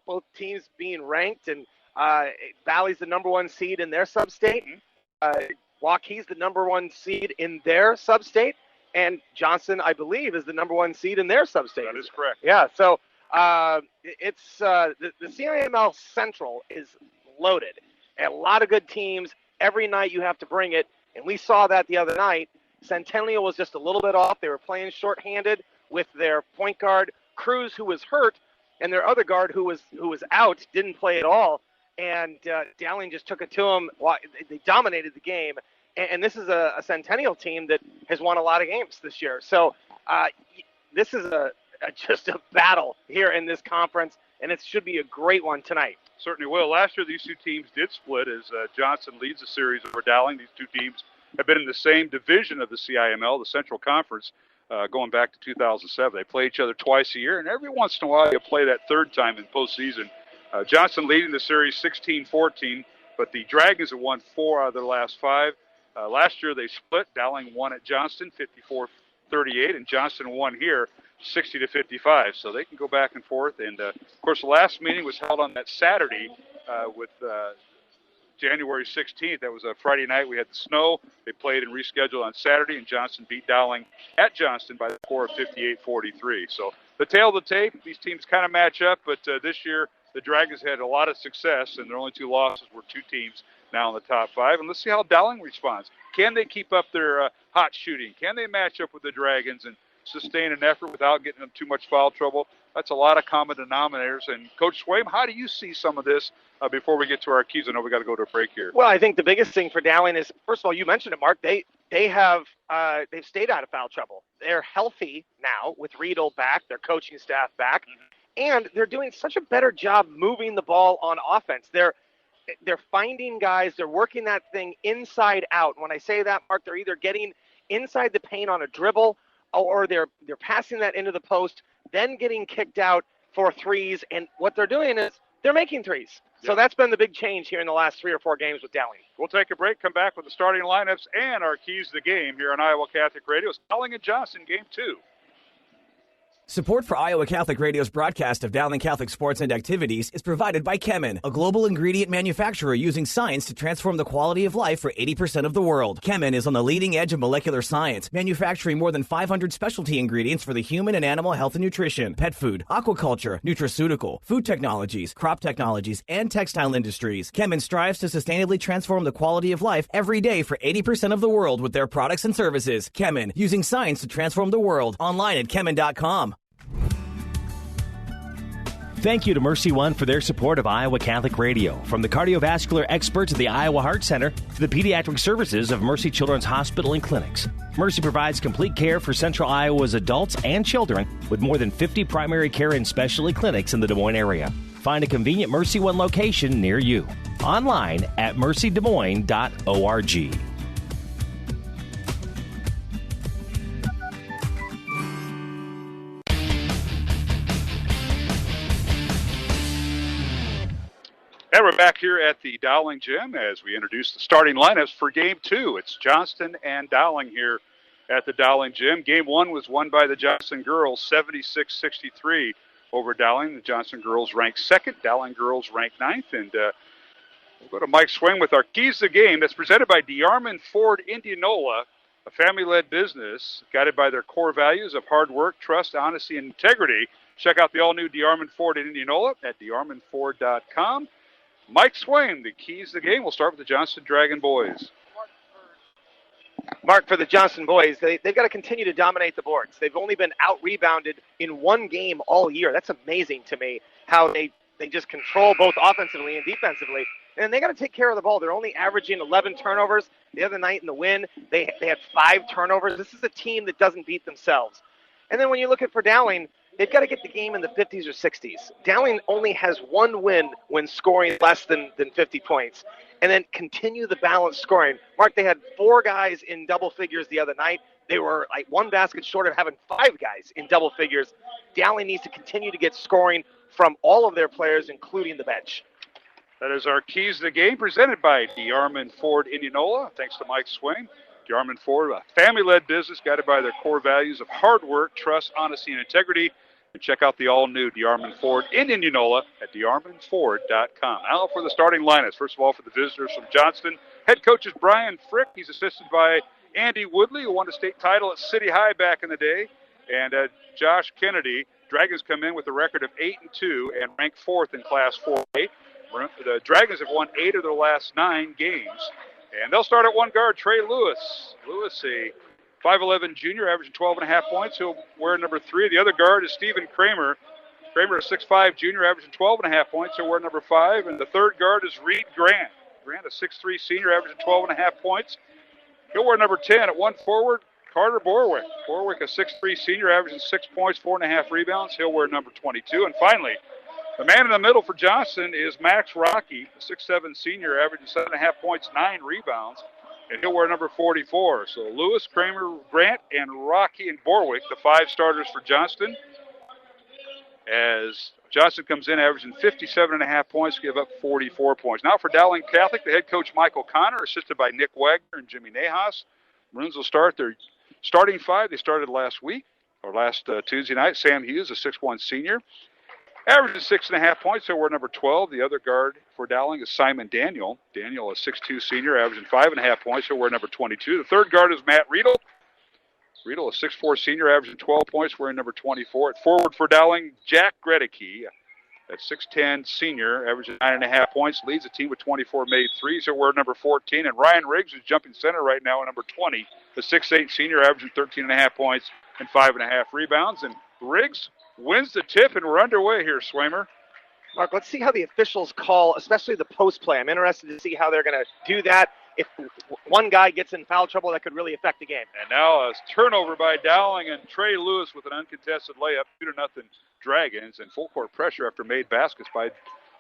[SPEAKER 14] Both teams being ranked, and Valley's the number 1 seed in their sub-state. Waukee's the number 1 seed in their sub-state, and Johnston, I believe, is the number 1 seed in their sub-state.
[SPEAKER 2] That is correct.
[SPEAKER 14] Yeah, so it's the CIML Central is loaded. And a lot of good teams. Every night you have to bring it, and we saw that the other night. Centennial was just a little bit off. They were playing shorthanded with their point guard, Cruz, who was hurt, and their other guard, who was out, didn't play at all. And Dowling just took it to them. They dominated the game. And this is a Centennial team that has won a lot of games this year. So this is just a battle here in this conference, and it should be a great one tonight.
[SPEAKER 2] Certainly will. Last year, these 2 teams did split as Johnston leads the series over Dowling. These 2 teams have been in the same division of the CIML, the Central Conference, going back to 2007. They play each other twice a year, and every once in a while you play that third time in postseason. Johnston leading the series 16-14, but the Dragons have won 4 out of their last 5. Last year they split. Dowling won at Johnston 54-38, and Johnston won here 60-55. So they can go back and forth. And, of course, the last meeting was held on that Saturday with January 16th. That was a Friday night. We had the snow. They played and rescheduled on Saturday, and Johnston beat Dowling at Johnston by the score of 58-43. So the tail of the tape, these teams kind of match up, but this year the Dragons had a lot of success, and their only 2 losses were 2 teams now in the top 5. And let's see how Dowling responds. Can they keep up their hot shooting? Can they match up with the Dragons and sustain an effort without getting them too much foul trouble? That's a lot of common denominators. And Coach Swaim, how do you see some of this before we get to our keys? I know we got to go to a break here.
[SPEAKER 14] Well, I think the biggest thing for Dowling is, first of all, you mentioned it, Mark. They've stayed out of foul trouble. They're healthy now with Riedel back, their coaching staff back, and they're doing such a better job moving the ball on offense. They're finding guys. They're working that thing inside out. When I say that, Mark, they're either getting inside the paint on a dribble, or they're passing that into the post, then getting kicked out for threes. And what they're doing is they're making threes. Yep. So that's been the big change here in the last 3 or 4 games with Dowling.
[SPEAKER 2] We'll take a break, come back with the starting lineups and our keys to the game here on Iowa Catholic Radio. It's Dowling and Johnston, Game 2.
[SPEAKER 10] Support for Iowa Catholic Radio's broadcast of Dowling Catholic sports and activities is provided by Kemin, a global ingredient manufacturer using science to transform the quality of life for 80% of the world. Kemin is on the leading edge of molecular science, manufacturing more than 500 specialty ingredients for the human and animal health and nutrition, pet food, aquaculture, nutraceutical, food technologies, crop technologies, and textile industries. Kemin strives to sustainably transform the quality of life every day for 80% of the world with their products and services. Kemin, using science to transform the world. Online at kemin.com.
[SPEAKER 1] Thank you to Mercy One for their support of Iowa Catholic Radio. From the cardiovascular experts at the Iowa Heart Center to the pediatric services of Mercy Children's Hospital and Clinics, Mercy provides complete care for Central Iowa's adults and children with more than 50 primary care and specialty clinics in the Des Moines area. Find a convenient Mercy One location near you. Online at mercydesmoines.org.
[SPEAKER 2] And we're back here at the Dowling Gym as we introduce the starting lineups for Game 2. It's Johnston and Dowling here at the Dowling Gym. Game 1 was won by the Johnston girls, 76-63 over Dowling. The Johnston girls ranked 2nd, Dowling girls ranked 9th. And we'll go to Mike Swing with our keys to the game. That's presented by DeArmond Ford Indianola, a family-led business guided by their core values of hard work, trust, honesty, and integrity. Check out the all-new DeArmond Ford in Indianola at DeArmondFord.com. Mike Swain, the keys to the game. We'll start with the Johnston Dragon boys.
[SPEAKER 14] Mark, for the Johnston boys, they've got to continue to dominate the boards. They've only been out-rebounded in one game all year. That's amazing to me, how they just control both offensively and defensively. And they got to take care of the ball. They're only averaging 11 turnovers. The other night in the win, they had 5 turnovers. This is a team that doesn't beat themselves. And then when you look at for Dowling, they've got to get the game in the 50s or 60s. Dowling only has 1 win when scoring less than 50 points. And then continue the balanced scoring. Mark, they had 4 guys in double figures the other night. They were like 1 basket short of having 5 guys in double figures. Dowling needs to continue to get scoring from all of their players, including the bench.
[SPEAKER 2] That is our keys to the game, presented by DeArmond Ford Indianola. Thanks to Mike Swain. DeArmond Ford, a family-led business guided by their core values of hard work, trust, honesty, and integrity. And check out the all-new DeArmond Ford in Indianola at DeArmondFord.com. Now for the starting lineups. First of all, for the visitors from Johnston, head coach is Brian Frick. He's assisted by Andy Woodley, who won a state title at City High back in the day, and Josh Kennedy. Dragons come in with a record of 8-2 and ranked 4th in Class 4A. The Dragons have won 8 of their last 9 games. And they'll start at one guard, Trey Lewis. Lewis, a 5'11 junior, averaging 12.5 points. He'll wear number 3. The other guard is Stephen Kramer. Kramer, a 6'5 junior, averaging 12.5 points. He'll wear number 5. And the third guard is Reed Grant. Grant, a 6'3 senior, averaging 12.5 points. He'll wear number 10. At one forward, Carter Borwick. Borwick, a 6'3 senior, averaging 6 points, 4.5 rebounds. He'll wear number 22. And finally, the man in the middle for Johnston is Max Rocky, a 6'7 senior, averaging 7.5 points, 9 rebounds. And he'll wear number 44. So Lewis, Kramer, Grant, and Rocky and Borwick, the 5 starters for Johnston. As Johnston comes in averaging 57.5 points, give up 44 points. Now for Dowling Catholic, the head coach Michael Connor, assisted by Nick Wagner and Jimmy Nahas. Maroons will start their starting 5. They started last Tuesday night. Sam Hughes, a 6'1 senior, averages 6.5 points. He'll wear number 12. The other guard for Dowling is Simon Daniel. Daniel, a 6'2 senior, averaging 5.5 points. He'll wear number 22. The third guard is Matt Riedel. Riedel, a 6'4 senior, averaging 12 points, wearing number 24. At forward for Dowling, Jack Gredicke, at 6'10 senior, averaging 9.5 points, leads the team with 24 made threes. He'll wear number 14. And Ryan Riggs is jumping center right now at number 20, the 6'8 senior, averaging 13.5 points and 5.5 rebounds. And Riggs wins the tip, and we're underway here, Swamer.
[SPEAKER 14] Mark, let's see how the officials call, especially the post play. I'm interested to see how they're going to do that. If one guy gets in foul trouble, that could really affect the game.
[SPEAKER 2] And now a turnover by Dowling, and Trey Lewis with an uncontested layup, 2-0 Dragons, and full court pressure after made baskets by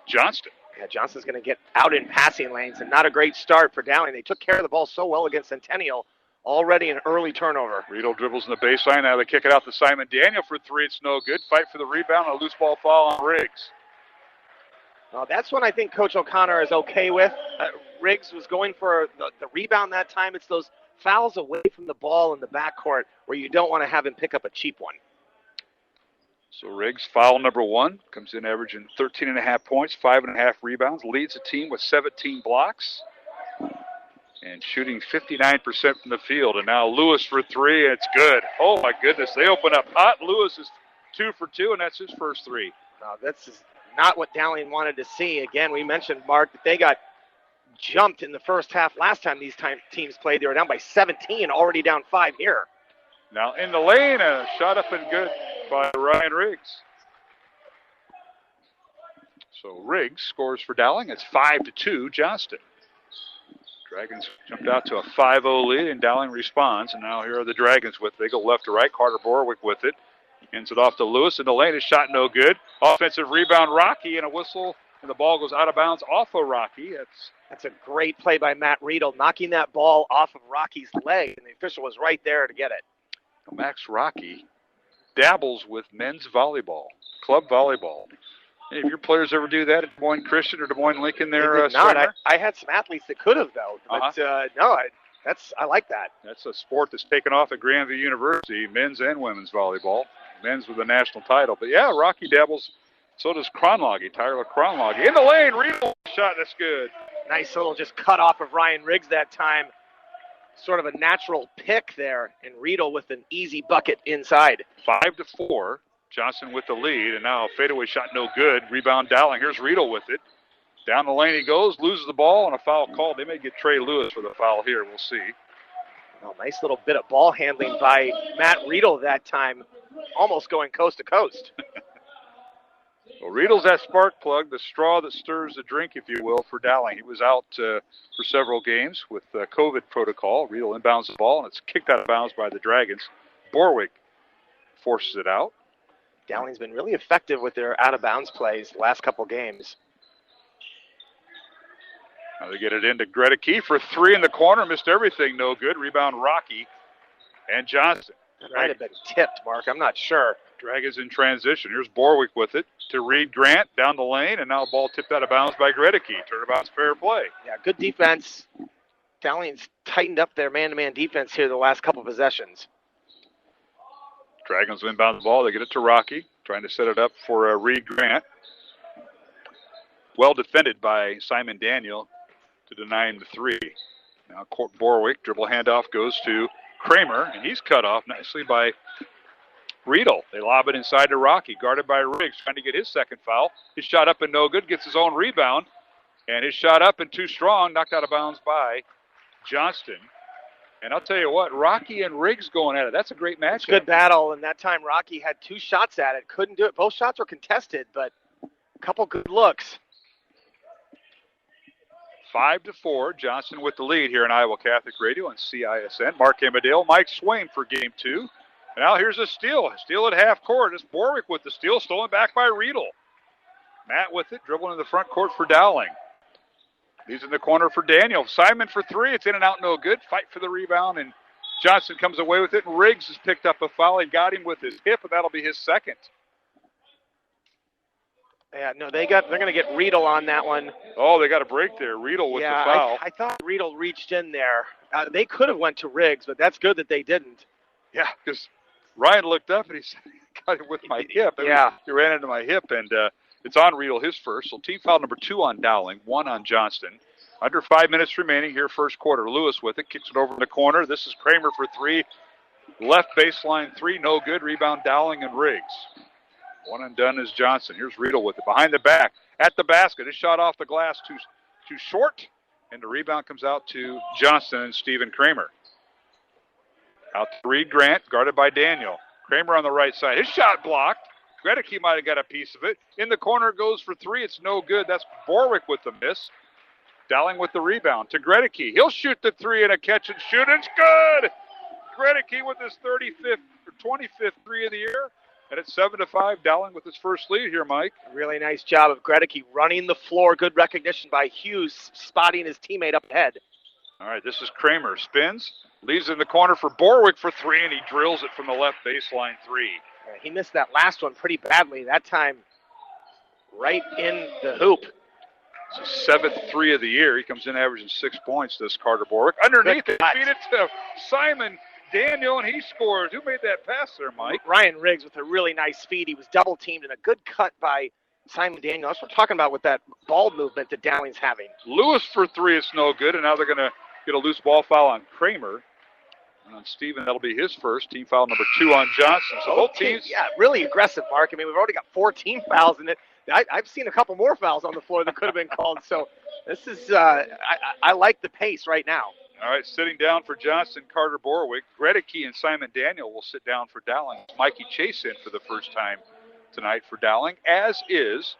[SPEAKER 2] Johnston.
[SPEAKER 14] Yeah, Johnston's going to get out in passing lanes, and not a great start for Dowling. They took care of the ball so well against Centennial. Already an early turnover.
[SPEAKER 2] Riedel dribbles in the baseline. Now they kick it out to Simon Daniel for 3. It's no good. Fight for the rebound. A loose ball foul on Riggs.
[SPEAKER 14] That's one I think Coach O'Connor is okay with. Riggs was going for the rebound that time. It's those fouls away from the ball in the backcourt where you don't want to have him pick up a cheap one.
[SPEAKER 2] So Riggs, foul number 1, comes in averaging 13.5 points, 5.5 rebounds, leads the team with 17 blocks, and shooting 59% from the field. And now Lewis for 3, and it's good. Oh, my goodness. They open up hot. Lewis is 2 for 2, and that's his first 3.
[SPEAKER 14] No, that's not what Dowling wanted to see. Again, we mentioned, Mark, that they got jumped in the first half last time these teams played. They were down by 17, already down 5 here.
[SPEAKER 2] Now in the lane, a shot up and good by Ryan Riggs. So Riggs scores for Dowling. It's 5-2, Johnston. Dragons jumped out to a 5-0 lead, and Dowling responds. And now here are the Dragons with it. They go left to right. Carter Borwick with it. Ends it off to Lewis in the lane. His shot no good. Offensive rebound, Rocky, and a whistle, and the ball goes out of bounds off of Rocky.
[SPEAKER 14] That's a great play by Matt Riedel, knocking that ball off of Rocky's leg, and the official was right there to get it.
[SPEAKER 2] Max Rocky dabbles with men's volleyball, club volleyball. Any of your players ever do that at Des Moines Christian or Des Moines Lincoln there?
[SPEAKER 14] I had some athletes that could have, though. But I like that.
[SPEAKER 2] That's a sport that's taken off at Grandview University, men's and women's volleyball. Men's with a national title. But, yeah, Rocky dabbles. So does Kronlage, Tyler Kronlage. In the lane, Riedel shot, that's good.
[SPEAKER 14] Nice little just cut off of Ryan Riggs that time. Sort of a natural pick there, and Riedel with an easy bucket inside.
[SPEAKER 2] 5-4, Johnston with the lead, and now a fadeaway shot no good. Rebound Dowling. Here's Riedel with it. Down the lane he goes, loses the ball, and a foul called. They may get Trey Lewis for the foul here. We'll see.
[SPEAKER 14] Well, nice little bit of ball handling by Matt Riedel that time, almost going coast to coast.
[SPEAKER 2] Well, Riedel's that spark plug, the straw that stirs the drink, if you will, for Dowling. He was out for several games with COVID protocol. Riedel inbounds the ball, and it's kicked out of bounds by the Dragons. Borwick forces it out.
[SPEAKER 14] Dowling's been really effective with their out-of-bounds plays the last couple games.
[SPEAKER 2] Now they get it into Gregory for 3 in the corner. Missed everything, no good. Rebound Rocky and Johnston.
[SPEAKER 14] That might have been tipped, Mark. I'm not sure.
[SPEAKER 2] Dragons in transition. Here's Borwick with it to Reed Grant down the lane, and now the ball tipped out of bounds by Gregory. Turnabout's fair play.
[SPEAKER 14] Yeah, good defense. Dowling's tightened up their man-to-man defense here the last couple possessions.
[SPEAKER 2] Dragons inbound the ball. They get it to Rocky, trying to set it up for Reed Grant. Well defended by Simon Daniel to deny him the 3. Now Borwick, dribble handoff goes to Kramer, and he's cut off nicely by Riedel. They lob it inside to Rocky, guarded by Riggs, trying to get his second foul. His shot up and no good, gets his own rebound. And his shot up and too strong, knocked out of bounds by Johnston. And I'll tell you what, Rocky and Riggs going at it. That's a great match.
[SPEAKER 14] Good battle, and that time Rocky had 2 shots at it. Couldn't do it. Both shots were contested, but a couple good looks.
[SPEAKER 2] 5-4, Johnston with the lead here in Iowa Catholic Radio and CISN. Mark Amadale, Mike Swain for game 2. Now here's a steal. Steal at half court. It's Borwick with the steal, stolen back by Riedel. Matt with it, dribbling in the front court for Dowling. He's in the corner for Daniel. Simon for 3. It's in and out, no good. Fight for the rebound, and Johnston comes away with it, and Riggs has picked up a foul. He got him with his hip, and that'll be his second.
[SPEAKER 14] Yeah, no, they're going to get Riedel on that one.
[SPEAKER 2] Oh, they got a break there. Riedel with the foul.
[SPEAKER 14] I thought Riedel reached in there. They could have went to Riggs, but that's good that they didn't.
[SPEAKER 2] Yeah, because Ryan looked up and he said, got it with my hip. He ran into my hip, and it's on Riedel, his first. So team foul number 2 on Dowling, 1 on Johnston. Under 5 minutes remaining here, first quarter. Lewis with it, kicks it over in the corner. This is Kramer for 3. Left baseline 3, no good. Rebound Dowling and Riggs. One and done is Johnston. Here's Riedel with it. Behind the back, at the basket. His shot off the glass too short, and the rebound comes out to Johnston and Stephen Kramer. Out to Reed Grant, guarded by Daniel. Kramer on the right side. His shot blocked. Gregory might have got a piece of it. In the corner goes for 3. It's no good. That's Borwick with the miss. Dowling with the rebound to Gregory. He'll shoot the 3 and a catch and shoot. It's good. Gregory with his 35th or 25th 3 of the year. And it's 7-5. Dowling with his first lead here, Mike.
[SPEAKER 14] Really nice job of Gregory running the floor. Good recognition by Hughes, spotting his teammate up ahead.
[SPEAKER 2] All right, this is Kramer. Spins, leaves in the corner for Borwick for 3, and he drills it from the left baseline 3.
[SPEAKER 14] Yeah, he missed that last one pretty badly. That time right in the hoop.
[SPEAKER 2] It's his 7th 3 of the year. He comes in averaging 6 points, this Carter Borwick. Underneath it, feed it to Simon. Daniel, and he scores. Who made that pass there, Mike?
[SPEAKER 14] Ryan Riggs with a really nice feed. He was double teamed and a good cut by Simon Daniel. That's what we're talking about with that ball movement that Dowling's having.
[SPEAKER 2] Lewis for three is no good, and now they're going to get a loose ball foul on Kramer. And on Steven, that'll be his first. Team foul number 2 on Johnston. So both teams.
[SPEAKER 14] Yeah, really aggressive, Mark. I mean, we've already got 4 team fouls in it. I've seen a couple more fouls on the floor that could have been called. So this is, I like the pace right now.
[SPEAKER 2] All right, sitting down for Johnston, Carter Borwick. Gregory and Simon Daniel will sit down for Dowling. Mikey Chase in for the first time tonight for Dowling, as is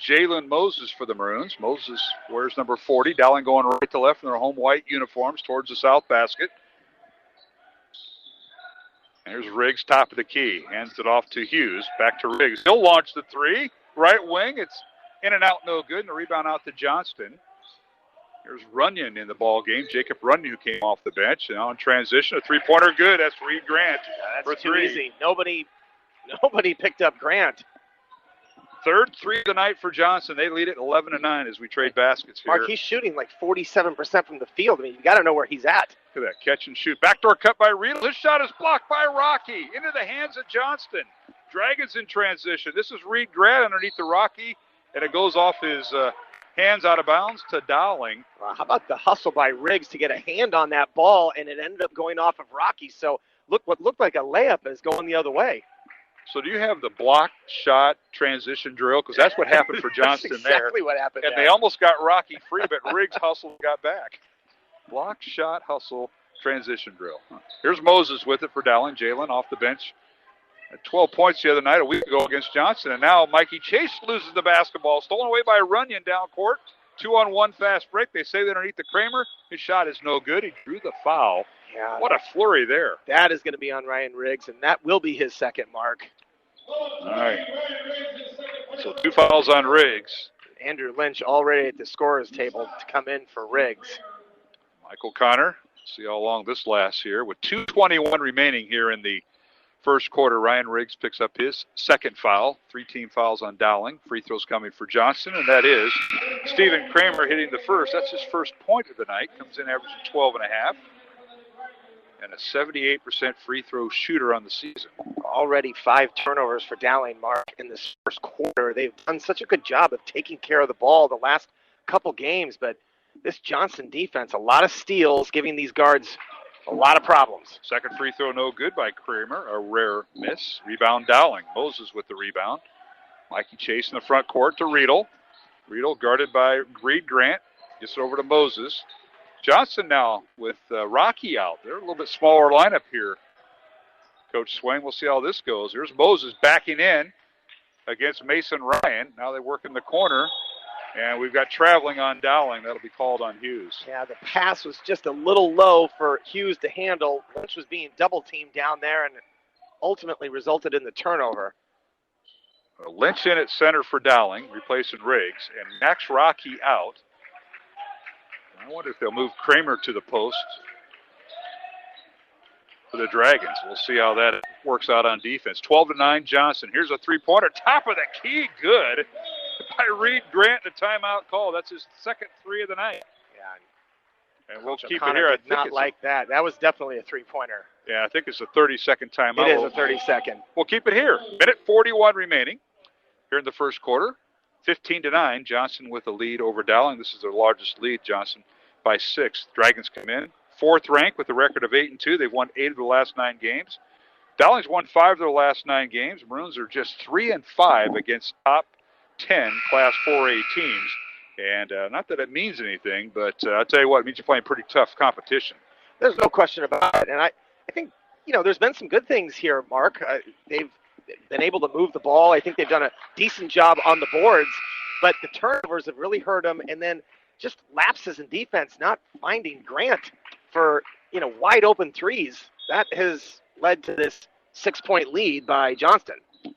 [SPEAKER 2] Jalen Moses for the Maroons. Moses wears number 40. Dowling going right to left in their home white uniforms towards the south basket. And here's Riggs, top of the key. Hands it off to Hughes. Back to Riggs. He'll launch the three. Right wing. It's in and out, no good. And the rebound out to Johnston. Here's Runyon in the ball game. Jacob Runyon, who came off the bench. And on transition, a three-pointer good. That's Reed Grant for
[SPEAKER 14] That's too
[SPEAKER 2] three.
[SPEAKER 14] easy. Nobody picked up Grant.
[SPEAKER 2] Third three of the night for Johnston. They lead it 11-9 as we trade baskets here.
[SPEAKER 14] Mark, he's shooting like 47% from the field. I mean, you got to know where he's at.
[SPEAKER 2] Look at that catch and shoot. Backdoor cut by Riedel. His shot is blocked by Rocky. Into the hands of Johnston. Dragons in transition. This is Reed Grant underneath the Rocky, and it goes off his hands out of bounds to Dowling.
[SPEAKER 14] How about the hustle by Riggs to get a hand on that ball, and it ended up going off of Rocky. So look, what looked like a layup is going the other way.
[SPEAKER 2] So do you have the block shot transition drill? Because that's what happened for Johnston
[SPEAKER 14] that's
[SPEAKER 2] there.
[SPEAKER 14] exactly what happened
[SPEAKER 2] And
[SPEAKER 14] there.
[SPEAKER 2] they almost got Rocky free, but Riggs hustled and got back. Block, shot, hustle, transition drill. Here's Moses with it for Dowling. Jalen off the bench. At 12 points the other night, a week ago against Johnston. And now Mikey Chase loses the basketball. Stolen away by Runyon down court. 2-on-1 fast break. They say that underneath the Kramer. His shot is no good. He drew the foul.
[SPEAKER 14] Yeah,
[SPEAKER 2] what a flurry there.
[SPEAKER 14] That is going to be on Ryan Riggs, and that will be his second mark.
[SPEAKER 2] All right. So 2 fouls on Riggs.
[SPEAKER 14] Andrew Lynch already at the scorer's table to come in for Riggs.
[SPEAKER 2] Michael Connor. See how long this lasts here. With 2:21 remaining here in the first quarter, Ryan Riggs picks up his second foul. 3 team fouls on Dowling. Free throws coming for Johnston, and that is Stephen Kramer hitting the first. That's his first point of the night. Comes in averaging 12.5. And a 78% free throw shooter on the season.
[SPEAKER 14] Already 5 turnovers for Dowling, Mark, in this first quarter. They've done such a good job of taking care of the ball the last couple games, but this Johnston defense, a lot of steals, giving these guards a lot of problems.
[SPEAKER 2] Second free throw no good by Kramer, a rare miss. Rebound Dowling. Moses with the rebound. Mikey Chase in the front court to Riedel. Riedel guarded by Reed Grant. Gets it over to Moses. Johnston now with Rocky out. They're a little bit smaller lineup here. Coach Swain, we'll see how this goes. Here's Moses backing in against Mason Ryan. Now they work in the corner. And we've got traveling on Dowling. That'll be called on Hughes.
[SPEAKER 14] Yeah, the pass was just a little low for Hughes to handle. Lynch was being double-teamed down there, and it ultimately resulted in the turnover.
[SPEAKER 2] Lynch in at center for Dowling, replacing Riggs. And Max Rocky out. I wonder if they'll move Kramer to the post for the Dragons. We'll see how that works out on defense. 12-9 Johnston. Here's a three-pointer. Top of the key. Good by Reed Grant. The timeout call. That's his second 3 of the night.
[SPEAKER 14] Yeah.
[SPEAKER 2] And we'll
[SPEAKER 14] Coach
[SPEAKER 2] keep
[SPEAKER 14] O'Connor
[SPEAKER 2] it here.
[SPEAKER 14] did not like that. That was definitely a three-pointer.
[SPEAKER 2] Yeah, I think it's a 30-second timeout.
[SPEAKER 14] It is a 30-second.
[SPEAKER 2] We'll keep it here. Minute 41 remaining here in the first quarter. 15-9. Johnston with the lead over Dowling. This is their largest lead. Johnston by 6. Dragons come in. 4th rank with a record of 8-2. They've won 8 of the last 9 games. Dowling's won 5 of their last 9 games. Maroons are just 3-5 against top 10 Class 4A teams. And not that it means anything, but I'll tell you what, it means you're playing pretty tough competition.
[SPEAKER 14] There's no question about it. And I think, there's been some good things here, Mark. They've been able to move the ball. I think they've done a decent job on the boards, but the turnovers have really hurt them. And then just lapses in defense, not finding Grant for, wide open threes. That has led to this 6-point lead by Johnston.
[SPEAKER 2] All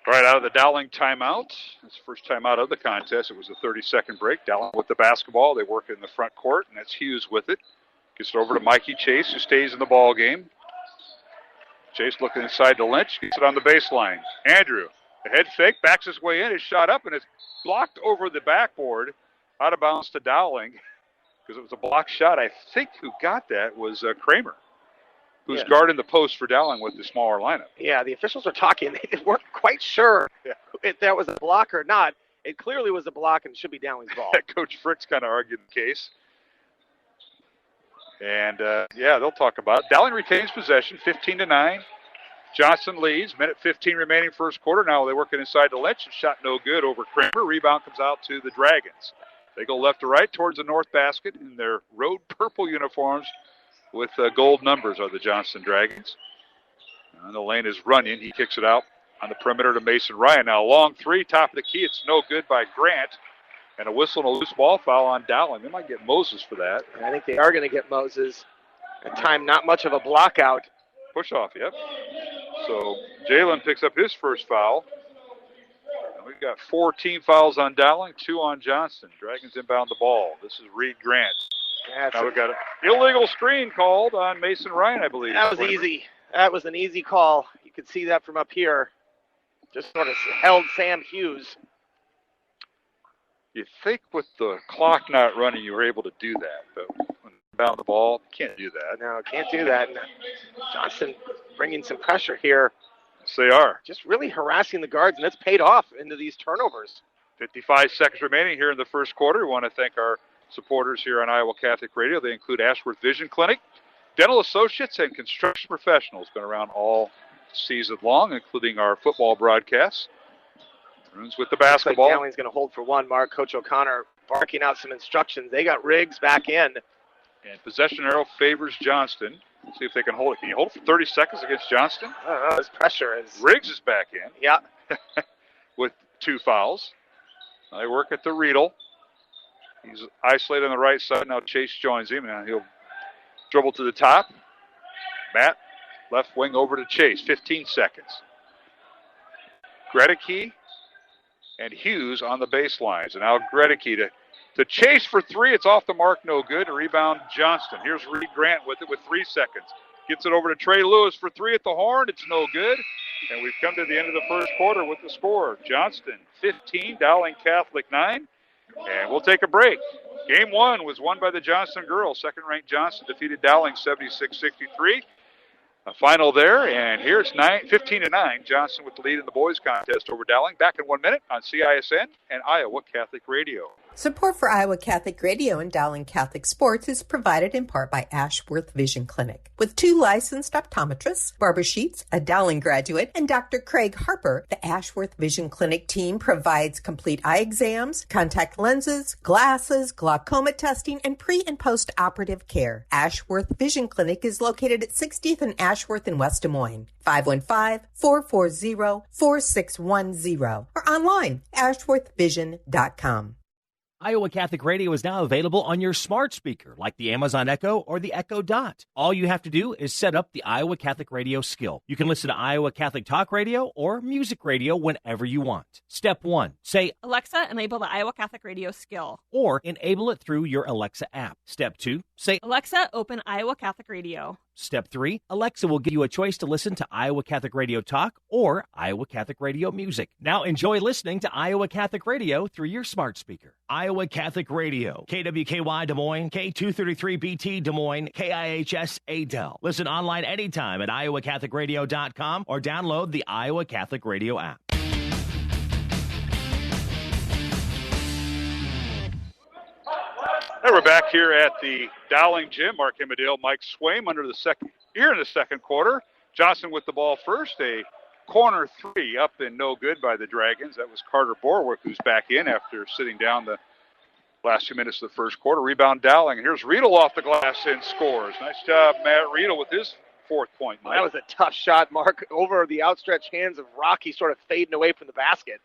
[SPEAKER 2] right, out of the Dowling timeout. It's the first time out of the contest. It was a 30-second break. Dowling with the basketball. They work in the front court, and that's Hughes with it. Gets it over to Mikey Chase, who stays in the ball game. Chase looking inside to Lynch. Gets it on the baseline. Andrew, the head fake, backs his way in. His shot up, and it's blocked over the backboard. Out of bounds to Dowling because it was a block shot. I think who got that was Kramer.
[SPEAKER 15] who's guarding the post for Dowling with the smaller lineup.
[SPEAKER 14] Yeah, the officials are talking. They weren't quite sure if that was a block or not. It clearly was a block and should be Dowling's ball.
[SPEAKER 15] Coach Frick's kind of argued the case. And, they'll talk about it. Dowling retains possession, 15-9. Johnston leads, minute 15 remaining first quarter. Now they work it inside the Lynch. Shot no good over Kramer. Rebound comes out to the Dragons. They go left to right towards the north basket in their road purple uniforms with gold numbers are the Johnston Dragons. And the lane is Runyon. He kicks it out on the perimeter to Mason Ryan. Now a long three, top of the key. It's no good by Grant. And a whistle and a loose ball foul on Dowling. They might get Moses for that.
[SPEAKER 14] I think they are going to get Moses. At time, not much of a block out.
[SPEAKER 15] Push off, yep. So Jalen picks up his first foul. And we've got 4 team fouls on Dowling, 2 on Johnston. Dragons inbound the ball. This is Reed Grant. Now we've got an illegal screen called on Mason Ryan, I believe.
[SPEAKER 14] That was easy. That was an easy call. You could see that from up here. Just sort of held Sam Hughes.
[SPEAKER 15] You think with the clock not running, you were able to do that, but when you inbound the ball, you can't do that.
[SPEAKER 14] No, can't do that. And Johnston bringing some pressure here.
[SPEAKER 15] Yes, they are.
[SPEAKER 14] Just really harassing the guards, and it's paid off into these turnovers.
[SPEAKER 15] 55 seconds remaining here in the first quarter. We want to thank our supporters here on Iowa Catholic Radio. They include Ashworth Vision Clinic, Dental Associates, and Construction Professionals. Been around all season long, including our football broadcasts. Maroons with the basketball.
[SPEAKER 14] Like Dowling's going to hold for one, Mark. Coach O'Connor barking out some instructions. They got Riggs back in.
[SPEAKER 15] And possession arrow favors Johnston. Let's see if they can hold it. Can you hold it for 30 seconds against Johnston?
[SPEAKER 14] I don't know. This pressure is...
[SPEAKER 15] Riggs is back in.
[SPEAKER 14] Yeah.
[SPEAKER 15] With 2 fouls. They work at the Riedel. He's isolated on the right side. Now Chase joins him, and he'll dribble to the top. Matt, left wing over to Chase. 15 seconds. Gregory and Hughes on the baselines. And now Gregory to Chase for 3. It's off the mark, no good. A rebound, Johnston. Here's Reed Grant with it with 3 seconds. Gets it over to Trey Lewis for 3 at the horn. It's no good. And we've come to the end of the first quarter with the score. Johnston 15, Dowling Catholic 9. And we'll take a break. Game 1 was won by the Johnston girls. Second-ranked Johnston defeated Dowling 76-63. A final there, and here it's 15-9. Johnston with the lead in the boys contest over Dowling. Back in 1 minute on CISN and Iowa Catholic Radio.
[SPEAKER 4] Support for Iowa Catholic Radio and Dowling Catholic Sports is provided in part by Ashworth Vision Clinic. With 2 licensed optometrists, Barbara Sheets, a Dowling graduate, and Dr. Craig Harper, the Ashworth Vision Clinic team provides complete eye exams, contact lenses, glasses, glaucoma testing, and pre- and post-operative care. Ashworth Vision Clinic is located at 60th and Ashworth in West Des Moines. 515-440-4610 or online, ashworthvision.com.
[SPEAKER 1] Iowa Catholic Radio is now available on your smart speaker, like the Amazon Echo or the Echo Dot. All you have to do is set up the Iowa Catholic Radio skill. You can listen to Iowa Catholic Talk Radio or Music Radio whenever you want. Step 1, say,
[SPEAKER 12] Alexa, enable the Iowa Catholic Radio skill.
[SPEAKER 1] Or enable it through your Alexa app. Step 2, say,
[SPEAKER 12] Alexa, open Iowa Catholic Radio.
[SPEAKER 1] Step 3, Alexa will give you a choice to listen to Iowa Catholic Radio Talk or Iowa Catholic Radio Music. Now enjoy listening to Iowa Catholic Radio through your smart speaker. Iowa Catholic Radio, KWKY Des Moines, K233BT Des Moines, KIHS Adel. Listen online anytime at iowacatholicradio.com or download the Iowa Catholic Radio app.
[SPEAKER 15] And we're back here at the Dowling Gym. Mark Himadale, Mike Swaim under the second here in the second quarter. Johnston with the ball first. A corner 3 up and no good by the Dragons. That was Carter Borwick, who's back in after sitting down the last 2 minutes of the first quarter. Rebound Dowling. And here's Riedel off the glass and scores. Nice job, Matt Riedel, with his 4th point, Mike.
[SPEAKER 14] That was a tough shot, Mark, over the outstretched hands of Rocky, sort of fading away from the basket.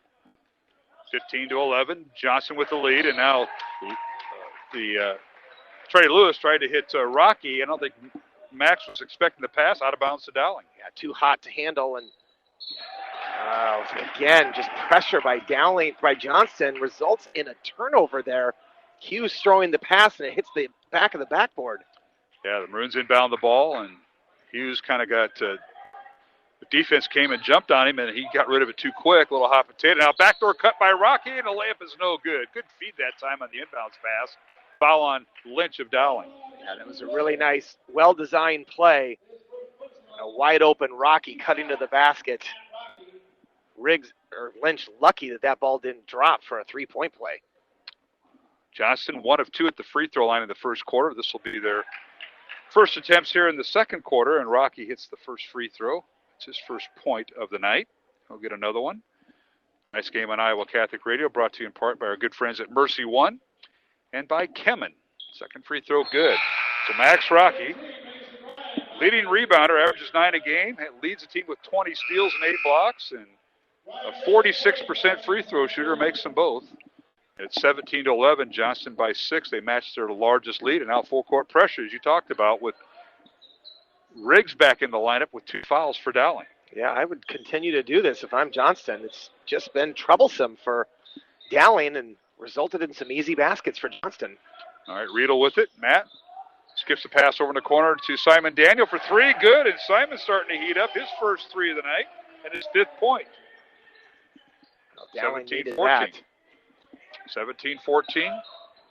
[SPEAKER 15] 15-11. Johnston with the lead, and now Trey Lewis tried to hit Rocky. I don't think Max was expecting the pass out of bounds to Dowling.
[SPEAKER 14] Yeah, too hot to handle, and again, just pressure by Dowling, by Johnston results in a turnover there. Hughes throwing the pass, and it hits the back of the backboard.
[SPEAKER 15] Yeah, the Maroons inbound the ball, and Hughes kind of got the defense came and jumped on him, and he got rid of it too quick. Little hot potato. Now backdoor cut by Rocky, and the layup is no good. Good feed that time on the inbounds pass. Foul on Lynch of Dowling.
[SPEAKER 14] Yeah, that was a really nice, well-designed play. a wide open Rocky cutting to the basket. Lynch lucky that ball didn't drop for a 3-point play.
[SPEAKER 15] Johnston 1 of 2 at the free throw line in the first quarter. This will be their first attempts here in the second quarter, and Rocky hits the first free throw. It's his first point of the night. He'll get another one. Nice game on Iowa Catholic Radio, brought to you in part by our good friends at Mercy One and by Kemen. Second free throw good. So Max Rocky, leading rebounder, averages 9 a game, leads the team with 20 steals and 8 blocks, and a 46% free throw shooter makes them both. It's 17-11, Johnston by 6. They matched their largest lead, and now full court pressure, as you talked about, with Riggs back in the lineup with 2 fouls for Dowling.
[SPEAKER 14] Yeah, I would continue to do this if I'm Johnston. It's just been troublesome for Dowling and resulted in some easy baskets for Johnston.
[SPEAKER 15] All right, Riedel with it. Matt skips the pass over in the corner to Simon Daniel for 3. Good, and Simon's starting to heat up his first 3 of the night and his 5th point. 17-14. 17-14.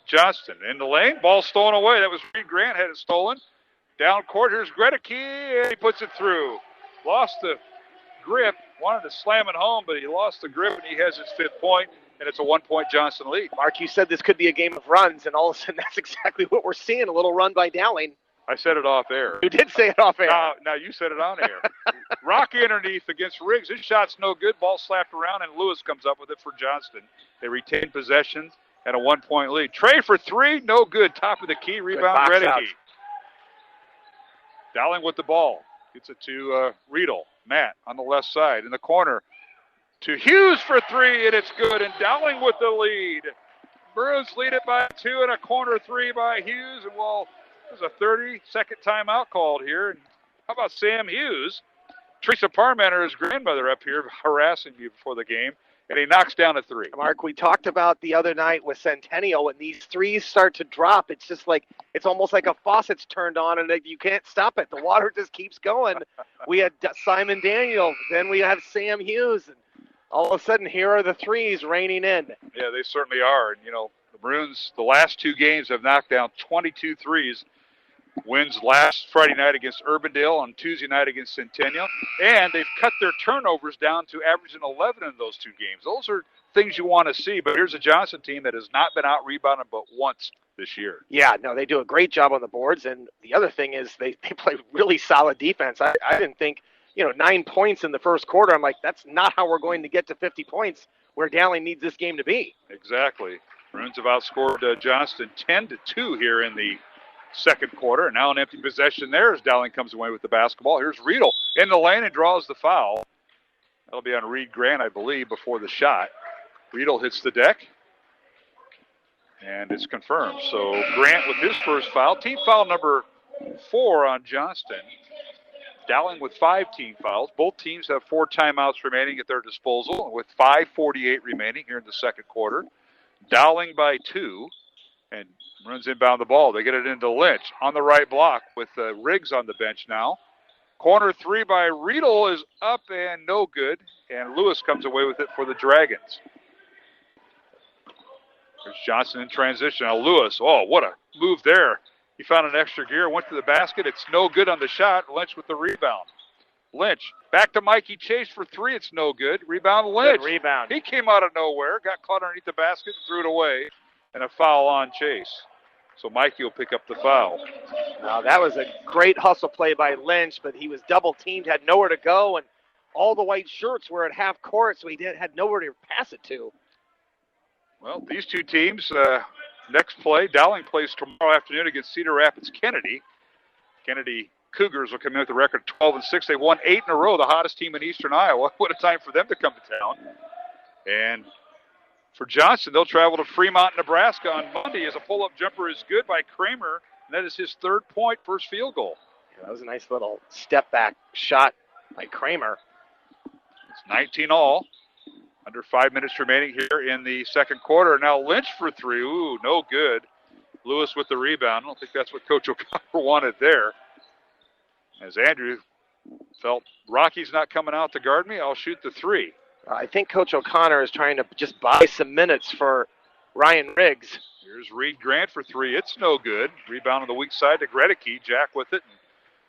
[SPEAKER 15] Johnston in the lane. Ball stolen away. That was Reed Grant had it stolen. Down court, here's Gregory, and he puts it through. Lost the grip. Wanted to slam it home, but he lost the grip, and he has his 5th point, and it's a 1-point Johnston lead.
[SPEAKER 14] Mark, you said this could be a game of runs, and all of a sudden that's exactly what we're seeing, a little run by Dowling.
[SPEAKER 15] I said it off air.
[SPEAKER 14] You did say it off air.
[SPEAKER 15] Now you said it on air. Rocky underneath against Riggs. His shot's no good. Ball slapped around, and Lewis comes up with it for Johnston. They retain possession and a 1-point lead. Trey for 3, no good. Top of the key, rebound, Gregory. Dowling with the ball. Gets it to Riedel. Matt on the left side in the corner to Hughes for 3, and it's good. And Dowling with the lead. Bruins lead it by 2 and a corner 3 by Hughes. And well, there's a 30-second timeout called here. And how about Sam Hughes? Theresa Parmenter, his grandmother, up here harassing you before the game. And he knocks down a 3.
[SPEAKER 14] Mark, we talked about the other night with Centennial, when these threes start to drop, it's just like, it's almost like a faucet's turned on and you can't stop it. The water just keeps going. We had Simon Daniel, then we have Sam Hughes, and all of a sudden here are the threes raining in.
[SPEAKER 15] Yeah, they certainly are. And, the Bruins, the last 2 games have knocked down 22 threes. Wins last Friday night against Urbandale, on Tuesday night against Centennial. And they've cut their turnovers down to averaging 11 in those 2 games. Those are things you want to see. But here's a Johnston team that has not been out-rebounded but once this year.
[SPEAKER 14] Yeah, no, they do a great job on the boards. And the other thing is they play really solid defense. I didn't think, 9 points in the first quarter. I'm like, that's not how we're going to get to 50 points where Dowling needs this game to be.
[SPEAKER 15] Exactly. Bruins have outscored Johnston 10-2 here in the second quarter, and now an empty possession there as Dowling comes away with the basketball. Here's Riedel in the lane and draws the foul. That'll be on Reed Grant, I believe, before the shot. Riedel hits the deck, and it's confirmed. So Grant with his first foul. Team foul number 4 on Johnston. Dowling with 5 team fouls. Both teams have 4 timeouts remaining at their disposal, with 5:48 remaining here in the second quarter. Dowling by 2. And runs inbound the ball. They get it into Lynch on the right block with Riggs on the bench now. Corner 3 by Riedel is up and no good. And Lewis comes away with it for the Dragons. There's Johnston in transition. Now Lewis, what a move there. He found an extra gear, went to the basket. It's no good on the shot. Lynch with the rebound. Lynch back to Mikey Chase for 3. It's no good. Rebound Lynch.
[SPEAKER 14] Good rebound.
[SPEAKER 15] He came out of nowhere, got caught underneath the basket, and threw it away. And a foul on Chase. So Mikey will pick up the foul.
[SPEAKER 14] Now, that was a great hustle play by Lynch, but he was double-teamed, had nowhere to go, and all the white shirts were at half court, so he had nowhere to pass it to.
[SPEAKER 15] Well, these 2 teams, next play, Dowling plays tomorrow afternoon against Cedar Rapids Kennedy. Kennedy Cougars will come in with a record 12-6. They won 8 in a row, the hottest team in eastern Iowa. What a time for them to come to town. And for Johnston, they'll travel to Fremont, Nebraska on Monday as a pull-up jumper is good by Kramer, and that is his 3rd point, first field goal.
[SPEAKER 14] Yeah, that was a nice little step-back shot by Kramer.
[SPEAKER 15] It's 19 all. Under 5 minutes remaining here in the second quarter. Now Lynch for 3. Ooh, no good. Lewis with the rebound. I don't think that's what Coach O'Connor wanted there. As Andrew felt, Rocky's not coming out to guard me, I'll shoot the 3.
[SPEAKER 14] I think Coach O'Connor is trying to just buy some minutes for Ryan Riggs.
[SPEAKER 15] Here's Reed Grant for 3. It's no good. Rebound on the weak side to Gregory. Jack with it.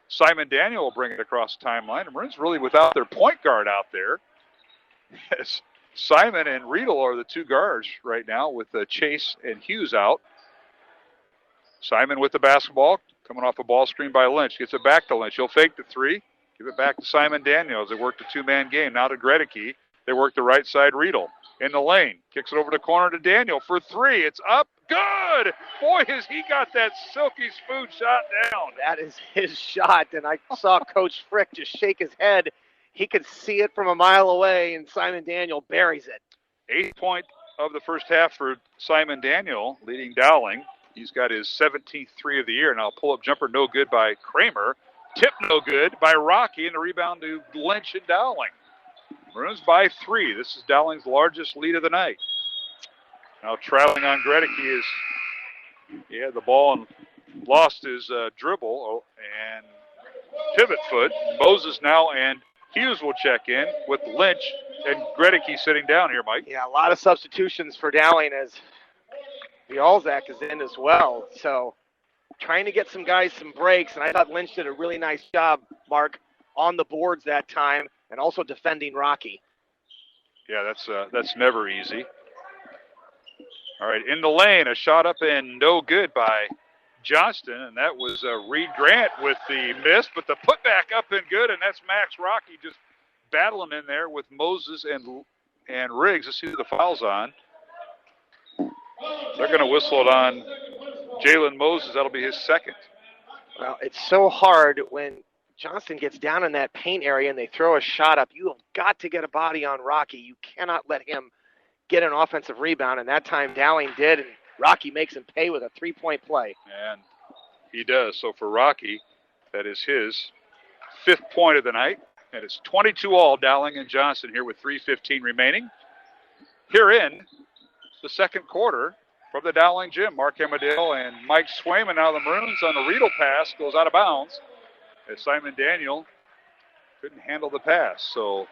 [SPEAKER 15] Simon Daniel will bring it across the timeline. The Maroons really without their point guard out there. As Simon and Riedel are the two guards right now with Chase and Hughes out. Simon with the basketball, coming off a ball screen by Lynch. Gets it back to Lynch. He'll fake the three. Give it back to Simon Daniel as they work the two-man game. Now to Gregory. They work the right side, Riedel. In the lane. Kicks it over the corner to Daniel for three. It's up. Good! Boy, has he got that silky smooth shot down.
[SPEAKER 14] That is his shot, and I saw Coach Frick just shake his head. He could see it from a mile away, and Simon Daniel buries it.
[SPEAKER 15] 8th point of the first half for Simon Daniel, leading Dowling. He's got his 17th three of the year. Now pull-up jumper no good by Kramer. Tip no good by Rocky, and the rebound to Lynch and Dowling. Maroons by 3. This is Dowling's largest lead of the night. Now traveling on Gregory is he had the ball and lost his dribble and pivot foot. Moses now and Hughes will check in with Lynch and Gregory sitting down here, Mike.
[SPEAKER 14] Yeah, a lot of substitutions for Dowling as Bialzak is in as well. So trying to get some guys some breaks, and I thought Lynch did a really nice job, Mark, on the boards that time and also defending Rocky.
[SPEAKER 15] Yeah, that's never easy. All right, in the lane, a shot up and no good by Johnston, and that was Reed Grant with the miss, but the putback up and good, and that's Max Rocky just battling in there with Moses and Riggs. Let's see who the foul's on. They're going to whistle it on Jalen Moses. That'll be his second.
[SPEAKER 14] Well, it's so hard when Johnston gets down in that paint area and they throw a shot up. You have got to get a body on Rocky. You cannot let him get an offensive rebound, and that time Dowling did, and Rocky makes him pay with a three-point play.
[SPEAKER 15] And he does. So for Rocky, that is his 5th point of the night, and it's 22-all Dowling and Johnston here with 3:15 remaining. Here in the second quarter from the Dowling gym, Mark Amadale and Mike Swayman. Now the Maroons on the Riedel pass goes out of bounds as Simon Daniel couldn't handle the pass. So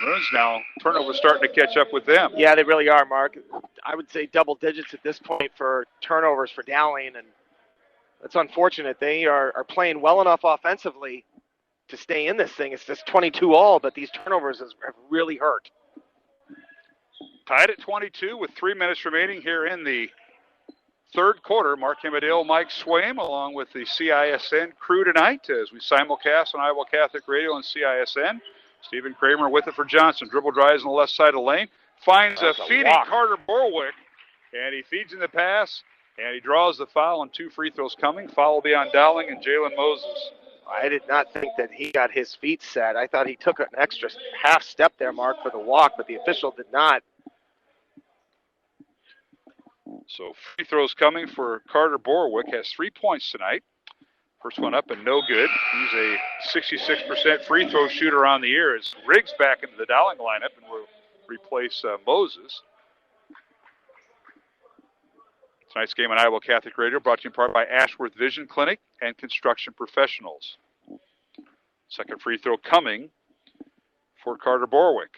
[SPEAKER 15] Maroons now, turnovers starting to catch up with them.
[SPEAKER 14] Yeah, they really are, Mark. I would say double digits at this point for turnovers for Dowling, and that's unfortunate. They are playing well enough offensively to stay in this thing. It's just 22-all, but these turnovers have really hurt.
[SPEAKER 15] Tied at 22 with 3 minutes remaining here in the third quarter. Mark Amadale, Mike Swaim, along with the CISN crew tonight as we simulcast on Iowa Catholic Radio and CISN. Stephen Kramer with it for Johnston. Dribble drives on the left side of the lane. Finds a feeding Carter Borwick, and he feeds in the pass, and he draws the foul, and 2 free throws coming. Foul will be on Dowling and Jalen Moses.
[SPEAKER 14] I did not think that he got his feet set. I thought he took an extra half step there, Mark, for the walk, but the official did not.
[SPEAKER 15] So free throws coming for Carter Borwick. Has 3 points tonight. First one up and no good. He's a 66% free throw shooter on the year as Riggs back into the Dowling lineup and will replace Moses. Tonight's game on Iowa Catholic Radio brought to you in part by Ashworth Vision Clinic and Construction Professionals. Second free throw coming for Carter Borwick.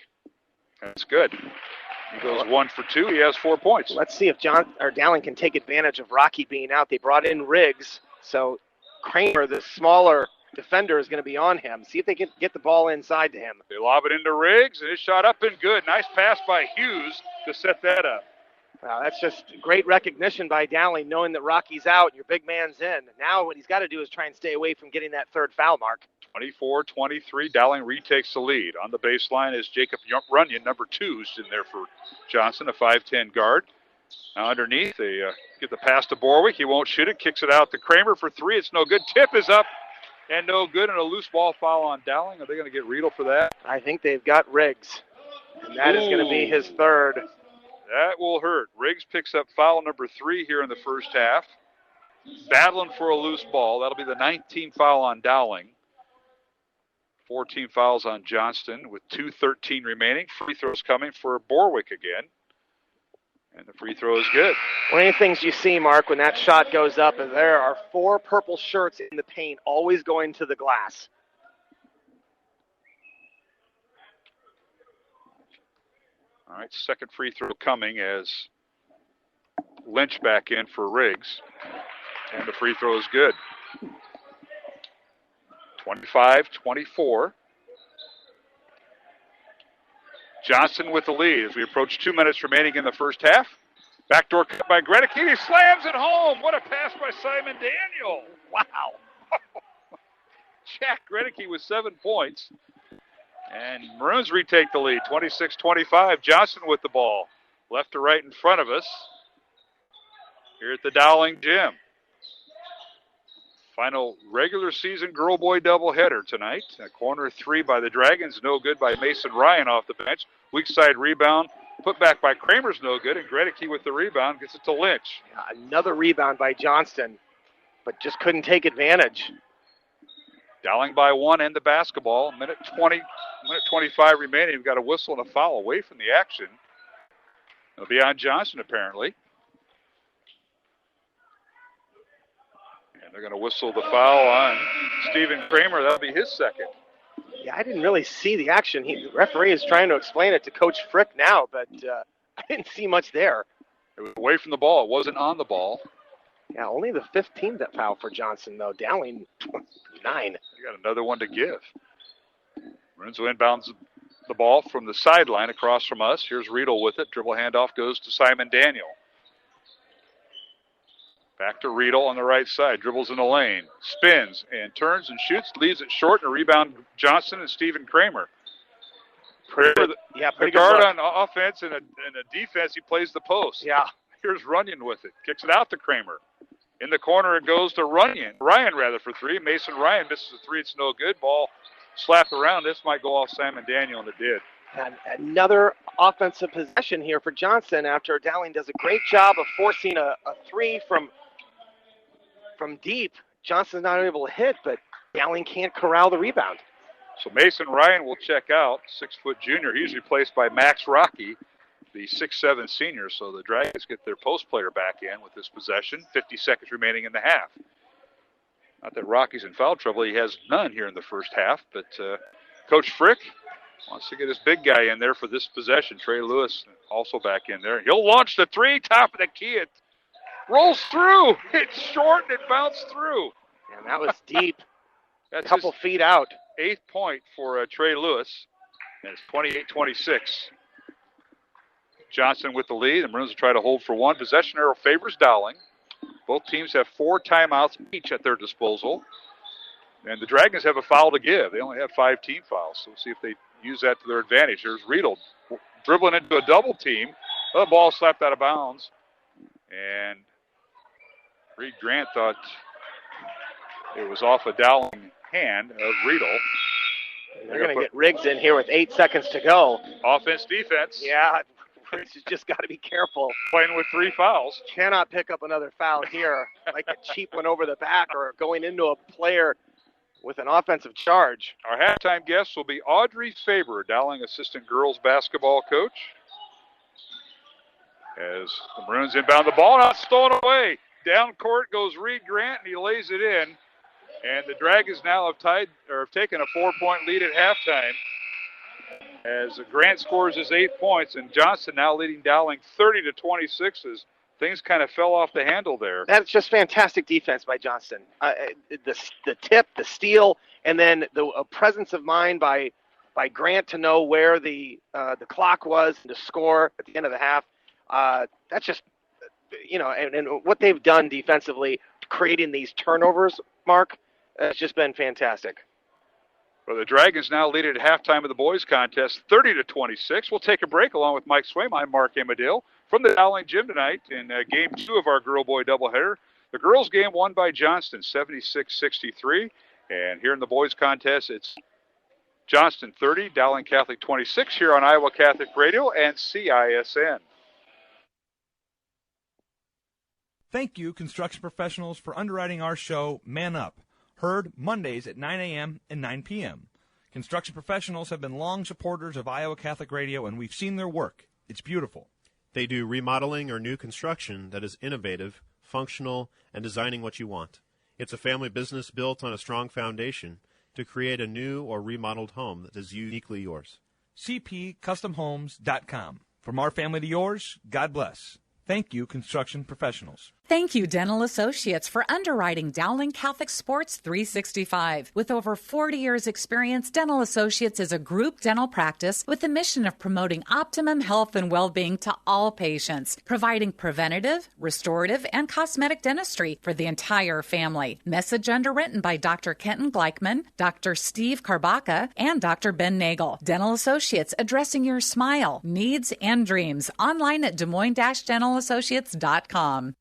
[SPEAKER 15] That's good. He goes 1 for 2. He has 4 points.
[SPEAKER 14] Let's see if Dowling can take advantage of Rocky being out. They brought in Riggs, so Kramer, the smaller defender, is going to be on him. See if they can get the ball inside to him.
[SPEAKER 15] They lob it into Riggs, and his shot up and good. Nice pass by Hughes to set that up.
[SPEAKER 14] Wow, that's just great recognition by Dowling, knowing that Rocky's out and your big man's in. Now what he's got to do is try and stay away from getting that third foul, Mark.
[SPEAKER 15] 24-23, Dowling retakes the lead. On the baseline is Jacob Runyon, number 2, who's in there for Johnston, a 5'10 guard. Now underneath, they get the pass to Borwick. He won't shoot it. Kicks it out to Kramer for 3. It's no good. Tip is up and no good, and a loose ball foul on Dowling. Are they going to get Riedel for that?
[SPEAKER 14] I think they've got Riggs, and that is going to be his third.
[SPEAKER 15] That will hurt. Riggs picks up foul number 3 here in the first half. Battling for a loose ball. That'll be the 19th foul on Dowling. 14 fouls on Johnston with 2:13 remaining. Free throws coming for Borwick again. And the free throw is good.
[SPEAKER 14] One of the things you see, Mark, when that shot goes up is there are 4 purple shirts in the paint always going to the glass.
[SPEAKER 15] All right, second free throw coming as Lynch back in for Riggs. And the free throw is good. 25-24. Johnston with the lead as we approach 2 minutes remaining in the first half. Backdoor cut by Gregory. He slams it home. What a pass by Simon Daniel. Wow. Jack Gregory with 7 points. And Maroons retake the lead, 26-25. Johnston with the ball. Left to right in front of us here at the Dowling Gym. Final regular season girl-boy doubleheader tonight. A corner three by the Dragons, no good by Mason Ryan off the bench. Weak side rebound, put back by Kramer's no good, and Gregory with the rebound gets it to Lynch.
[SPEAKER 14] Yeah, another rebound by Johnston, but just couldn't take advantage.
[SPEAKER 15] Dowling by 1 and the basketball. Minute 25 remaining. We've got a whistle and a foul away from the action. It'll be on Johnston apparently. They're going to whistle the foul on Stephen Kramer. That'll be his second.
[SPEAKER 14] Yeah, I didn't really see the action. The referee is trying to explain it to Coach Frick now, but I didn't see much there.
[SPEAKER 15] It was away from the ball. It wasn't on the ball.
[SPEAKER 14] Yeah, only the 15th that foul for Johnston, though. Dowling, 9.
[SPEAKER 15] You got another one to give. Renzo inbounds the ball from the sideline across from us. Here's Riedel with it. Dribble handoff goes to Simon Daniel. Back to Riedel on the right side. Dribbles in the lane. Spins and turns and shoots. Leaves it short and a rebound Johnston and Stephen Kramer.
[SPEAKER 14] Pretty
[SPEAKER 15] the
[SPEAKER 14] good
[SPEAKER 15] guard
[SPEAKER 14] look.
[SPEAKER 15] on offense and a defense, he plays the post.
[SPEAKER 14] Yeah.
[SPEAKER 15] Here's Runyon with it. Kicks it out to Kramer. In the corner it goes to Ryan for three. Mason Ryan misses a three. It's no good. Ball slapped around. This might go off Simon Daniel, and it did.
[SPEAKER 14] And another offensive possession here for Johnston after Dowling does a great job of forcing a three from deep. Johnston's not able to hit, but Dowling can't corral the rebound.
[SPEAKER 15] So Mason Ryan will check out, 6-foot junior. He's replaced by Max Rocky, the 6'7" senior. So the Dragons get their post player back in with this possession. 50 seconds remaining in the half. Not that Rocky's in foul trouble. He has none here in the first half. But Coach Frick wants to get his big guy in there for this possession. Trey Lewis also back in there. He'll launch the three, top of the key. It rolls through. It's short and it bounced through.
[SPEAKER 14] And that was deep.
[SPEAKER 15] That's
[SPEAKER 14] a couple feet out.
[SPEAKER 15] 8th point for Trey Lewis. And it's 28-26. Johnston with the lead. The Maroons will try to hold for one. Possession arrow favors Dowling. Both teams have 4 timeouts each at their disposal. And the Dragons have a foul to give. They only have 5 team fouls. So we'll see if they use that to their advantage. There's Riedel dribbling into a double team. The ball slapped out of bounds. And Reed Grant thought it was off a Dowling hand of Riedel.
[SPEAKER 14] They're going to get Riggs in here with 8 seconds to go.
[SPEAKER 15] Offense, defense.
[SPEAKER 14] Yeah, Riggs has just got to be careful.
[SPEAKER 15] Playing with 3 fouls.
[SPEAKER 14] Cannot pick up another foul here, like a cheap one over the back or going into a player with an offensive charge.
[SPEAKER 15] Our halftime guest will be Audrey Faber, Dowling assistant girls basketball coach. As the Maroons inbound the ball, not stolen away. Down court goes Reed Grant, and he lays it in. And the Dragons now have taken a 4-point lead at halftime. As Grant scores his 8 points, and Johnston now leading Dowling 30-26 as things kind of fell off the handle there.
[SPEAKER 14] That's just fantastic defense by Johnston. The tip, the steal, and then the presence of mind by Grant to know where the clock was and to score at the end of the half. That's just, and what they've done defensively, creating these turnovers, Mark, it's just been fantastic.
[SPEAKER 15] Well, the Dragons now lead at halftime of the boys contest, 30-26. We'll take a break along with Mike Swaim. I'm Mark Amadale from the Dowling Gym tonight in Game 2 of our girl-boy doubleheader. The girls' game won by Johnston, 76-63. And here in the boys contest, it's Johnston 30, Dowling Catholic 26 here on Iowa Catholic Radio and CISN.
[SPEAKER 7] Thank you, construction professionals, for underwriting our show, Man Up. Heard Mondays at 9 a.m. and 9 p.m. Construction professionals have been long supporters of Iowa Catholic Radio, and we've seen their work. It's beautiful.
[SPEAKER 8] They do remodeling or new construction that is innovative, functional, and designing what you want. It's a family business built on a strong foundation to create a new or remodeled home that is uniquely yours.
[SPEAKER 7] CPCustomHomes.com. From our family to yours, God bless. Thank you, construction professionals.
[SPEAKER 9] Thank you, Dental Associates, for underwriting Dowling Catholic Sports 365. With over 40 years' experience, Dental Associates is a group dental practice with the mission of promoting optimum health and well-being to all patients, providing preventative, restorative, and cosmetic dentistry for the entire family. Message underwritten by Dr. Kenton Gleichman, Dr. Steve Karbaka, and Dr. Ben Nagel. Dental Associates, addressing your smile, needs, and dreams. Online at DesMoines-DentalAssociates.com.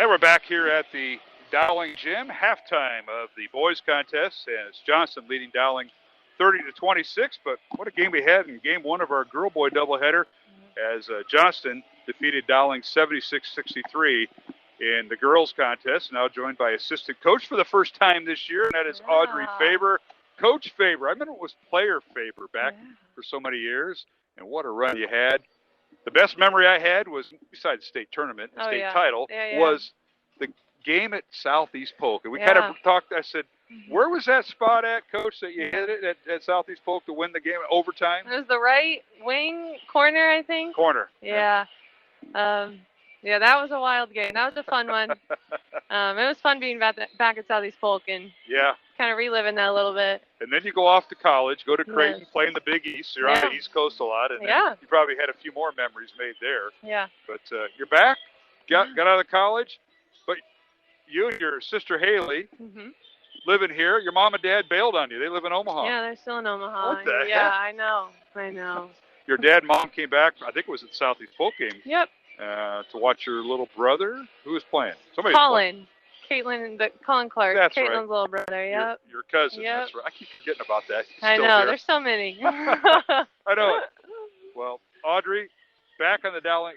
[SPEAKER 15] And we're back here at the Dowling Gym, halftime of the boys contest, and it's Johnston leading Dowling 30-26. But what a game we had in game one of our girl-boy doubleheader, as Johnston defeated Dowling 76-63 in the girls contest. Now joined by assistant coach for the first time this year, and that is Audrey Faber. Coach Faber, I remember it was player Faber back for so many years, and what a run you had. The best memory I had was, besides the state tournament, state title, was the game at Southeast Polk. And we kind of talked, I said, where was that spot at, Coach, that you hit it at Southeast Polk to win the game overtime?
[SPEAKER 16] It was the right wing corner, I think.
[SPEAKER 15] Corner.
[SPEAKER 16] Yeah. Yeah, that was a wild game. That was a fun one. It was fun being back at Southeast Polk and kind of reliving that a little bit.
[SPEAKER 15] And then you go off to college, go to Creighton, play in the Big East. You're on the East Coast a lot, and then you probably had a few more memories made there.
[SPEAKER 16] Yeah.
[SPEAKER 15] But you're back, got out of college, but you and your sister Haley living here. Your mom and dad bailed on you. They live in Omaha.
[SPEAKER 16] Yeah, they're still in Omaha.
[SPEAKER 15] What the
[SPEAKER 16] Yeah,
[SPEAKER 15] heck?
[SPEAKER 16] I know.
[SPEAKER 15] Your dad and mom came back, I think it was at the Southeast Polk game.
[SPEAKER 16] Yep.
[SPEAKER 15] To watch your little brother. Who was playing? Somebody.
[SPEAKER 16] Colin. Colin Clark.
[SPEAKER 15] That's
[SPEAKER 16] Caitlin's
[SPEAKER 15] right.
[SPEAKER 16] little brother, yep.
[SPEAKER 15] Your cousin.
[SPEAKER 16] Yep.
[SPEAKER 15] That's right. I keep forgetting about that. He's
[SPEAKER 16] I
[SPEAKER 15] still
[SPEAKER 16] know.
[SPEAKER 15] there.
[SPEAKER 16] There's so many.
[SPEAKER 15] I know. Well, Audrey, back at Dowling,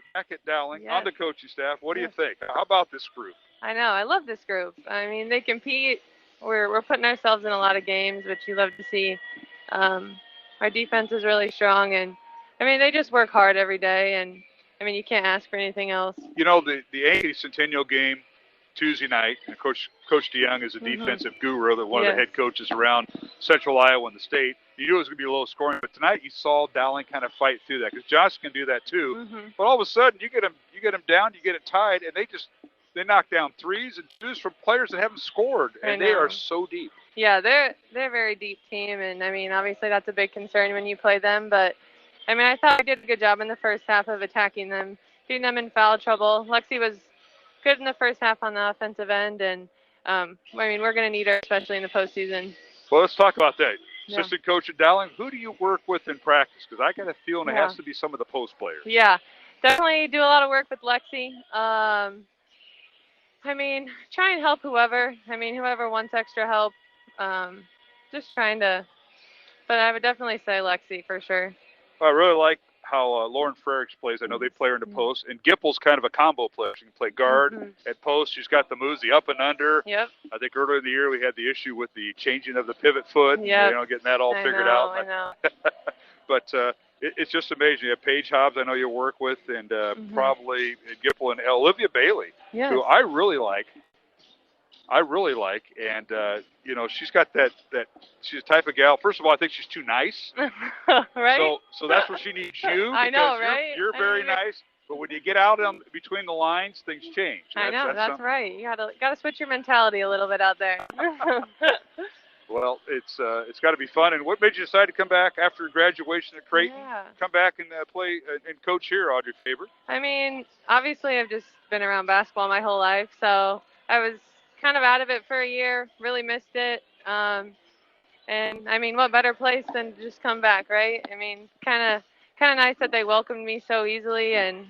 [SPEAKER 15] on the coaching staff. What do you think? How about this group?
[SPEAKER 16] I know. I love this group. I mean, they compete. We're putting ourselves in a lot of games, which you love to see. Our defense is really strong, and I mean, they just work hard every day, and I mean, you can't ask for anything else.
[SPEAKER 15] You know, the 80 Centennial game Tuesday night, and Coach DeYoung is a defensive guru, one of the head coaches around Central Iowa and the state. You knew it was going to be low scoring, but tonight you saw Dowling kind of fight through that because Josh can do that too. But all of a sudden, you get them down, you get it tied, and they knock down threes and twos from players that haven't scored, and they are so deep.
[SPEAKER 16] Yeah, they're a very deep team, and I mean, obviously that's a big concern when you play them. But I mean, I thought we did a good job in the first half of attacking them, getting them in foul trouble. Lexi was good in the first half on the offensive end, and I mean, we're going to need her, especially in the postseason.
[SPEAKER 15] Well, let's talk about that. Assistant coach at Dowling, who do you work with in practice? Because I got a feeling it has to be some of the post players.
[SPEAKER 16] Yeah, definitely do a lot of work with Lexi. I mean, try and help whoever. I mean, whoever wants extra help. Just trying to. But I would definitely say Lexi for sure.
[SPEAKER 15] I really like how Lauren Frericks plays. I know they play her in the post. And Gippel's kind of a combo player. She can play guard at post. She's got the moves, the up and under.
[SPEAKER 16] Yep.
[SPEAKER 15] I think earlier in the year we had the issue with the changing of the pivot foot. Yep. You know, getting that all figured out.
[SPEAKER 16] I know.
[SPEAKER 15] But it's just amazing. You have Paige Hobbs, I know you work with, and probably Gippel and Olivia Bailey, who I really like. And, you know, she's got that she's the type of gal. First of all, I think she's too nice.
[SPEAKER 16] Right?
[SPEAKER 15] So that's where she needs you.
[SPEAKER 16] I know, right?
[SPEAKER 15] You're very nice. But when you get out between the lines, things change.
[SPEAKER 16] I know, that's right. You gotta switch your mentality a little bit out there.
[SPEAKER 15] Well, it's got to be fun. And what made you decide to come back after graduation at Creighton? Come back and play and coach here, Audrey Faber?
[SPEAKER 16] I mean, obviously I've just been around basketball my whole life, so I was kind of out of it for a year. Really missed it. And I mean, what better place than to just come back, right? I mean, kind of nice that they welcomed me so easily, and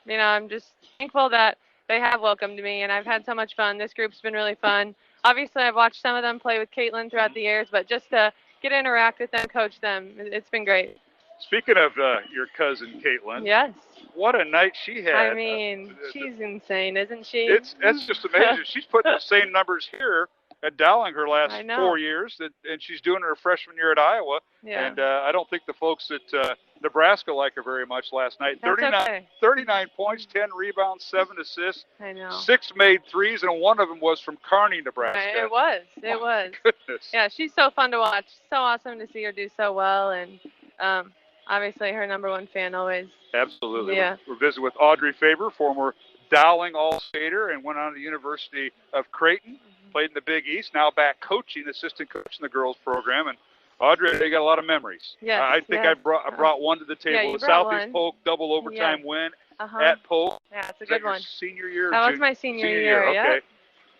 [SPEAKER 16] you know, I'm just thankful that they have welcomed me, and I've had so much fun. This group's been really fun. Obviously, I've watched some of them play with Caitlin throughout the years, but just to get to interact with them, coach them, it's been great.
[SPEAKER 15] Speaking of your cousin, Caitlin.
[SPEAKER 16] Yes.
[SPEAKER 15] What a night she had.
[SPEAKER 16] I mean, she's insane, isn't she?
[SPEAKER 15] It's just amazing. She's putting the same numbers here at Dowling her last 4 years, and she's doing her freshman year at Iowa.
[SPEAKER 16] Yeah.
[SPEAKER 15] And I don't think the folks at Nebraska like her very much last night.
[SPEAKER 16] That's
[SPEAKER 15] 39 points, 10 rebounds, 7 assists.
[SPEAKER 16] I know.
[SPEAKER 15] 6 made threes, and one of them was from Kearney, Nebraska.
[SPEAKER 16] It was. It was.
[SPEAKER 15] Goodness.
[SPEAKER 16] Yeah, she's so fun to watch. So awesome to see her do so well. And obviously her number one fan always.
[SPEAKER 15] Absolutely.
[SPEAKER 16] Yeah.
[SPEAKER 15] We're visiting with Audrey Faber, former Dowling All-Stater, and went on to the University of Creighton, played in the Big East, now back coaching, assistant coach in the girls program. And Audrey, you got a lot of memories.
[SPEAKER 16] Yes,
[SPEAKER 15] I think I brought one to the table.
[SPEAKER 16] Yeah, you
[SPEAKER 15] the
[SPEAKER 16] brought
[SPEAKER 15] Southeast
[SPEAKER 16] one.
[SPEAKER 15] Polk double overtime
[SPEAKER 16] Yes.
[SPEAKER 15] win at Polk.
[SPEAKER 16] Yeah, it's a
[SPEAKER 15] Was that
[SPEAKER 16] good
[SPEAKER 15] your
[SPEAKER 16] one.
[SPEAKER 15] senior year?
[SPEAKER 16] That was my senior year, yeah.
[SPEAKER 15] Okay.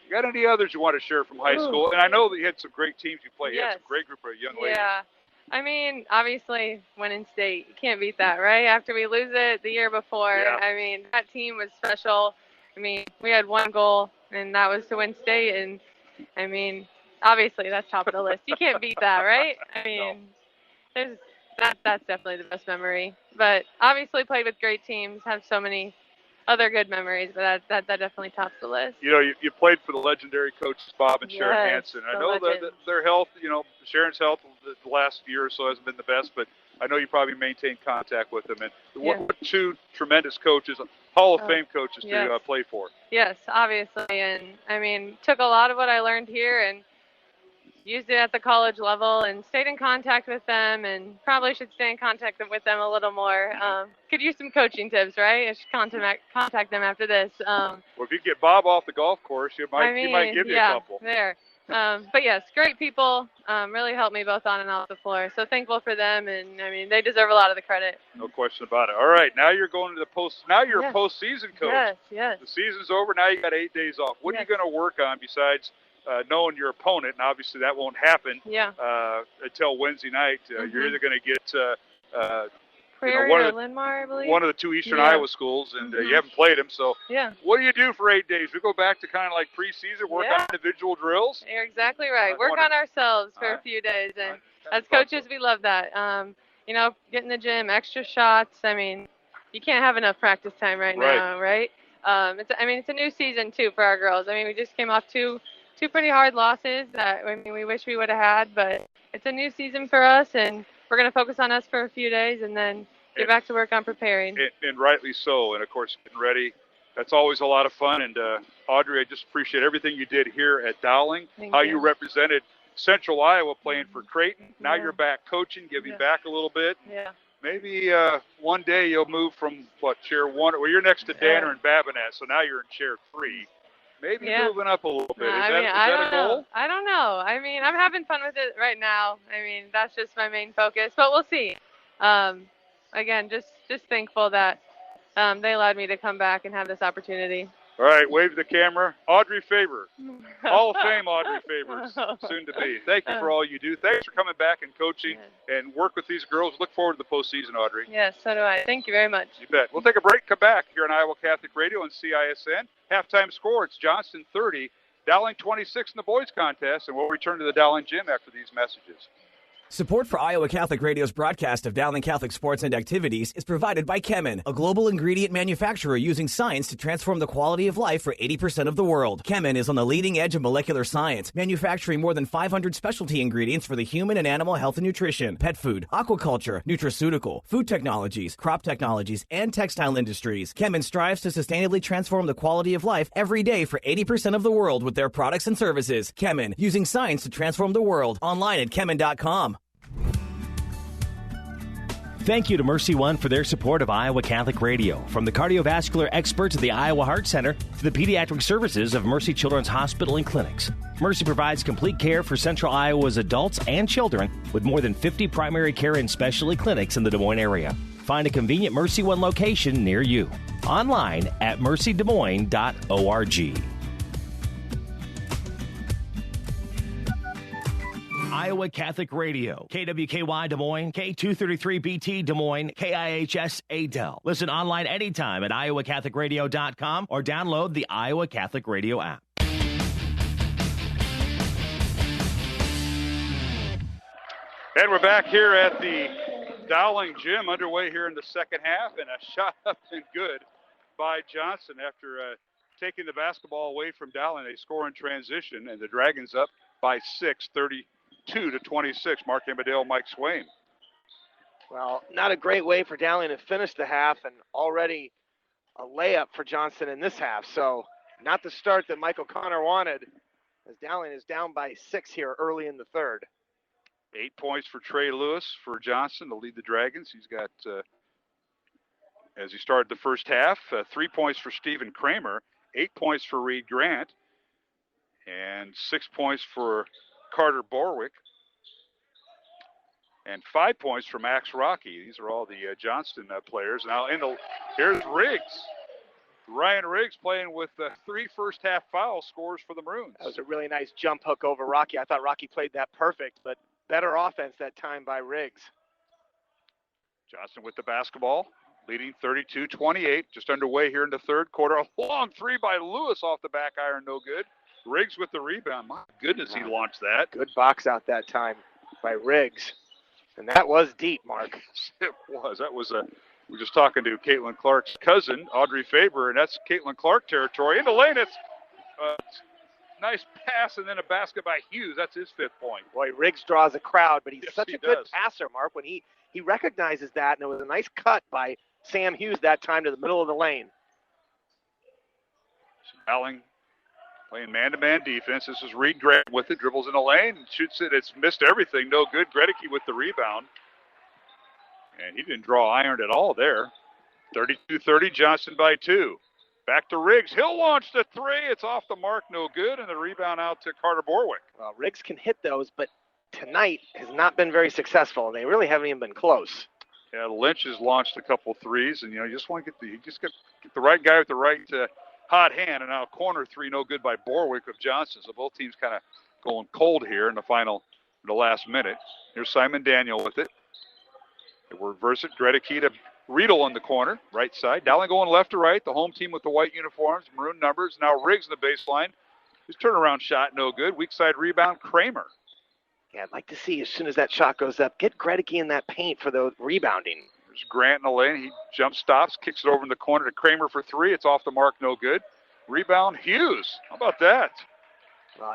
[SPEAKER 15] You got any others you want to share from high school? And I know that you had some great teams you played. You had
[SPEAKER 16] Yes.
[SPEAKER 15] some great group of young ladies.
[SPEAKER 16] Yeah. I mean, obviously, winning state, you can't beat that, right? After we lose it the year before,
[SPEAKER 15] Yeah.
[SPEAKER 16] I mean, that team was special. I mean, we had one goal, and that was to win state. And, I mean, obviously, that's top of the list. You can't beat that, right? I mean, that's definitely the best memory. But obviously, played with great teams, have so many other good memories, but that definitely tops the list.
[SPEAKER 15] You know, you played for the legendary coaches Bob and Sharon
[SPEAKER 16] Yes,
[SPEAKER 15] Hansen. I
[SPEAKER 16] the
[SPEAKER 15] know that
[SPEAKER 16] legends.
[SPEAKER 15] their health, Sharon's health the last year or so hasn't been the best, but I know you probably maintain contact with them. And what two tremendous coaches, Hall of Fame coaches
[SPEAKER 16] yes.
[SPEAKER 15] to play for.
[SPEAKER 16] Yes, obviously. And, I mean, took a lot of what I learned here and used it at the college level and stayed in contact with them, and probably should stay in contact with them a little more. Could use some coaching tips, right? I should contact them after this.
[SPEAKER 15] Well, if you get Bob off the golf course, he might give you a couple.
[SPEAKER 16] There. But yes, great people. Really helped me both on and off the floor. So thankful for them, and I mean, they deserve a lot of the credit.
[SPEAKER 15] No question about it. All right, now you're going to the post. Now you're
[SPEAKER 16] Yes.
[SPEAKER 15] a postseason coach.
[SPEAKER 16] Yes.
[SPEAKER 15] The season's over. Now you got 8 days off. What are you going to work on besides knowing your opponent? And obviously that won't happen until Wednesday night. You're either going to get
[SPEAKER 16] Prairie or Linn-Mar, I believe.
[SPEAKER 15] one of the two Eastern Iowa schools, and you haven't played them. So what do you do for 8 days? We go back to kind of like preseason, work on individual drills.
[SPEAKER 16] You're exactly right. Work on ourselves for a few days, and as coaches, we love that. Get in the gym, extra shots. I mean, you can't have enough practice time right now, right? It's a new season too for our girls. I mean, we just came off two pretty hard losses that we wish we would have had, but it's a new season for us, and we're going to focus on us for a few days and then get back to work on preparing.
[SPEAKER 15] And rightly so. And, of course, getting ready. That's always a lot of fun. And, Audrey, I just appreciate everything you did here at Dowling, how you represented Central Iowa playing for Creighton. Now you're back coaching, giving back a little bit.
[SPEAKER 16] Yeah.
[SPEAKER 15] Maybe one day you'll move from, chair one? Well, you're next to Danner and Babinette, so now you're in chair 3. Maybe moving up a little bit. Is that a goal?
[SPEAKER 16] I don't know. I mean, I'm having fun with it right now. I mean, that's just my main focus, but we'll see. Again, just thankful that they allowed me to come back and have this opportunity.
[SPEAKER 15] All right, wave to the camera. Audrey Faber. Hall of Fame Audrey Faber, soon to be. Thank you for all you do. Thanks for coming back and coaching and work with these girls. Look forward to the postseason, Audrey.
[SPEAKER 16] Yes, so do I. Thank you very much.
[SPEAKER 15] You bet. We'll take a break, come back here on Iowa Catholic Radio and CISN. Halftime score, it's Johnston 30, Dowling 26 in the boys contest, and we'll return to the Dowling gym after these messages.
[SPEAKER 10] Support for Iowa Catholic Radio's broadcast of Dowling Catholic sports and activities is provided by Kemin, a global ingredient manufacturer using science to transform the quality of life for 80% of the world. Kemin is on the leading edge of molecular science, manufacturing more than 500 specialty ingredients for the human and animal health and nutrition, pet food, aquaculture, nutraceutical, food technologies, crop technologies, and textile industries. Kemin strives to sustainably transform the quality of life every day for 80% of the world with their products and services. Kemin, using science to transform the world. Online at kemin.com.
[SPEAKER 1] Thank you to Mercy One for their support of Iowa Catholic Radio. From the cardiovascular experts at the Iowa Heart Center to the pediatric services of Mercy Children's Hospital and Clinics, Mercy provides complete care for Central Iowa's adults and children with more than 50 primary care and specialty clinics in the Des Moines area. Find a convenient Mercy One location near you. Online at mercydesmoines.org. Iowa Catholic Radio, KWKY Des Moines, K233BT Des Moines, KIHS Adel. Listen online anytime at iowacatholicradio.com or download the Iowa Catholic Radio app.
[SPEAKER 15] And we're back here at the Dowling gym, underway here in the second half, and a shot up and good by Johnston after taking the basketball away from Dowling. They score in transition, and the Dragons up by 6, 32-26. Mark Amadale, Mike Swain.
[SPEAKER 14] Well, not a great way for Dowling to finish the half, and already a layup for Johnston in this half. So not the start that Mike O'Connor wanted, as Dowling is down by 6 here early in the third.
[SPEAKER 15] 8 points for Trey Lewis for Johnston to lead the Dragons. He's got, as he started the first half, 3 points for Stephen Kramer, 8 points for Reed Grant, and 6 points for Carter Borwick, and 5 points for Max Rocky. These are all the Johnston players. Now here's Riggs. Ryan Riggs playing with 3 first-half foul scores for the Maroons.
[SPEAKER 14] That was a really nice jump hook over Rocky. I thought Rocky played that perfect, but better offense that time by Riggs.
[SPEAKER 15] Johnston with the basketball, leading 32-28, just underway here in the third quarter. A long three by Lewis off the back iron, no good. Riggs with the rebound. My goodness, he launched that.
[SPEAKER 14] Good box out that time by Riggs. And that was deep, Mark.
[SPEAKER 15] It was. That was we were just talking to Caitlin Clark's cousin, Audrey Faber, and that's Caitlin Clark territory. In the lane, it's nice pass and then a basket by Hughes. That's his 5th point.
[SPEAKER 14] Boy, Riggs draws a crowd, but he's such a good
[SPEAKER 15] does.
[SPEAKER 14] passer, Mark, when he recognizes that, and it was a nice cut by Sam Hughes that time to the middle of the lane.
[SPEAKER 15] Alling playing man-to-man defense. This is Reed Grant with it, dribbles in the lane, shoots it. It's missed everything. No good. Gregory with the rebound. And he didn't draw iron at all there. 32-30, Johnston by 2. Back to Riggs. He'll launch the three. It's off the mark, no good. And the rebound out to Carter Borwick.
[SPEAKER 14] Well, Riggs can hit those, but tonight has not been very successful. They really haven't even been close.
[SPEAKER 15] Yeah, Lynch has launched a couple threes, and you just want to get the right guy with the right hot hand. And now a corner three, no good by Borwick of Johnston. So both teams kind of going cold here in the last minute. Here's Simon Daniel with it. They reverse it. Gregory to Riedel in the corner, right side. Dowling going left to right. The home team with the white uniforms, maroon numbers. Now Riggs in the baseline. His turnaround shot, no good. Weak side rebound, Kramer.
[SPEAKER 14] Yeah, I'd like to see as soon as that shot goes up, get Gregory in that paint for the rebounding.
[SPEAKER 15] There's Grant in the lane. He jump stops, kicks it over in the corner to Kramer for 3. It's off the mark, no good. Rebound, Hughes. How about that?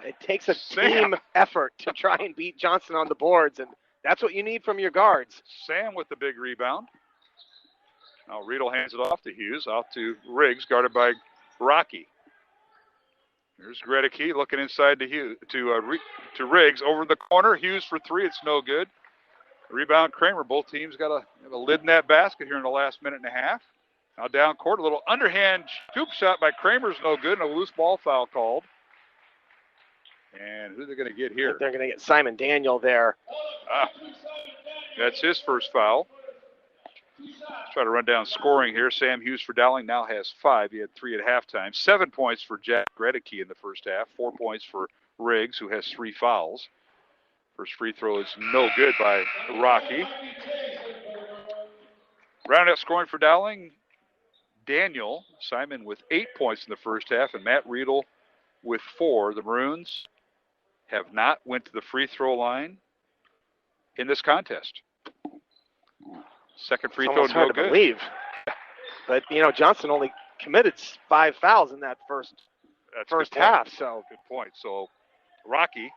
[SPEAKER 14] It takes a team effort to try and beat Johnston on the boards, and that's what you need from your guards.
[SPEAKER 15] Sam with the big rebound. Now Riedel hands it off to Hughes, out to Riggs, guarded by Rocky. Here's Gregory looking inside to Riggs. Over the corner, Hughes for 3. It's no good. Rebound, Kramer. Both teams got a lid in that basket here in the last minute and a half. Now down court, a little underhand scoop shot by Kramer's no good, and a loose ball foul called. And who are they going to get here?
[SPEAKER 14] They're going to get Simon Daniel there.
[SPEAKER 15] That's his first foul. Let's try to run down scoring here. Sam Hughes for Dowling now has 5. He had 3 at halftime. 7 points for Jack Gregory in the first half. 4 points for Riggs, who has 3 fouls. First free throw is no good by Rocky. Rounding out scoring for Dowling, Daniel Simon with 8 points in the first half, and Matt Riedel with 4. The Maroons have not went to the free throw line in this contest. Second free throw, no
[SPEAKER 14] hard
[SPEAKER 15] good.
[SPEAKER 14] To believe. But, Johnston only committed 5 fouls in that first half. So
[SPEAKER 15] good point. So Rocky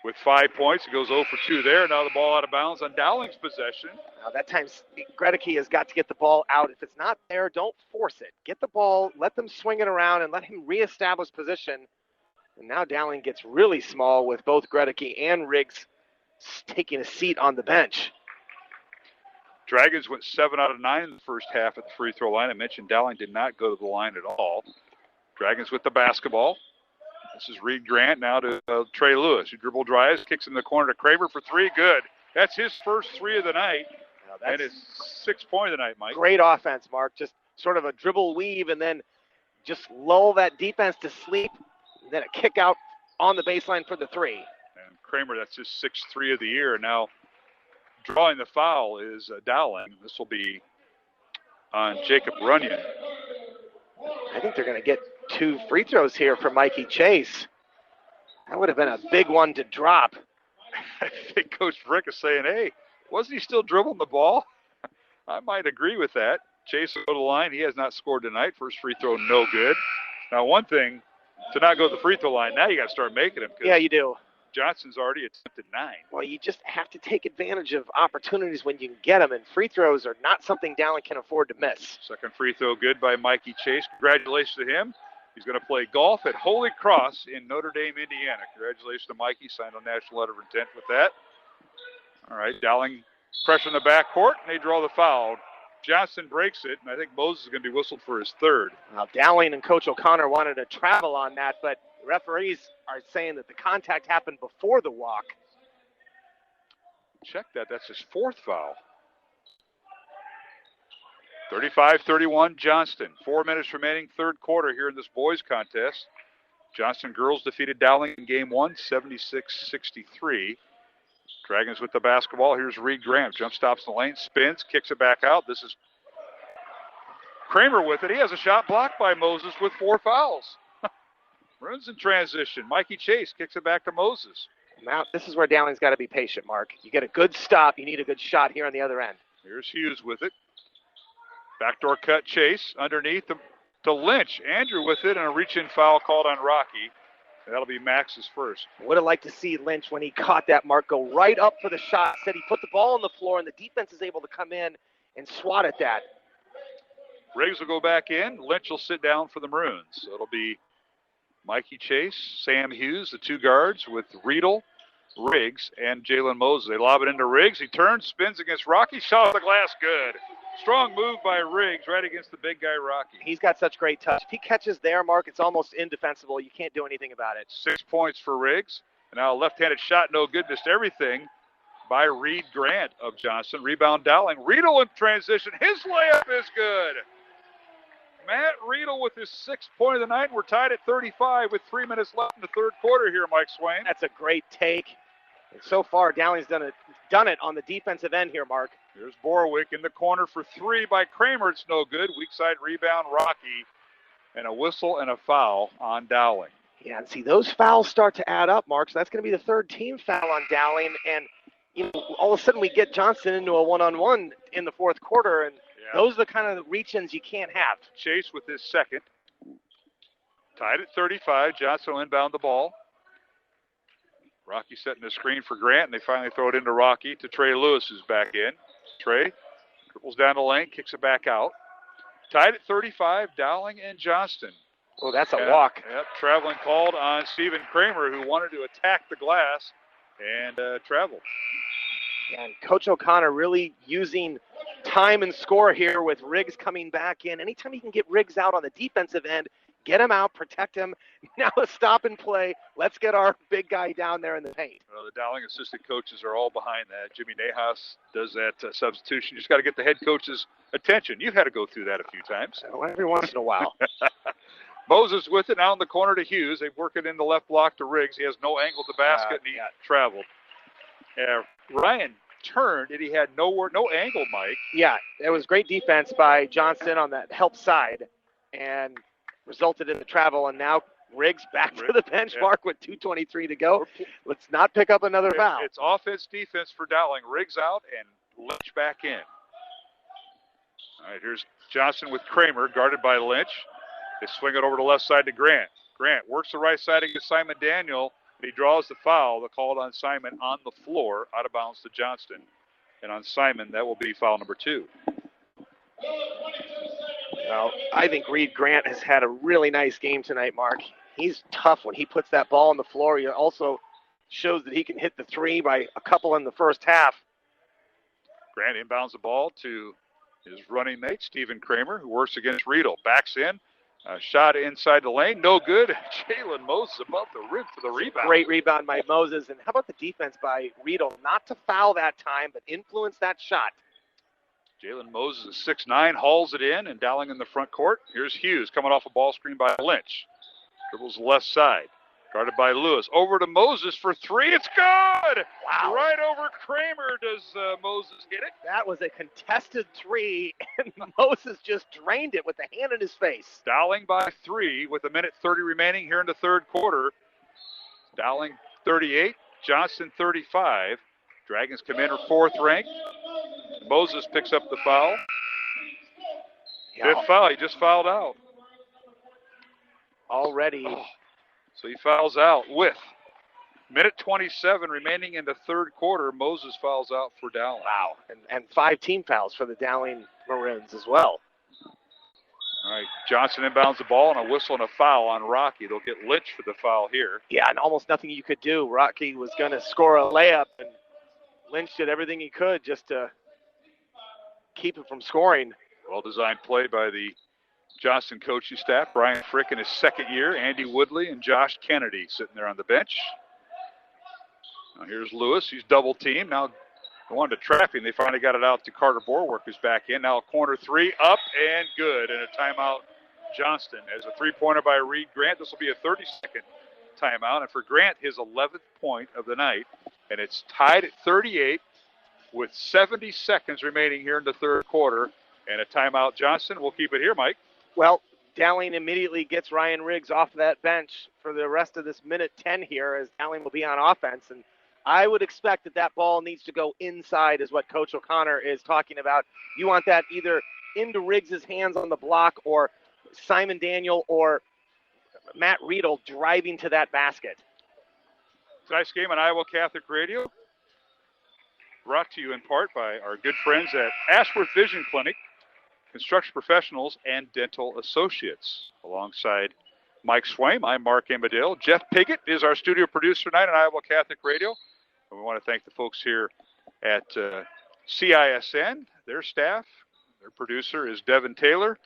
[SPEAKER 15] with 5 points. He goes 0 for 2 there. Now the ball out of bounds on Dowling's possession.
[SPEAKER 14] Now that time, Gregory has got to get the ball out. If it's not there, don't force it. Get the ball, let them swing it around, and let him reestablish position. And now Dowling gets really small with both Gregory and Riggs taking a seat on the bench.
[SPEAKER 15] Dragons went 7 out of 9 in the first half at the free throw line. I mentioned Dowling did not go to the line at all. Dragons with the basketball. This is Reed Grant now to Trey Lewis, who dribble drives, kicks in the corner to Kramer for 3. Good. That's his first 3 of the night. And his 6th point of the night, Mike.
[SPEAKER 14] Great offense, Mark. Just sort of a dribble weave and then just lull that defense to sleep. And then a kick out on the baseline for the 3.
[SPEAKER 15] And Kramer, that's his 6th 3 of the year. And now drawing the foul is Dowling. This will be on Jacob Runyon.
[SPEAKER 14] I think they're going to get 2 free throws here for Mikey Chase. That would have been a big one to drop.
[SPEAKER 15] I think Coach Brick is saying, hey, wasn't he still dribbling the ball? I might agree with that. Chase will go to the line. He has not scored tonight. First free throw, no good. Now, one thing, to not go to the free throw line, now you got to start making them.
[SPEAKER 14] Yeah, you do.
[SPEAKER 15] Johnston's already attempted 9.
[SPEAKER 14] Well, you just have to take advantage of opportunities when you can get them, and free throws are not something Dowling can afford to miss.
[SPEAKER 15] Second free throw good by Mikey Chase. Congratulations to him. He's going to play golf at Holy Cross in Notre Dame, Indiana. Congratulations to Mikey. Signed a national letter of intent with that. All right, Dowling pressure in the backcourt, and they draw the foul. Johnston breaks it, and I think Moses is going to be whistled for his third.
[SPEAKER 14] Now, Dowling and Coach O'Connor wanted to travel on that, but referees are saying that the contact happened before the walk.
[SPEAKER 15] Check that. That's his fourth foul. 35-31 Johnston. 4 minutes remaining, third quarter here in this boys contest. Johnston girls defeated Dowling in game 1, 76-63. Dragons with the basketball. Here's Reed Graham. Jump stops in the lane, spins, kicks it back out. This is Kramer with it. He has a shot blocked by Moses with 4 fouls. Runs in transition. Mikey Chase kicks it back to Moses.
[SPEAKER 14] Now, this is where Dowling's got to be patient, Mark. You get a good stop, you need a good shot here on the other end.
[SPEAKER 15] Here's Hughes with it. Backdoor cut, Chase underneath to Lynch. Andrew with it, and a reach-in foul called on Rocky. And that'll be Max's first.
[SPEAKER 14] Would have liked to see Lynch, when he caught that, Mark, go right up for the shot. Said he put the ball on the floor, and the defense is able to come in and swat at that.
[SPEAKER 15] Riggs will go back in. Lynch will sit down for the Maroons. So it'll be Mikey Chase, Sam Hughes, the 2 guards, with Riedel, Riggs, and Jalen Moses. They lob it into Riggs. He turns, spins against Rocky. Shot off the glass, good. Strong move by Riggs right against the big guy, Rocky.
[SPEAKER 14] He's got such great touch. If he catches there, Mark, it's almost indefensible. You can't do anything about it.
[SPEAKER 15] 6 points for Riggs. And now a left-handed shot, no good, missed everything by Reed Grant of Johnston. Rebound Dowling. Riedel in transition. His layup is good. Matt Riedel with his 6th point of the night. We're tied at 35 with 3 minutes left in the third quarter here, Mike Swain.
[SPEAKER 14] That's a great take. And so far, Dowling's done it on the defensive end here, Mark.
[SPEAKER 15] Here's Borwick in the corner for 3 by Kramer. It's no good. Weak side rebound, Rocky. And a whistle and a foul on Dowling.
[SPEAKER 14] Yeah, and see, those fouls start to add up, Mark. So that's going to be the 3rd team foul on Dowling. And, all of a sudden we get Johnston into a one-on-one in the 4th quarter. And those are the kind of reach-ins you can't have.
[SPEAKER 15] Chase with his 2nd. Tied at 35. Johnston will inbound the ball. Rocky setting the screen for Grant, and they finally throw it into Rocky to Trey Lewis, who's back in. Trey dribbles down the lane, kicks it back out. Tied at 35, Dowling and Johnston.
[SPEAKER 14] Oh, that's a walk.
[SPEAKER 15] Yep, traveling called on Stephen Kramer, who wanted to attack the glass and traveled.
[SPEAKER 14] And Coach O'Connor really using time and score here with Riggs coming back in. Anytime you can get Riggs out on the defensive end, get him out, protect him. Now a stop and play. Let's get our big guy down there in the paint.
[SPEAKER 15] Well, the Dowling assistant coaches are all behind that. Jimmy Nahas does that substitution. You just got to get the head coach's attention. You've had to go through that a few times.
[SPEAKER 14] Every once in a while.
[SPEAKER 15] Moses with it now in the corner to Hughes. They work it in the left block to Riggs. He has no angle to basket, and he traveled. Ryan turned, and he had no angle, Mike.
[SPEAKER 14] Yeah, it was great defense by Johnston on that help side, and resulted in the travel, and now Riggs back to the benchmark with 2:23 to go. Let's not pick up another foul.
[SPEAKER 15] It's offense, defense for Dowling. Riggs out and Lynch back in. All right, here's Johnston with Kramer, guarded by Lynch. They swing it over to the left side to Grant. Grant works the right side against Simon Daniel. He draws the foul. The call on Simon on the floor, out of bounds to Johnston. And on Simon, that will be foul number 2.
[SPEAKER 14] Well, I think Reed Grant has had a really nice game tonight, Mark. He's tough when he puts that ball on the floor. He also shows that he can hit the 3 by a couple in the first half.
[SPEAKER 15] Grant inbounds the ball to his running mate, Stephen Kramer, who works against Riedel. Backs in. Shot inside the lane. No good. Jalen Moses above the rim for the rebound.
[SPEAKER 14] Great rebound by Moses. And how about the defense by Riedel? Not to foul that time, but influence that shot.
[SPEAKER 15] Jalen Moses is 6'9", hauls it in, and Dowling in the front court. Here's Hughes coming off a ball screen by Lynch. Dribbles left side. Guarded by Lewis. Over to Moses for 3. It's good!
[SPEAKER 14] Wow.
[SPEAKER 15] Right over Kramer does Moses hit it.
[SPEAKER 14] That was a contested 3, and Moses just drained it with the hand in his face.
[SPEAKER 15] Dowling by 3 with 1:30 remaining here in the third quarter. Dowling 38, Johnston 35. Dragons come in 4th ranked. Moses picks up the foul.
[SPEAKER 14] Yeah.
[SPEAKER 15] 5th foul. He just fouled out.
[SPEAKER 14] Already.
[SPEAKER 15] So he fouls out with 1:27 remaining in the third quarter. Moses fouls out for Dowling.
[SPEAKER 14] Wow. And 5 team fouls for the Dowling Maroons as well.
[SPEAKER 15] All right, Johnson inbounds the ball and a whistle and a foul on Rocky. They'll get Lynch for the foul here.
[SPEAKER 14] Yeah, and almost nothing you could do. Rocky was going to score a layup, and Lynch did everything he could just to keep it from scoring.
[SPEAKER 15] Well-designed play by the Johnston coaching staff. Brian Frick in his second year, Andy Woodley and Josh Kennedy sitting there on the bench. Now here's Lewis. He's double teamed. Now they wanted to trap him. They finally got it out to Carter Borwerk, who's back in. Now a corner three, up and good. And a timeout, Johnston. As a three-pointer by Reed Grant, this will be a 30-second timeout. And for Grant, his 11th point of the night. And it's tied at 38 with 70 seconds remaining here in the third quarter. And a timeout, Johnston. We'll keep it here, Mike.
[SPEAKER 14] Well, Dowling immediately gets Ryan Riggs off that bench for the rest of this minute 10 here, as Dowling will be on offense. And I would expect that ball needs to go inside, is what Coach O'Connor is talking about. You want that either into Riggs' hands on the block, or Simon Daniel or Matt Riedel driving to that basket.
[SPEAKER 15] Tonight's game on Iowa Catholic Radio, brought to you in part by our good friends at Ashworth Vision Clinic, Construction Professionals, and Dental Associates. Alongside Mike Swaim, I'm Mark Amadale. Jeff Piggott is our studio producer tonight on Iowa Catholic Radio. And we want to thank the folks here at CISN, their staff. Their producer is Devin Taylor.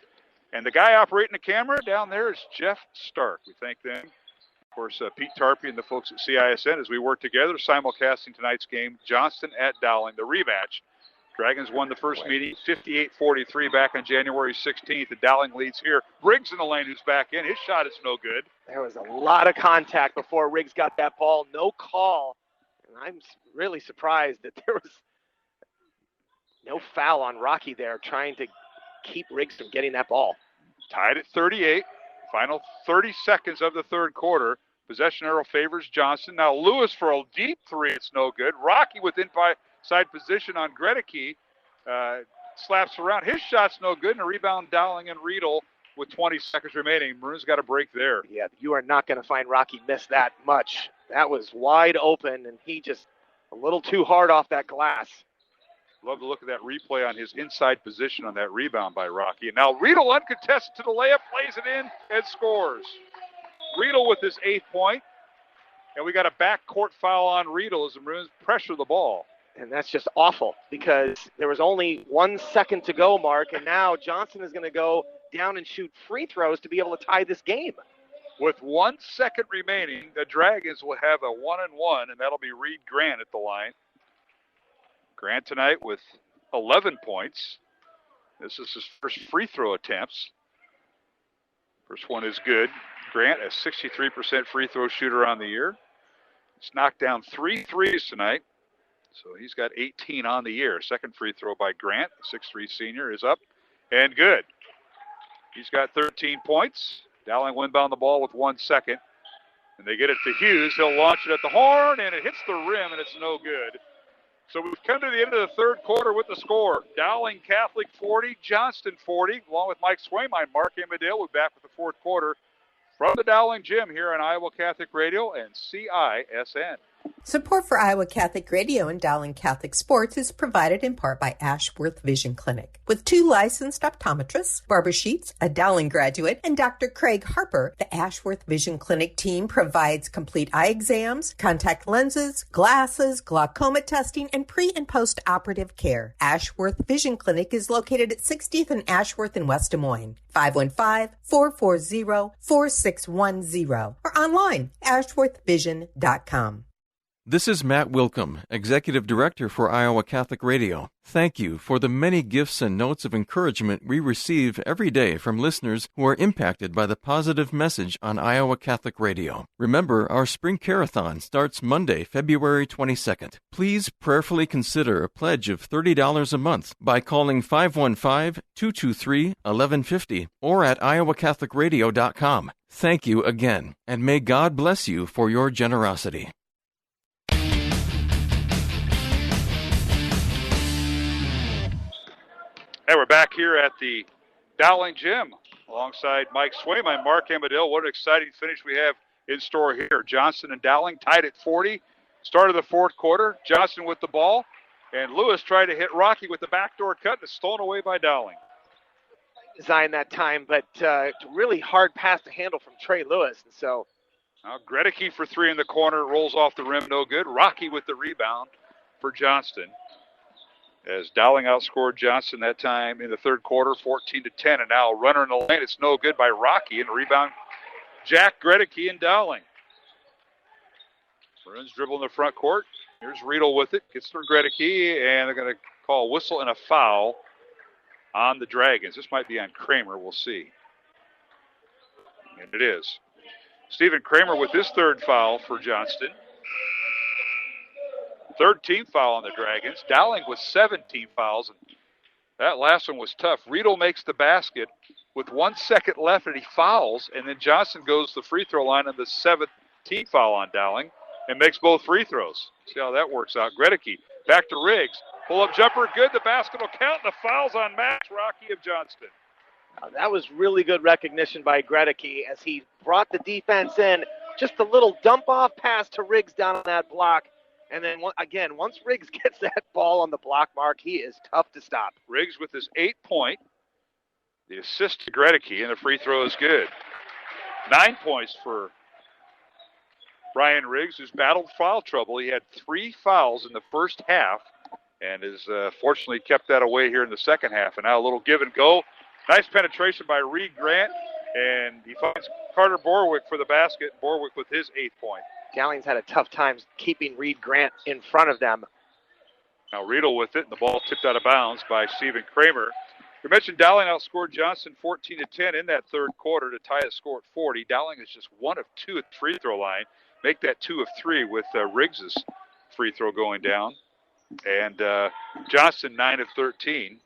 [SPEAKER 15] And the guy operating the camera down there is Jeff Stark. We thank them. Of course, Pete Tarpey and the folks at CISN as we work together, simulcasting tonight's game, Johnston at Dowling, the rematch. Dragons won the first meeting 58-43 back on January 16th. And Dowling leads here. Riggs in the lane, who's back in. His shot is no good.
[SPEAKER 14] There was a lot of contact before Riggs got that ball. No call. And I'm really surprised that there was no foul on Rocky there, trying to keep Riggs from getting that ball.
[SPEAKER 15] Tied at 38. Final 30 seconds of the third quarter. Possession arrow favors Johnston. Now Lewis for a deep three. It's no good. Rocky with inside position on Gregory. Slaps around. His shot's no good. And a rebound, Dowling and Riedel with 20 seconds remaining. Maroons got a break there.
[SPEAKER 14] Yeah, you are not going to find Rocky miss that much. That was wide open, and he just a little too hard off that glass.
[SPEAKER 15] Love to look at that replay on his inside position on that rebound by Rocky. And now Riedel uncontested to the layup, plays it in, and scores. Riedel with his 8th point. And we got a backcourt foul on Riedel as the Maroons pressure the ball.
[SPEAKER 14] And that's just awful, because there was only 1 second to go, Mark, and now Johnston is going to go down and shoot free throws to be able to tie this game.
[SPEAKER 15] With 1 second remaining, the Dragons will have a 1-and-1, and that'll be Reed Grant at the line. Grant tonight with 11 points. This is his first free throw attempts. First one is good. Grant, a 63% free throw shooter on the year. He's knocked down 3 threes tonight, so he's got 18 on the year. Second free throw by Grant, the 6'3 senior, is up and good. He's got 13 points. Dowling will inbound the ball with 1 second. And they get it to Hughes. He'll launch it at the horn, and it hits the rim, and it's no good. So we've come to the end of the third quarter with the score. Dowling Catholic 40, Johnston 40. Along with Mike Swaim, I'm Mark Amadale. We're back with the fourth quarter from the Dowling Gym here on Iowa Catholic Radio and CISN.
[SPEAKER 4] Support for Iowa Catholic Radio and Dowling Catholic Sports is provided in part by Ashworth Vision Clinic. With 2 licensed optometrists, Barbara Sheets, a Dowling graduate, and Dr. Craig Harper, the Ashworth Vision Clinic team provides complete eye exams, contact lenses, glasses, glaucoma testing, and pre- and post-operative care. Ashworth Vision Clinic is located at 60th and Ashworth in West Des Moines. 515-440-4610 or online, ashworthvision.com.
[SPEAKER 13] This is Matt Wilkham, Executive Director for Iowa Catholic Radio. Thank you for the many gifts and notes of encouragement we receive every day from listeners who are impacted by the positive message on Iowa Catholic Radio. Remember, our Spring Carathon starts Monday, February 22nd. Please prayerfully consider a pledge of $30 a month by calling 515-223-1150 or at iowacatholicradio.com. Thank you again, and may God bless you for your generosity.
[SPEAKER 15] Hey, we're back here at the Dowling Gym alongside Mike Swaim. I'm Mark Amadale. What an exciting finish we have in store here. Johnston and Dowling tied at 40. Start of the fourth quarter. Johnston with the ball. And Lewis tried to hit Rocky with the backdoor cut. It's stolen away by Dowling.
[SPEAKER 14] design that time, but really hard pass to handle from Trey Lewis. And so
[SPEAKER 15] now Gregory for three in the corner, rolls off the rim, no good. Rocky with the rebound for Johnston. As Dowling outscored Johnston that time in the third quarter, 14-10, and now a runner in the lane. It's no good by Rocky, and rebound Jack Gregory and Dowling. Maroons dribble in the front court. Here's Riedel with it, gets to Gregory, and they're going to call a whistle and a foul on the Dragons. This might be on Kramer, we'll see. And it is. Stephen Kramer with his third foul for Johnston. Third team foul on the Dragons. Dowling with 17 fouls. And that last one was tough. Riedel makes the basket with 1 second left, and he fouls. And then Johnston goes to the free throw line on the seventh team foul on Dowling and makes both free throws. See how that works out. Gregory back to Riggs. Pull-up jumper, good. The basket will count. The foul's on Max Rocky of Johnston.
[SPEAKER 14] That was really good recognition by Gregory as he brought the defense in. Just a little dump-off pass to Riggs down on that block. And then, again, once Riggs gets that ball on the block mark, he is tough to stop.
[SPEAKER 15] Riggs with his 8-point. The assist to Gregory, and the free throw is good. 9 points for Brian Riggs, who's battled foul trouble. He had 3 fouls in the first half and has fortunately kept that away here in the second half. And now a little give and go. Nice penetration by Reed Grant, and he finds Carter Borwick for the basket. Borwick with his 8th point.
[SPEAKER 14] Dowling's had a tough time keeping Reed Grant in front of them.
[SPEAKER 15] Now Riedel with it, and the ball tipped out of bounds by Stephen Kramer. We mentioned Dowling outscored Johnston 14-10 in that third quarter to tie the score at 40. Dowling is just 1 of 2 at the free throw line. Make that 2 of 3 with Riggs' free throw going down. And Johnston 9 of 13.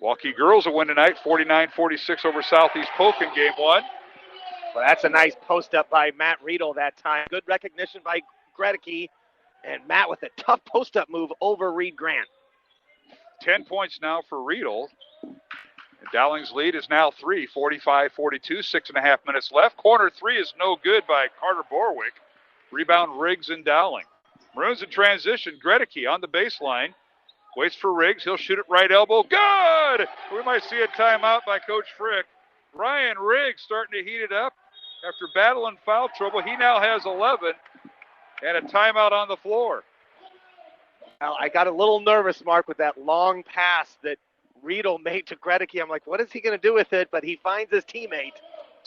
[SPEAKER 15] Waukee girls will win tonight, 49-46 over Southeast Polk in game 1.
[SPEAKER 14] Well, that's a nice post up by Matt Riedel that time. Good recognition by Gregory, and Matt with a tough post up move over Reed Grant.
[SPEAKER 15] 10 points now for Riedel. And Dowling's lead is now 3, 45-42, 6.5 minutes left. Corner 3 is no good by Carter Borwick. Rebound Riggs and Dowling. Maroons in transition. Gregory on the baseline. Waits for Riggs. He'll shoot it right elbow. Good! We might see a timeout by Coach Frick. Ryan Riggs starting to heat it up. After battling foul trouble, he now has 11 and a timeout on the floor.
[SPEAKER 14] Well, I got a little nervous, Mark, with that long pass that Riedel made to Gregory. I'm like, what is he going to do with it? But he finds his teammate.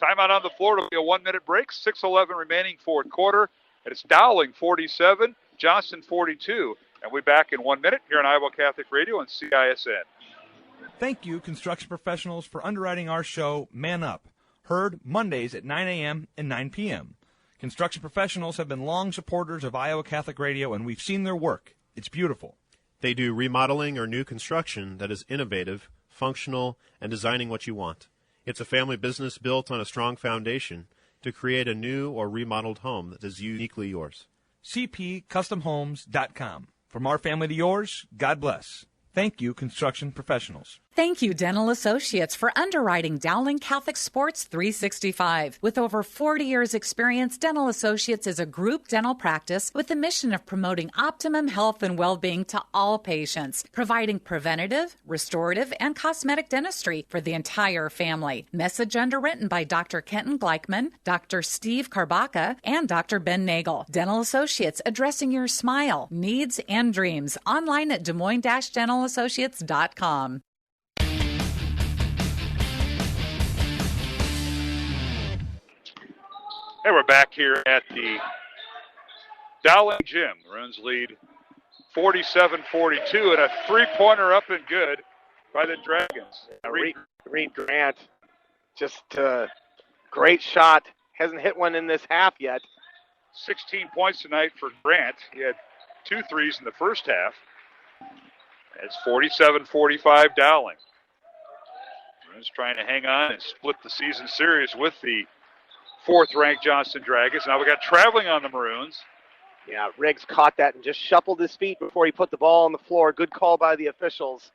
[SPEAKER 15] Timeout on the floor. It'll be a 1-minute break. 6:11 remaining, fourth quarter. And it's Dowling 47, Johnston 42. And we'll be back in 1 minute here on Iowa Catholic Radio and CISN.
[SPEAKER 7] Thank you, construction professionals, for underwriting our show, Man Up, heard Mondays at 9 a.m. and 9 p.m. Construction professionals have been long supporters of Iowa Catholic Radio, and we've seen their work. It's beautiful.
[SPEAKER 8] They do remodeling or new construction that is innovative, functional, and designing what you want. It's a family business built on a strong foundation to create a new or remodeled home that is uniquely yours.
[SPEAKER 7] CPCustomHomes.com. From our family to yours, God bless. Thank you, construction professionals.
[SPEAKER 9] Thank you, Dental Associates, for underwriting Dowling Catholic Sports 365. With over 40 years' experience, Dental Associates is a group dental practice with the mission of promoting optimum health and well-being to all patients, providing preventative, restorative, and cosmetic dentistry for the entire family. Message underwritten by Dr. Kenton Gleichman, Dr. Steve Karbaka, and Dr. Ben Nagel. Dental Associates, addressing your smile, needs, and dreams. Online at DesMoines-DentalAssociates.com.
[SPEAKER 15] Hey, we're back here at the Dowling Gym. The Maroons lead 47-42, and a three-pointer up and good by the Dragons.
[SPEAKER 14] Reed Grant, just a great shot. Hasn't hit one in this half yet.
[SPEAKER 15] 16 points tonight for Grant. He had 2 threes in the first half. It's 47-45 Dowling. Maroons trying to hang on and split the season series with the 4th-ranked Johnston Dragons. Now we got traveling on the Maroons.
[SPEAKER 14] Yeah, Riggs caught that and just shuffled his feet before he put the ball on the floor. Good call by the officials.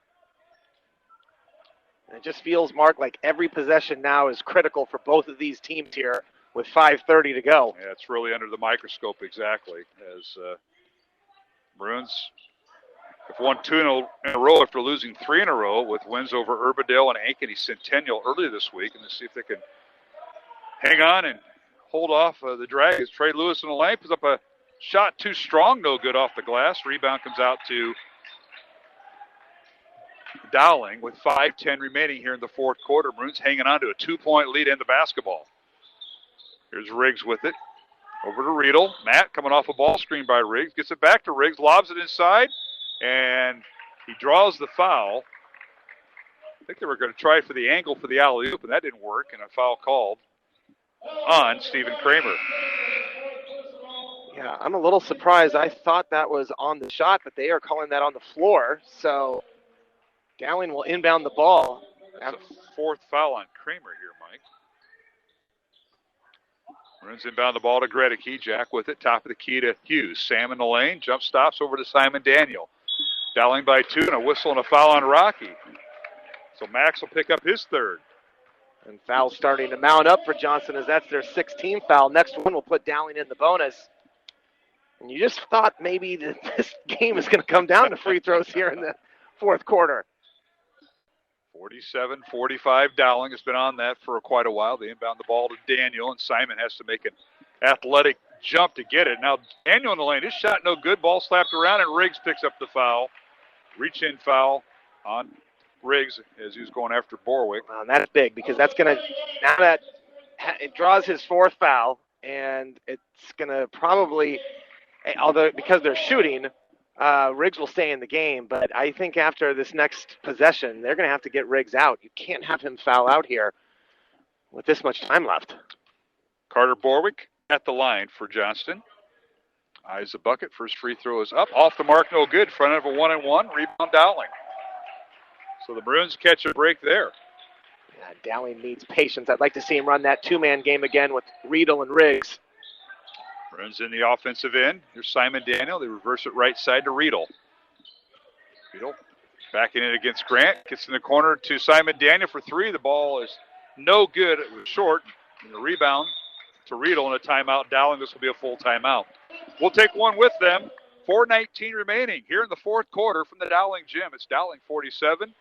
[SPEAKER 14] And it just feels, Mark, like every possession now is critical for both of these teams here with 5:30 to go.
[SPEAKER 15] Yeah, it's really under the microscope exactly as Maroons They've won 2 in a row after losing 3 in a row with wins over Urbandale and Ankeny Centennial earlier this week. And let's see if they can hang on and hold off the Dragons. Trey Lewis in the lane puts up a shot too strong, no good off the glass. Rebound comes out to Dowling with 5:10 remaining here in the fourth quarter. Maroons hanging on to a 2-point lead in the basketball. Here's Riggs with it. Over to Riedel. Matt coming off a ball screen by Riggs. Gets it back to Riggs. Lobs it inside. And he draws the foul. I think they were going to try for the angle for the alley-oop, and that didn't work. And a foul called on Stephen Kramer.
[SPEAKER 14] Yeah, I'm a little surprised. I thought that was on the shot, but they are calling that on the floor. So Dowling will inbound the ball.
[SPEAKER 15] That's a 4th foul on Kramer here, Mike. Maroons inbound the ball to Gregory. Jack with it. Top of the key to Hughes. Sam in the lane. Jump stops over to Simon Daniel. Dowling by 2 and a whistle and a foul on Rocky. So Max will pick up his 3rd.
[SPEAKER 14] And foul starting to mount up for Johnston as that's their 16th foul. Next one will put Dowling in the bonus. And you just thought maybe that this game is going to come down to free throws here in the fourth quarter.
[SPEAKER 15] 47-45. Dowling has been on that for quite a while. They inbound the ball to Daniel, and Simon has to make an athletic jump to get it. Now Daniel in the lane. His shot no good. Ball slapped around, and Riggs picks up the foul. Reach-in foul on Riggs as he was going after Borwick.
[SPEAKER 14] Well, and that's big because that's going to, now that it draws his 4th foul, and it's going to probably, although because they're shooting, Riggs will stay in the game. But I think after this next possession, they're going to have to get Riggs out. You can't have him foul out here with this much time left.
[SPEAKER 15] Carter Borwick at the line for Johnston. Eyes the bucket. First free throw is up. Off the mark, no good. Front of a 1-and-1. Rebound Dowling. So the Maroons catch a break there.
[SPEAKER 14] Yeah, Dowling needs patience. I'd like to see him run that 2-man game again with Riedel and Riggs.
[SPEAKER 15] Maroons in the offensive end. Here's Simon Daniel. They reverse it right side to Riedel. Riedel backing in against Grant. Gets in the corner to Simon Daniel for 3. The ball is no good. It was short. And the rebound to Riedel and a timeout. Dowling, this will be a full timeout. We'll take one with them. 4:19 remaining here in the fourth quarter from the Dowling gym. It's Dowling 47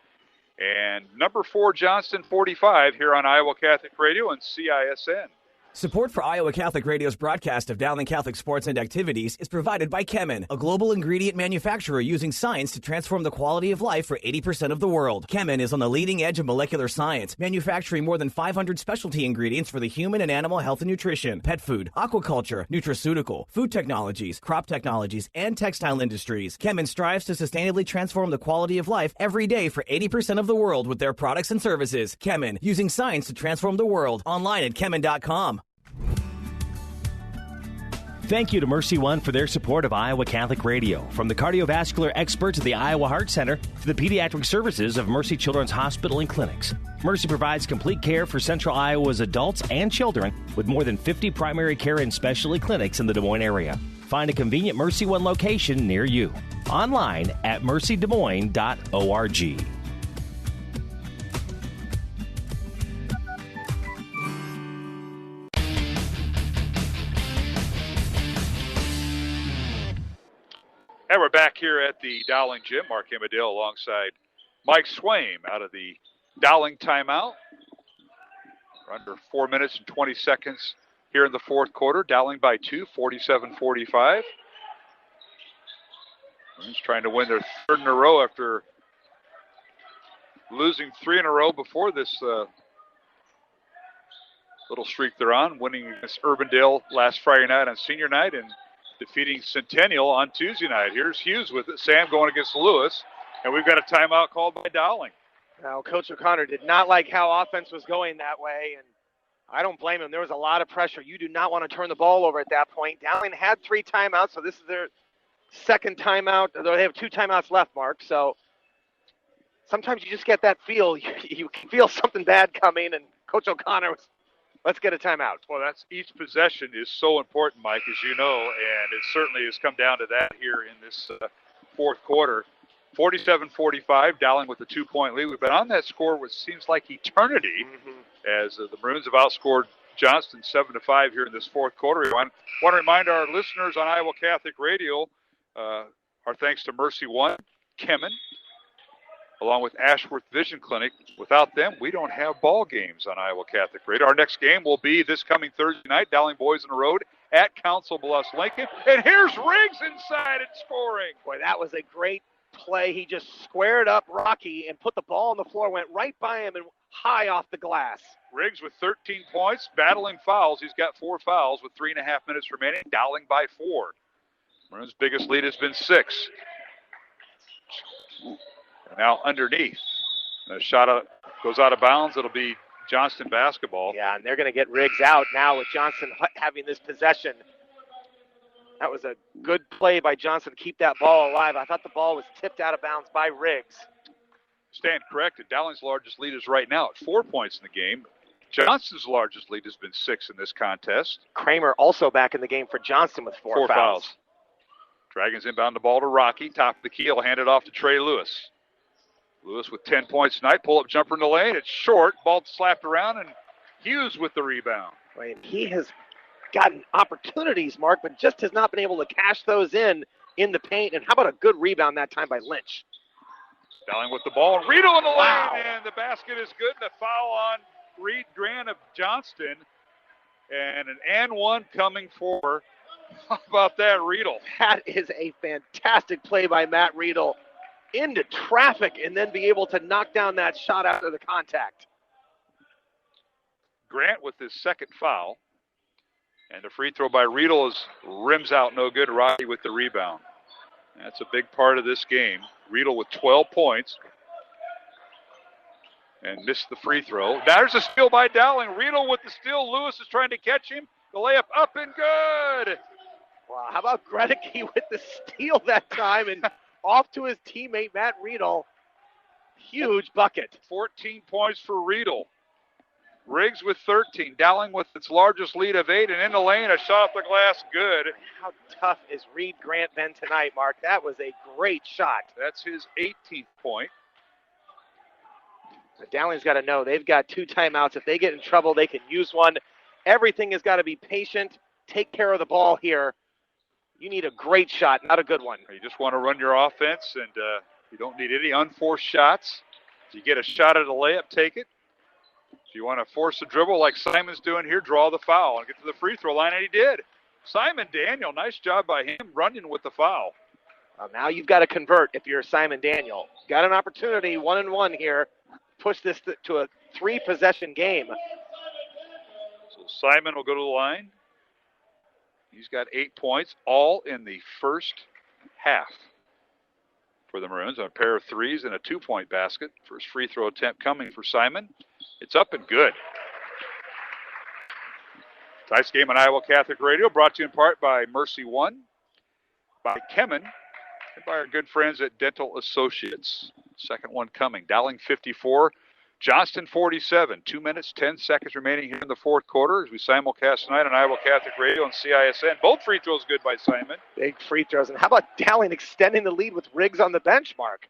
[SPEAKER 15] and number 4 Johnston 45 here on Iowa Catholic Radio and CISN.
[SPEAKER 10] Support for Iowa Catholic Radio's broadcast of Dowling Catholic sports and activities is provided by Chemin, a global ingredient manufacturer using science to transform the quality of life for 80% of the world. Chemin is on the leading edge of molecular science, manufacturing more than 500 specialty ingredients for the human and animal health and nutrition, pet food, aquaculture, nutraceutical, food technologies, crop technologies, and textile industries. Chemin strives to sustainably transform the quality of life every day for 80% of the world with their products and services. Chemin, using science to transform the world. Online at chemin.com.
[SPEAKER 1] Thank you to Mercy One for their support of Iowa Catholic Radio. From the cardiovascular experts at the Iowa Heart Center to the pediatric services of Mercy Children's Hospital and Clinics, Mercy provides complete care for Central Iowa's adults and children with more than 50 primary care and specialty clinics in the Des Moines area. Find a convenient Mercy One location near you. Online at mercydesmoines.org.
[SPEAKER 15] And we're back here at the Dowling Gym. Mark Amadale alongside Mike Swaim out of the Dowling timeout. We're under 4 minutes and 20 seconds here in the fourth quarter. Dowling by 2, 47-45. He's trying to win their 3rd in a row after losing 3 in a row before this little streak they're on, winning against Urbandale last Friday night on senior night and defeating Centennial on Tuesday night. Here's Hughes with it. Sam going against Lewis. And we've got a timeout called by Dowling.
[SPEAKER 14] Now, Coach O'Connor did not like how offense was going that way, and I don't blame him. There was a lot of pressure. You do not want to turn the ball over at that point. Dowling had 3 timeouts, so this is their 2nd timeout. Although they have 2 timeouts left, Mark. So sometimes you just get that feel. You can feel something bad coming, and Coach O'Connor was, let's get a timeout.
[SPEAKER 15] Well, that's each possession is so important, Mike, as you know, and it certainly has come down to that here in this fourth quarter. 47-45, Dowling with a 2-point lead. We've been on that score, which seems like eternity, as the Maroons have outscored Johnston 7-5 here in this fourth quarter. We want to remind our listeners on Iowa Catholic Radio, our thanks to Mercy One Kemen, along with Ashworth Vision Clinic. Without them, we don't have ball games on Iowa Catholic Radio. Our next game will be this coming Thursday night, Dowling Boys on the road at Council Bluffs Lincoln. And here's Riggs inside and scoring.
[SPEAKER 14] Boy, that was a great play. He just squared up Rocky and put the ball on the floor, went right by him and high off the glass.
[SPEAKER 15] Riggs with 13 points, battling fouls. He's got 4 fouls with 3.5 minutes remaining. Dowling by 4. Maroon's biggest lead has been 6. Now underneath. The shot goes out of bounds. It'll be Johnston basketball.
[SPEAKER 14] Yeah, and they're going to get Riggs out now with Johnston having this possession. That was a good play by Johnston to keep that ball alive. I thought the ball was tipped out of bounds by Riggs.
[SPEAKER 15] Stand corrected. Dowling's largest lead is right now at 4 points in the game. Johnston's largest lead has been 6 in this contest.
[SPEAKER 14] Kramer also back in the game for Johnston with 4 fouls.
[SPEAKER 15] Dragons inbound the ball to Rocky. Top of the key. He'll hand it off to Trey Lewis. Lewis with 10 points tonight. Pull-up jumper in the lane. It's short. Ball slapped around, and Hughes with the rebound.
[SPEAKER 14] He has gotten opportunities, Mark, but just has not been able to cash those in the paint. And how about a good rebound that time by Lynch?
[SPEAKER 15] Dowling with the ball. Riedel in the lane, and the basket is good. And a foul on Reed Grant of Johnston. And an and one coming for, how about that, Riedel?
[SPEAKER 14] That is a fantastic play by Matt Riedel. Into traffic and then be able to knock down that shot after the contact.
[SPEAKER 15] Grant with his second foul. And the free throw by Riedel is rims out, no good. Rocky with the rebound. That's a big part of this game. Riedel with 12 points. And missed the free throw. There's a steal by Dowling. Riedel with the steal. Lewis is trying to catch him. The layup up and good.
[SPEAKER 14] Wow, how about Gregory with the steal that time and off to his teammate, Matt Riedel. Huge bucket.
[SPEAKER 15] 14 points for Riedel. Riggs with 13. Dowling with its largest lead of 8. And in the lane, a shot off the glass, good.
[SPEAKER 14] How tough is Reed Grant been tonight, Mark? That was a great shot.
[SPEAKER 15] That's his 18th point.
[SPEAKER 14] Dowling's got to know they've got 2 timeouts. If they get in trouble, they can use one. Everything has got to be patient. Take care of the ball here. You need a great shot, not a good one.
[SPEAKER 15] You just want to run your offense, and you don't need any unforced shots. If you get a shot at a layup, take it. If you want to force a dribble like Simon's doing here, draw the foul and get to the free throw line, and he did. Simon Daniel, nice job by him running with the foul.
[SPEAKER 14] Now you've got to convert if you're Simon Daniel. Got an opportunity, 1-1 here. Push this to a 3-possession game.
[SPEAKER 15] So Simon will go to the line. He's got 8 points, all in the first half for the Maroons. A pair of threes and a 2-point basket. First free throw attempt coming for Simon. It's up and good. Tonight's game on Iowa Catholic Radio, brought to you in part by Mercy One, by Kemen, and by our good friends at Dental Associates. Second one coming. Dowling 54. Johnston 47, 2 minutes, 10 seconds remaining here in the fourth quarter as we simulcast tonight on Iowa Catholic Radio and CISN. Both free throws good by Simon.
[SPEAKER 14] Big free throws. And how about Dowling extending the lead with Riggs on the bench, Mark?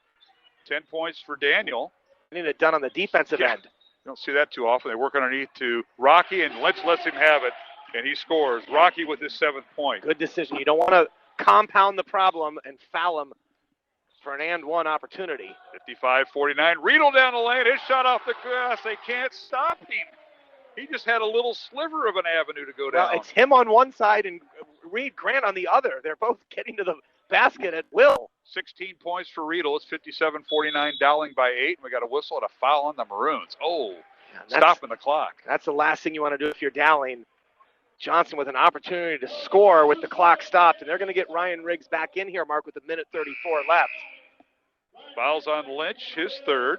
[SPEAKER 15] 10 points for Daniel.
[SPEAKER 14] They need it done on the defensive end.
[SPEAKER 15] You don't see that too often. They work underneath to Rocky, and Lynch lets him have it, and he scores. Rocky with his 7th point.
[SPEAKER 14] Good decision. You don't want to compound the problem and foul him for an and one opportunity.
[SPEAKER 15] 55-49. Riedel down the lane. His shot off the glass. They can't stop him. He just had a little sliver of an avenue to go down.
[SPEAKER 14] Well, it's him on one side and Reed Grant on the other. They're both getting to the basket at will.
[SPEAKER 15] 16 points for Riedel. It's 57-49. Dowling by 8. And we got a whistle and a foul on the Maroons. Oh, stopping the clock.
[SPEAKER 14] That's the last thing you want to do if you're Dowling. Johnston with an opportunity to score with the clock stopped. And they're going to get Ryan Riggs back in here, Mark, with 1:34 left.
[SPEAKER 15] Fouls on Lynch, his 3rd.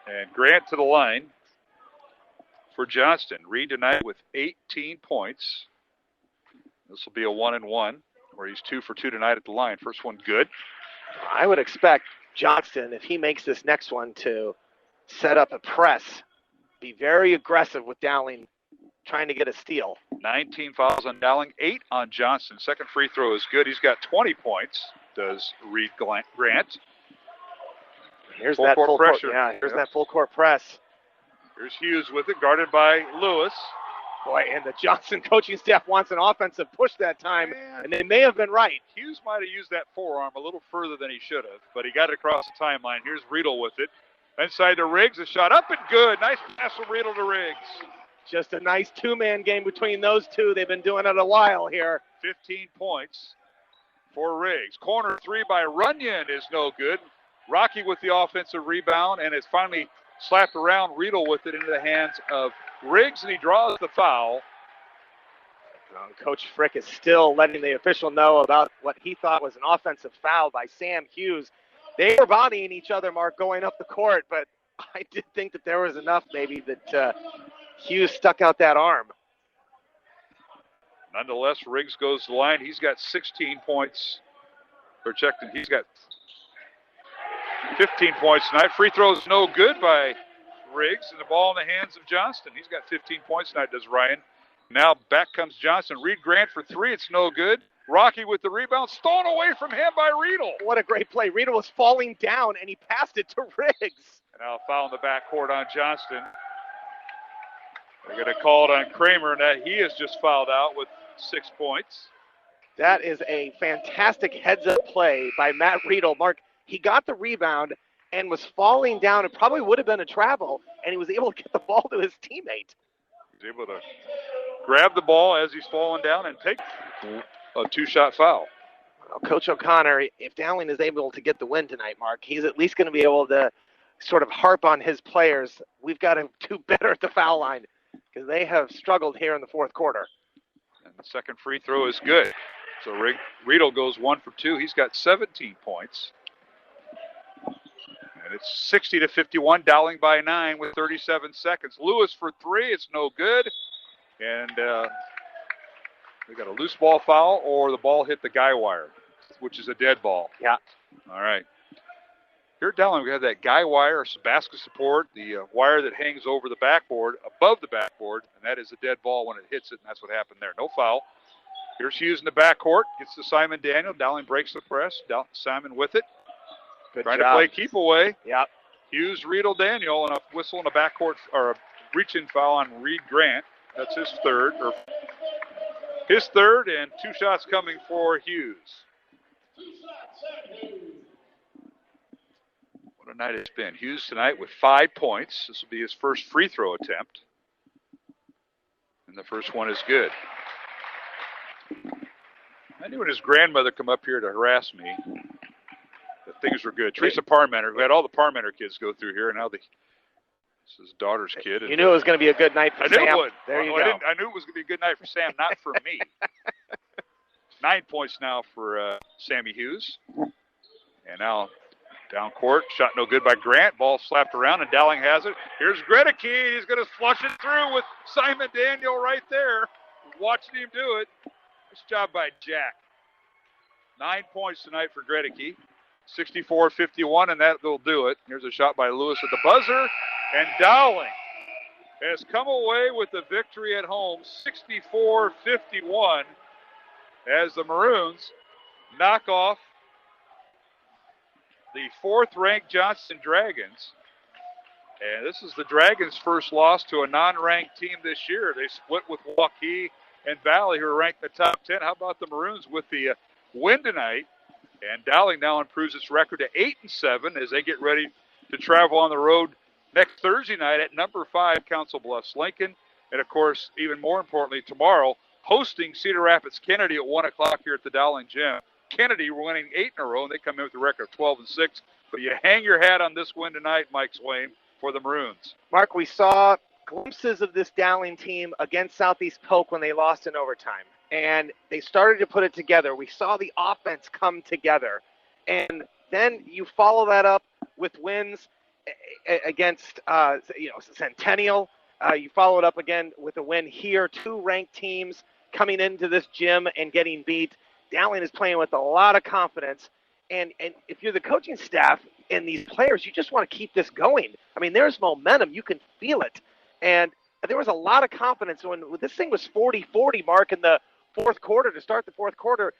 [SPEAKER 15] And Grant to the line for Johnston. Reed tonight with 18 points. This will be a 1-1, where he's 2 for 2 tonight at the line. First one good.
[SPEAKER 14] I would expect Johnston, if he makes this next one, to set up a press. Be very aggressive with Dowling trying to get a steal.
[SPEAKER 15] 19 fouls on Dowling, 8 on Johnston. Second free throw is good. He's got 20 points, does Reed Grant.
[SPEAKER 14] Here's that full pressure. Here's that full court press.
[SPEAKER 15] Here's Hughes with it, guarded by Lewis.
[SPEAKER 14] Boy, and the Johnston coaching staff wants an offensive push that time, and they may have been right.
[SPEAKER 15] Hughes might have used that forearm a little further than he should have, but he got it across the timeline. Here's Riedel with it. Inside to Riggs, a shot up and good. Nice pass from Riedel to Riggs.
[SPEAKER 14] Just a nice two-man game between those two. They've been doing it a while here.
[SPEAKER 15] 15 points for Riggs. Corner three by Runyon is no good. Rocky with the offensive rebound, and it's finally slapped around. Riedel with it into the hands of Riggs, and he draws the foul.
[SPEAKER 14] Coach Frick is still letting the official know about what he thought was an offensive foul by Sam Hughes. They were bodying each other, Mark, going up the court, but I did think that there was enough maybe that Hughes stuck out that arm.
[SPEAKER 15] Nonetheless, Riggs goes to the line. He's got 16 points. Or checked, and he's got 15 points tonight. Free throws no good by Riggs, and the ball in the hands of Johnston. He's got 15 points tonight, does Ryan. Now back comes Johnston. Reed Grant for three. It's no good. Rocky with the rebound. Stolen away from him by Riedel.
[SPEAKER 14] What a great play. Riedel was falling down, and he passed it to Riggs.
[SPEAKER 15] And now a foul in the backcourt on Johnston. They're going to call it on Kramer, and that he is just fouled out with 6 points.
[SPEAKER 14] That is a fantastic heads-up play by Matt Riedel. Mark, he got the rebound and was falling down. It probably would have been a travel, and he was able to get the ball to his teammate.
[SPEAKER 15] He's able to grab the ball as he's falling down and take a two-shot foul.
[SPEAKER 14] Well, Coach O'Connor, if Dowling is able to get the win tonight, Mark, he's at least going to be able to sort of harp on his players. We've got to do better at the foul line because they have struggled here in the fourth quarter.
[SPEAKER 15] And the second free throw is good. So Riedel goes 1 for 2. He's got 17 points. And it's 60-51, Dowling by 9 with 37 seconds. Lewis for three. It's no good. And we got a loose ball foul, or the ball hit the guy wire, which is a dead ball.
[SPEAKER 14] Yeah.
[SPEAKER 15] All right. Here at Dowling, we have that guy wire, basket support, the wire that hangs over the backboard, above the backboard, and that is a dead ball when it hits it, and that's what happened there. No foul. Here's Hughes in the backcourt. Gets to Simon Daniel. Dowling breaks the press. Simon with it.
[SPEAKER 14] Good
[SPEAKER 15] Trying
[SPEAKER 14] job.
[SPEAKER 15] to play keep away.
[SPEAKER 14] Yep.
[SPEAKER 15] Hughes, Riedel, Daniel, and a whistle in the backcourt, or a reach-in foul on Reed Grant. That's his third, and 2 shots coming for Hughes. What a night it's been. Hughes tonight with 5 points. This will be his first free throw attempt. And the first one is good. I knew when his grandmother come up here to harass me that things were good. Theresa Parmenter, who had all the Parmenter kids go through here, and now this is his daughter's kid.
[SPEAKER 14] You knew it was going to be a good night for Sam.
[SPEAKER 15] I knew it would.
[SPEAKER 14] There you go.
[SPEAKER 15] I knew it was going to be a good night for Sam, not for me. 9 points now for Sammy Hughes. And now down court, shot no good by Grant. Ball slapped around, and Dowling has it. Here's Gregory. He's going to flush it through with Simon Daniel right there. Watching him do it. Nice job by Jack. 9 points tonight for Gregory. 64-51, and that will do it. Here's a shot by Lewis at the buzzer, and Dowling has come away with the victory at home, 64-51, as the Maroons knock off the 4th-ranked Johnston Dragons. And this is the Dragons' first loss to a non-ranked team this year. They split with Waukee and Valley, who are ranked in the top 10. How about the Maroons with the win tonight? And Dowling now improves its record to 8-7 as they get ready to travel on the road next Thursday night at number 5 Council Bluffs Lincoln. And, of course, even more importantly, tomorrow, hosting Cedar Rapids Kennedy at 1 o'clock here at the Dowling Gym. Kennedy winning 8 in a row, and they come in with a record of 12-6. But you hang your hat on this win tonight, Mike Swain, for the Maroons.
[SPEAKER 14] Mark, we saw glimpses of this Dowling team against Southeast Polk when they lost in overtime. And they started to put it together. We saw the offense come together. And then you follow that up with wins against Centennial. You follow it up again with a win here. 2 ranked teams coming into this gym and getting beat. Dowling is playing with a lot of confidence. And if you're the coaching staff and these players, you just want to keep this going. I mean, there's momentum. You can feel it. And there was a lot of confidence when this thing was 40-40, Mark, in the fourth quarter. To start the fourth quarter,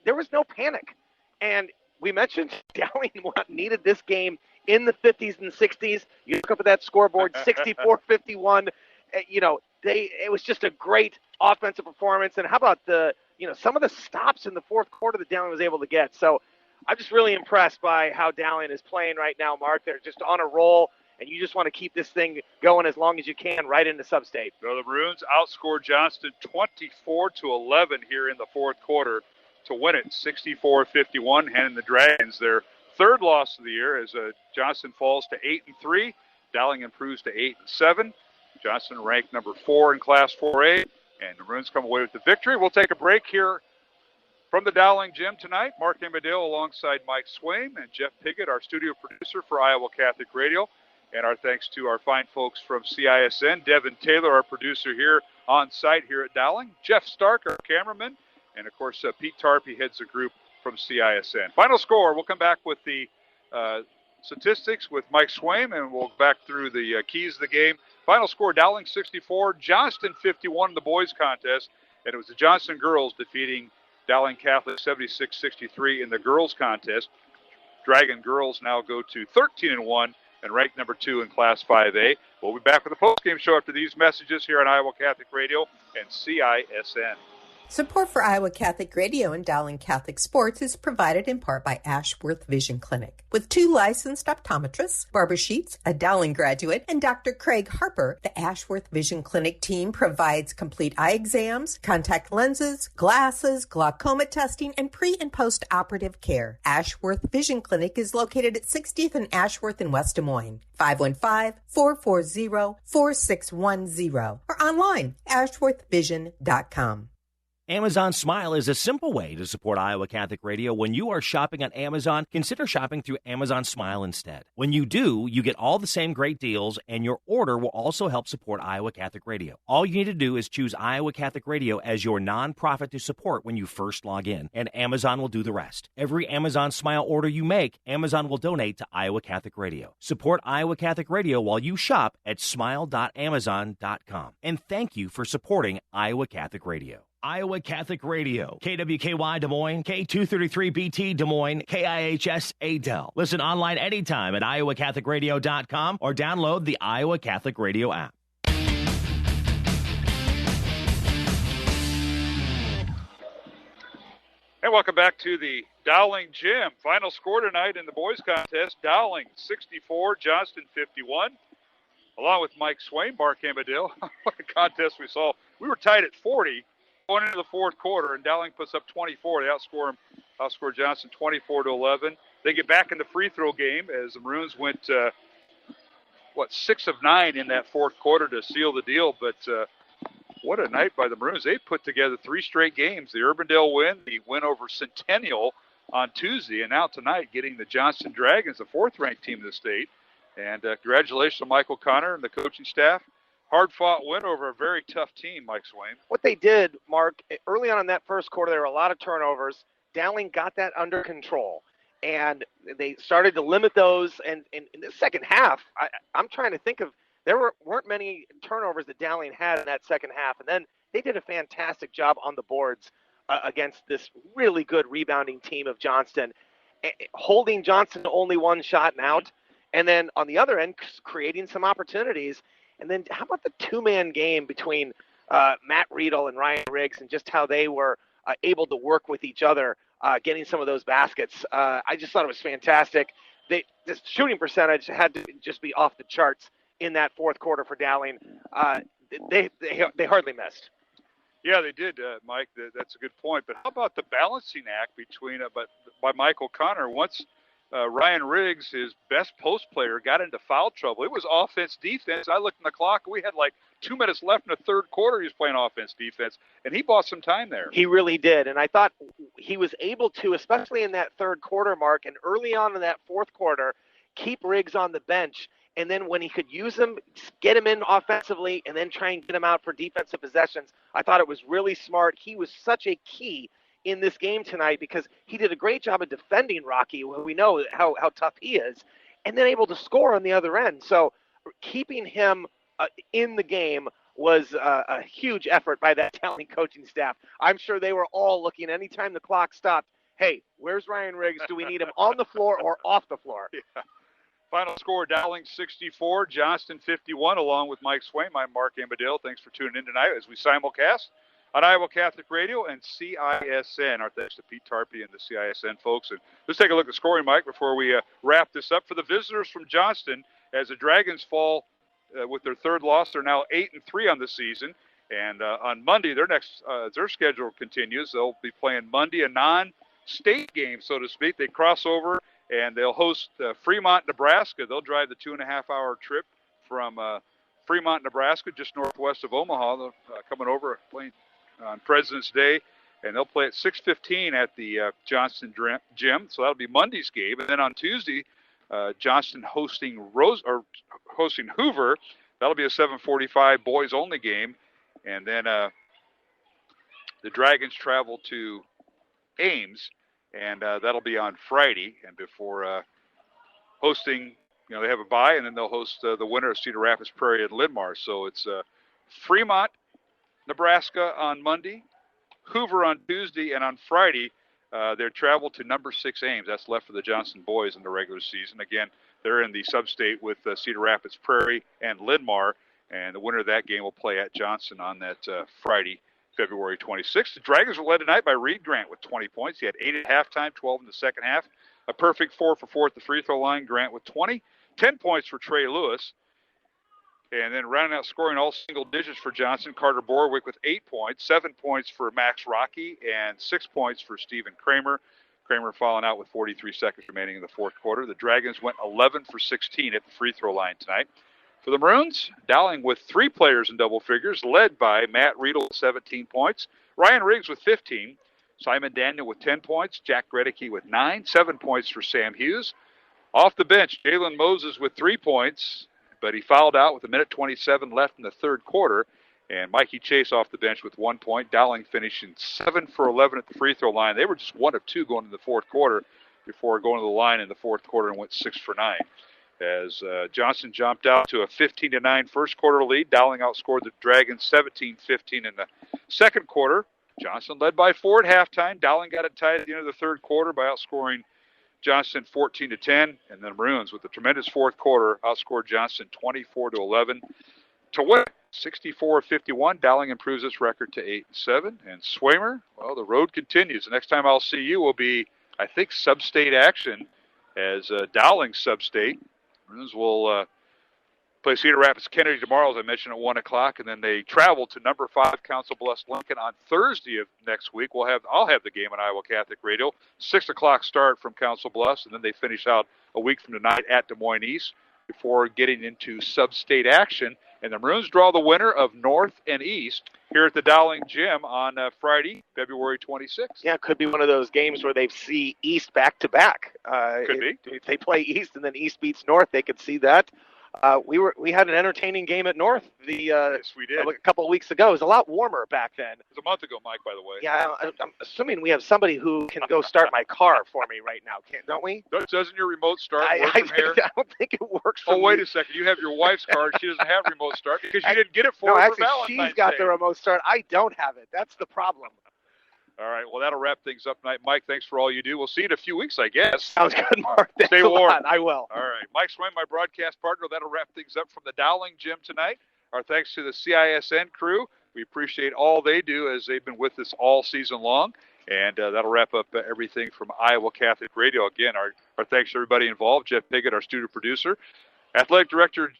[SPEAKER 14] there was no panic. And we mentioned Dowling needed this game in the 50s and 60s. You look up at that scoreboard, 64-51. it was just a great offensive performance. And how about some of the stops in the fourth quarter that Dowling was able to get. So I'm just really impressed by how Dowling is playing right now, Mark. They're just on a roll, and you just want to keep this thing going as long as you can right into sub-state.
[SPEAKER 15] So the Maroons outscored Johnston 24-11 here in the fourth quarter to win it 64-51, handing the Dragons their third loss of the year as Johnston falls to 8-3. Dowling improves to 8-7. Johnston ranked number 4 in Class 4A, and the Maroons come away with the victory. We'll take a break here from the Dowling Gym tonight. Mark Amadale alongside Mike Swaim and Jeff Piggott, our studio producer for Iowa Catholic Radio. And our thanks to our fine folks from CISN, Devin Taylor, our producer here on site here at Dowling, Jeff Stark, our cameraman, and of course Pete Tarpey heads the group from CISN. Final score, we'll come back with the statistics with Mike Swaim, and we'll go back through the keys of the game. Final score, Dowling 64, Johnston 51 in the boys contest, and it was the Johnston girls defeating Dowling Catholic 76-63 in the girls contest. Dragon girls now go to 13-1 and ranked number 2 in Class 5A. We'll be back with a postgame show after these messages here on Iowa Catholic Radio and CISN.
[SPEAKER 4] Support for Iowa Catholic Radio and Dowling Catholic Sports is provided in part by Ashworth Vision Clinic. With 2 licensed optometrists, Barbara Sheets, a Dowling graduate, and Dr. Craig Harper, the Ashworth Vision Clinic team provides complete eye exams, contact lenses, glasses, glaucoma testing, and pre- and post-operative care. Ashworth Vision Clinic is located at 60th and Ashworth in West Des Moines. 515-440-4610 or online, ashworthvision.com.
[SPEAKER 1] Amazon Smile is a simple way to support Iowa Catholic Radio. When you are shopping on Amazon, consider shopping through Amazon Smile instead. When you do, you get all the same great deals, and your order will also help support Iowa Catholic Radio. All you need to do is choose Iowa Catholic Radio as your nonprofit to support when you first log in, and Amazon will do the rest. Every Amazon Smile order you make, Amazon will donate to Iowa Catholic Radio. Support Iowa Catholic Radio while you shop at smile.amazon.com. And thank you for supporting Iowa Catholic Radio. Iowa Catholic Radio, KWKY Des Moines, K233BT Des Moines, KIHS Adel. Listen online anytime at iowacatholicradio.com or download the Iowa Catholic Radio app.
[SPEAKER 15] And welcome back to the Dowling Gym. Final score tonight in the boys contest, Dowling 64, Johnston 51. Along with Mike Swaim, Mark Amadale. What a contest we saw. We were tied at 40. Going into the fourth quarter, and Dowling puts up 24. They outscore Johnston 24-11. They get back in the free throw game as the Maroons went, 6 of 9 in that fourth quarter to seal the deal. But what a night by the Maroons. They put together 3 straight games. The Urbandale win, the win over Centennial on Tuesday, and now tonight getting the Johnston Dragons, the 4th-ranked team in the state. And congratulations to Michael Connor and the coaching staff. Hard-fought win over a very tough team, Mike Swaim.
[SPEAKER 14] What they did, Mark, early on in that first quarter, there were a lot of turnovers. Dowling got that under control, and they started to limit those. And in the second half, I'm trying to think of, weren't many turnovers that Dowling had in that second half. And then they did a fantastic job on the boards against this really good rebounding team of Johnston, holding Johnston to only 1 shot and out. And then on the other end, creating some opportunities. And then how about the 2-man game between Matt Riedel and Ryan Riggs and just how they were able to work with each other, getting some of those baskets. I just thought it was fantastic. This shooting percentage had to just be off the charts in that fourth quarter for Dowling. They hardly missed.
[SPEAKER 15] Yeah, they did, Mike. That's a good point. But how about the balancing act between by Michael Connor? Once Ryan Riggs, his best post player, got into foul trouble. It was offense, defense. I looked in the clock. We had like 2 minutes left in the third quarter. He was playing offense, defense, and he bought some time there.
[SPEAKER 14] He really did, and I thought he was able to, especially in that third quarter, Mark, and early on in that fourth quarter, keep Riggs on the bench. And then when he could use him, get him in offensively, and then try and get him out for defensive possessions, I thought it was really smart. He was such a key in this game tonight because he did a great job of defending Rocky when we know how tough he is, and then able to score on the other end. So keeping him in the game was a huge effort by that Dowling coaching staff. I'm sure they were all looking anytime the clock stopped, hey, where's Ryan Riggs? Do we need him on the floor or off the floor?
[SPEAKER 15] Yeah. Final score, Dowling 64, Johnston 51, along with Mike Swain. I'm Mark Amadale. Thanks for tuning in tonight as we simulcast on Iowa Catholic Radio and CISN. Our thanks to Pete Tarpey and the CISN folks. And let's take a look at scoring, Mike, before we wrap this up. For the visitors from Johnston, as the Dragons fall with their third loss, they're now 8-3 on the season. And on Monday, their schedule continues. They'll be playing Monday, a non-state game, so to speak. They cross over, and they'll host Fremont, Nebraska. They'll drive the 2.5-hour trip from Fremont, Nebraska, just northwest of Omaha. They're coming over playing on President's Day, and they'll play at 6:15 at the Johnston Gym. So that'll be Monday's game. And then on Tuesday, Johnston hosting Hoover. That'll be a 7:45 boys-only game. And then the Dragons travel to Ames, and that'll be on Friday. And before hosting, they have a bye, and then they'll host the winner of Cedar Rapids, Prairie, and Linn-Mar. So it's Fremont, Nebraska on Monday, Hoover on Tuesday, and on Friday, their travel to number 6 Ames. That's left for the Johnston boys in the regular season. Again, they're in the sub-state with Cedar Rapids, Prairie, and Linn-Mar. And the winner of that game will play at Johnston on that Friday, February 26th. The Dragons were led tonight by Reed Grant with 20 points. He had 8 at halftime, 12 in the second half. A perfect 4 for 4 at the free throw line. Grant with 20. 10 points for Trey Lewis. And then rounding out scoring all single digits for Johnston, Carter Borwick with 8 points. 7 points for Max Rocky and 6 points for Stephen Kramer. Kramer falling out with 43 seconds remaining in the fourth quarter. The Dragons went 11 for 16 at the free throw line tonight. For the Maroons, Dowling with 3 players in double figures, led by Matt Riedel with 17 points, Ryan Riggs with 15, Simon Daniel with 10 points, Jack Gredicke with 9, 7 points for Sam Hughes. Off the bench, Jalen Moses with 3 points, but he fouled out with 1:27 left in the third quarter, and Mikey Chase off the bench with 1 point. Dowling finishing 7 for 11 at the free throw line. They were just 1 of 2 going into the fourth quarter before going to the line in the fourth quarter and went 6 for 9. As Johnston jumped out to a 15-9 first quarter lead. Dowling outscored the Dragons 17-15 in the second quarter. Johnston led by 4 at halftime. Dowling got it tied at the end of the third quarter by outscoring Johnston 14-10. And then Maroons, with a tremendous fourth quarter, outscored Johnston 24-11 to win 64-51. Dowling improves its record to 8-7. And Swamer, well, the road continues. The next time I'll see you will be, I think, sub-state action as Dowling sub-state. Maroons will play Cedar Rapids Kennedy tomorrow, as I mentioned, at 1 o'clock, and then they travel to number 5 Council Bluffs Lincoln on Thursday of next week. I'll have the game on Iowa Catholic Radio. 6 o'clock start from Council Bluffs, and then they finish out a week from tonight at Des Moines East before getting into sub-state action. And the Maroons draw the winner of North and East here at the Dowling Gym on Friday, February 26th.
[SPEAKER 14] Yeah, it could be one of those games where they see East back-to-back.
[SPEAKER 15] Could be.
[SPEAKER 14] If they play East and then East beats North, they could see that. We had an entertaining game at North
[SPEAKER 15] yes, we did.
[SPEAKER 14] A couple of weeks ago. It was a lot warmer back then.
[SPEAKER 15] It was a month ago, Mike, by the way.
[SPEAKER 14] Yeah, I'm assuming we have somebody who can go start my car for me right now, don't we?
[SPEAKER 15] Doesn't your remote start work from here?
[SPEAKER 14] I don't think it works from
[SPEAKER 15] wait a second. You have your wife's card. She doesn't have remote start because you didn't get it for
[SPEAKER 14] no,
[SPEAKER 15] her
[SPEAKER 14] actually,
[SPEAKER 15] for Valentine's
[SPEAKER 14] she's got
[SPEAKER 15] Day.
[SPEAKER 14] the remote start. I don't have it. That's the problem.
[SPEAKER 15] All right, well, that'll wrap things up tonight. Mike, thanks for all you do. We'll see you in a few weeks, I guess.
[SPEAKER 14] Sounds good, Mark.
[SPEAKER 15] Stay warm.
[SPEAKER 14] I will.
[SPEAKER 15] All right. Mike Swain, my broadcast partner. That'll wrap things up from the Dowling Gym tonight. Our thanks to the CISN crew. We appreciate all they do as they've been with us all season long. And that'll wrap up everything from Iowa Catholic Radio. Again, our thanks to everybody involved. Jeff Piggott, our studio producer. Athletic director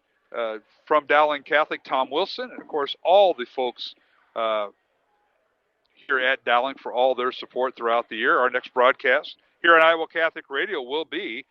[SPEAKER 15] from Dowling Catholic, Tom Wilson. And, of course, all the folks here at Dowling for all their support throughout the year. Our next broadcast here on Iowa Catholic Radio will be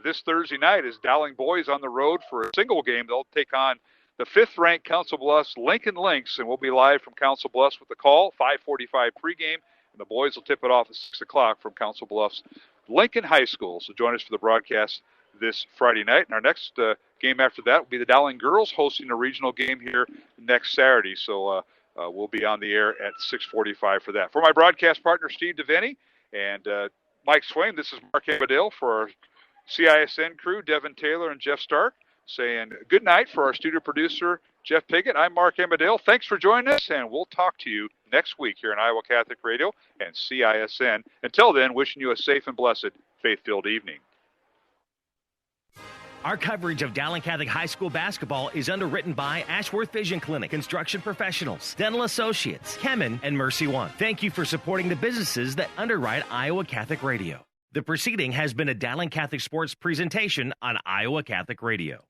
[SPEAKER 15] this Thursday night as Dowling boys on the road for a single game. They'll take on the 5th-ranked Council Bluffs Lincoln Lynx, and we'll be live from Council Bluffs with the call, 5:45 pregame, and the boys will tip it off at 6 o'clock from Council Bluffs Lincoln High School. So join us for the broadcast this Friday night. And our next game after that will be the Dowling girls hosting a regional game here next Saturday. So we'll be on the air at 6:45 for that. For my broadcast partner, Steve DeVinny, and Mike Swain, this is Mark Amadale for our CISN crew, Devin Taylor and Jeff Stark, saying good night for our studio producer, Jeff Piggott. I'm Mark Amadale. Thanks for joining us, and we'll talk to you next week here on Iowa Catholic Radio and CISN. Until then, wishing you a safe and blessed faith-filled evening.
[SPEAKER 1] Our coverage of Dowling Catholic High School basketball is underwritten by Ashworth Vision Clinic, Construction Professionals, Dental Associates, Kemen, and Mercy One. Thank you for supporting the businesses that underwrite Iowa Catholic Radio. The proceeding has been a Dowling Catholic Sports presentation on Iowa Catholic Radio.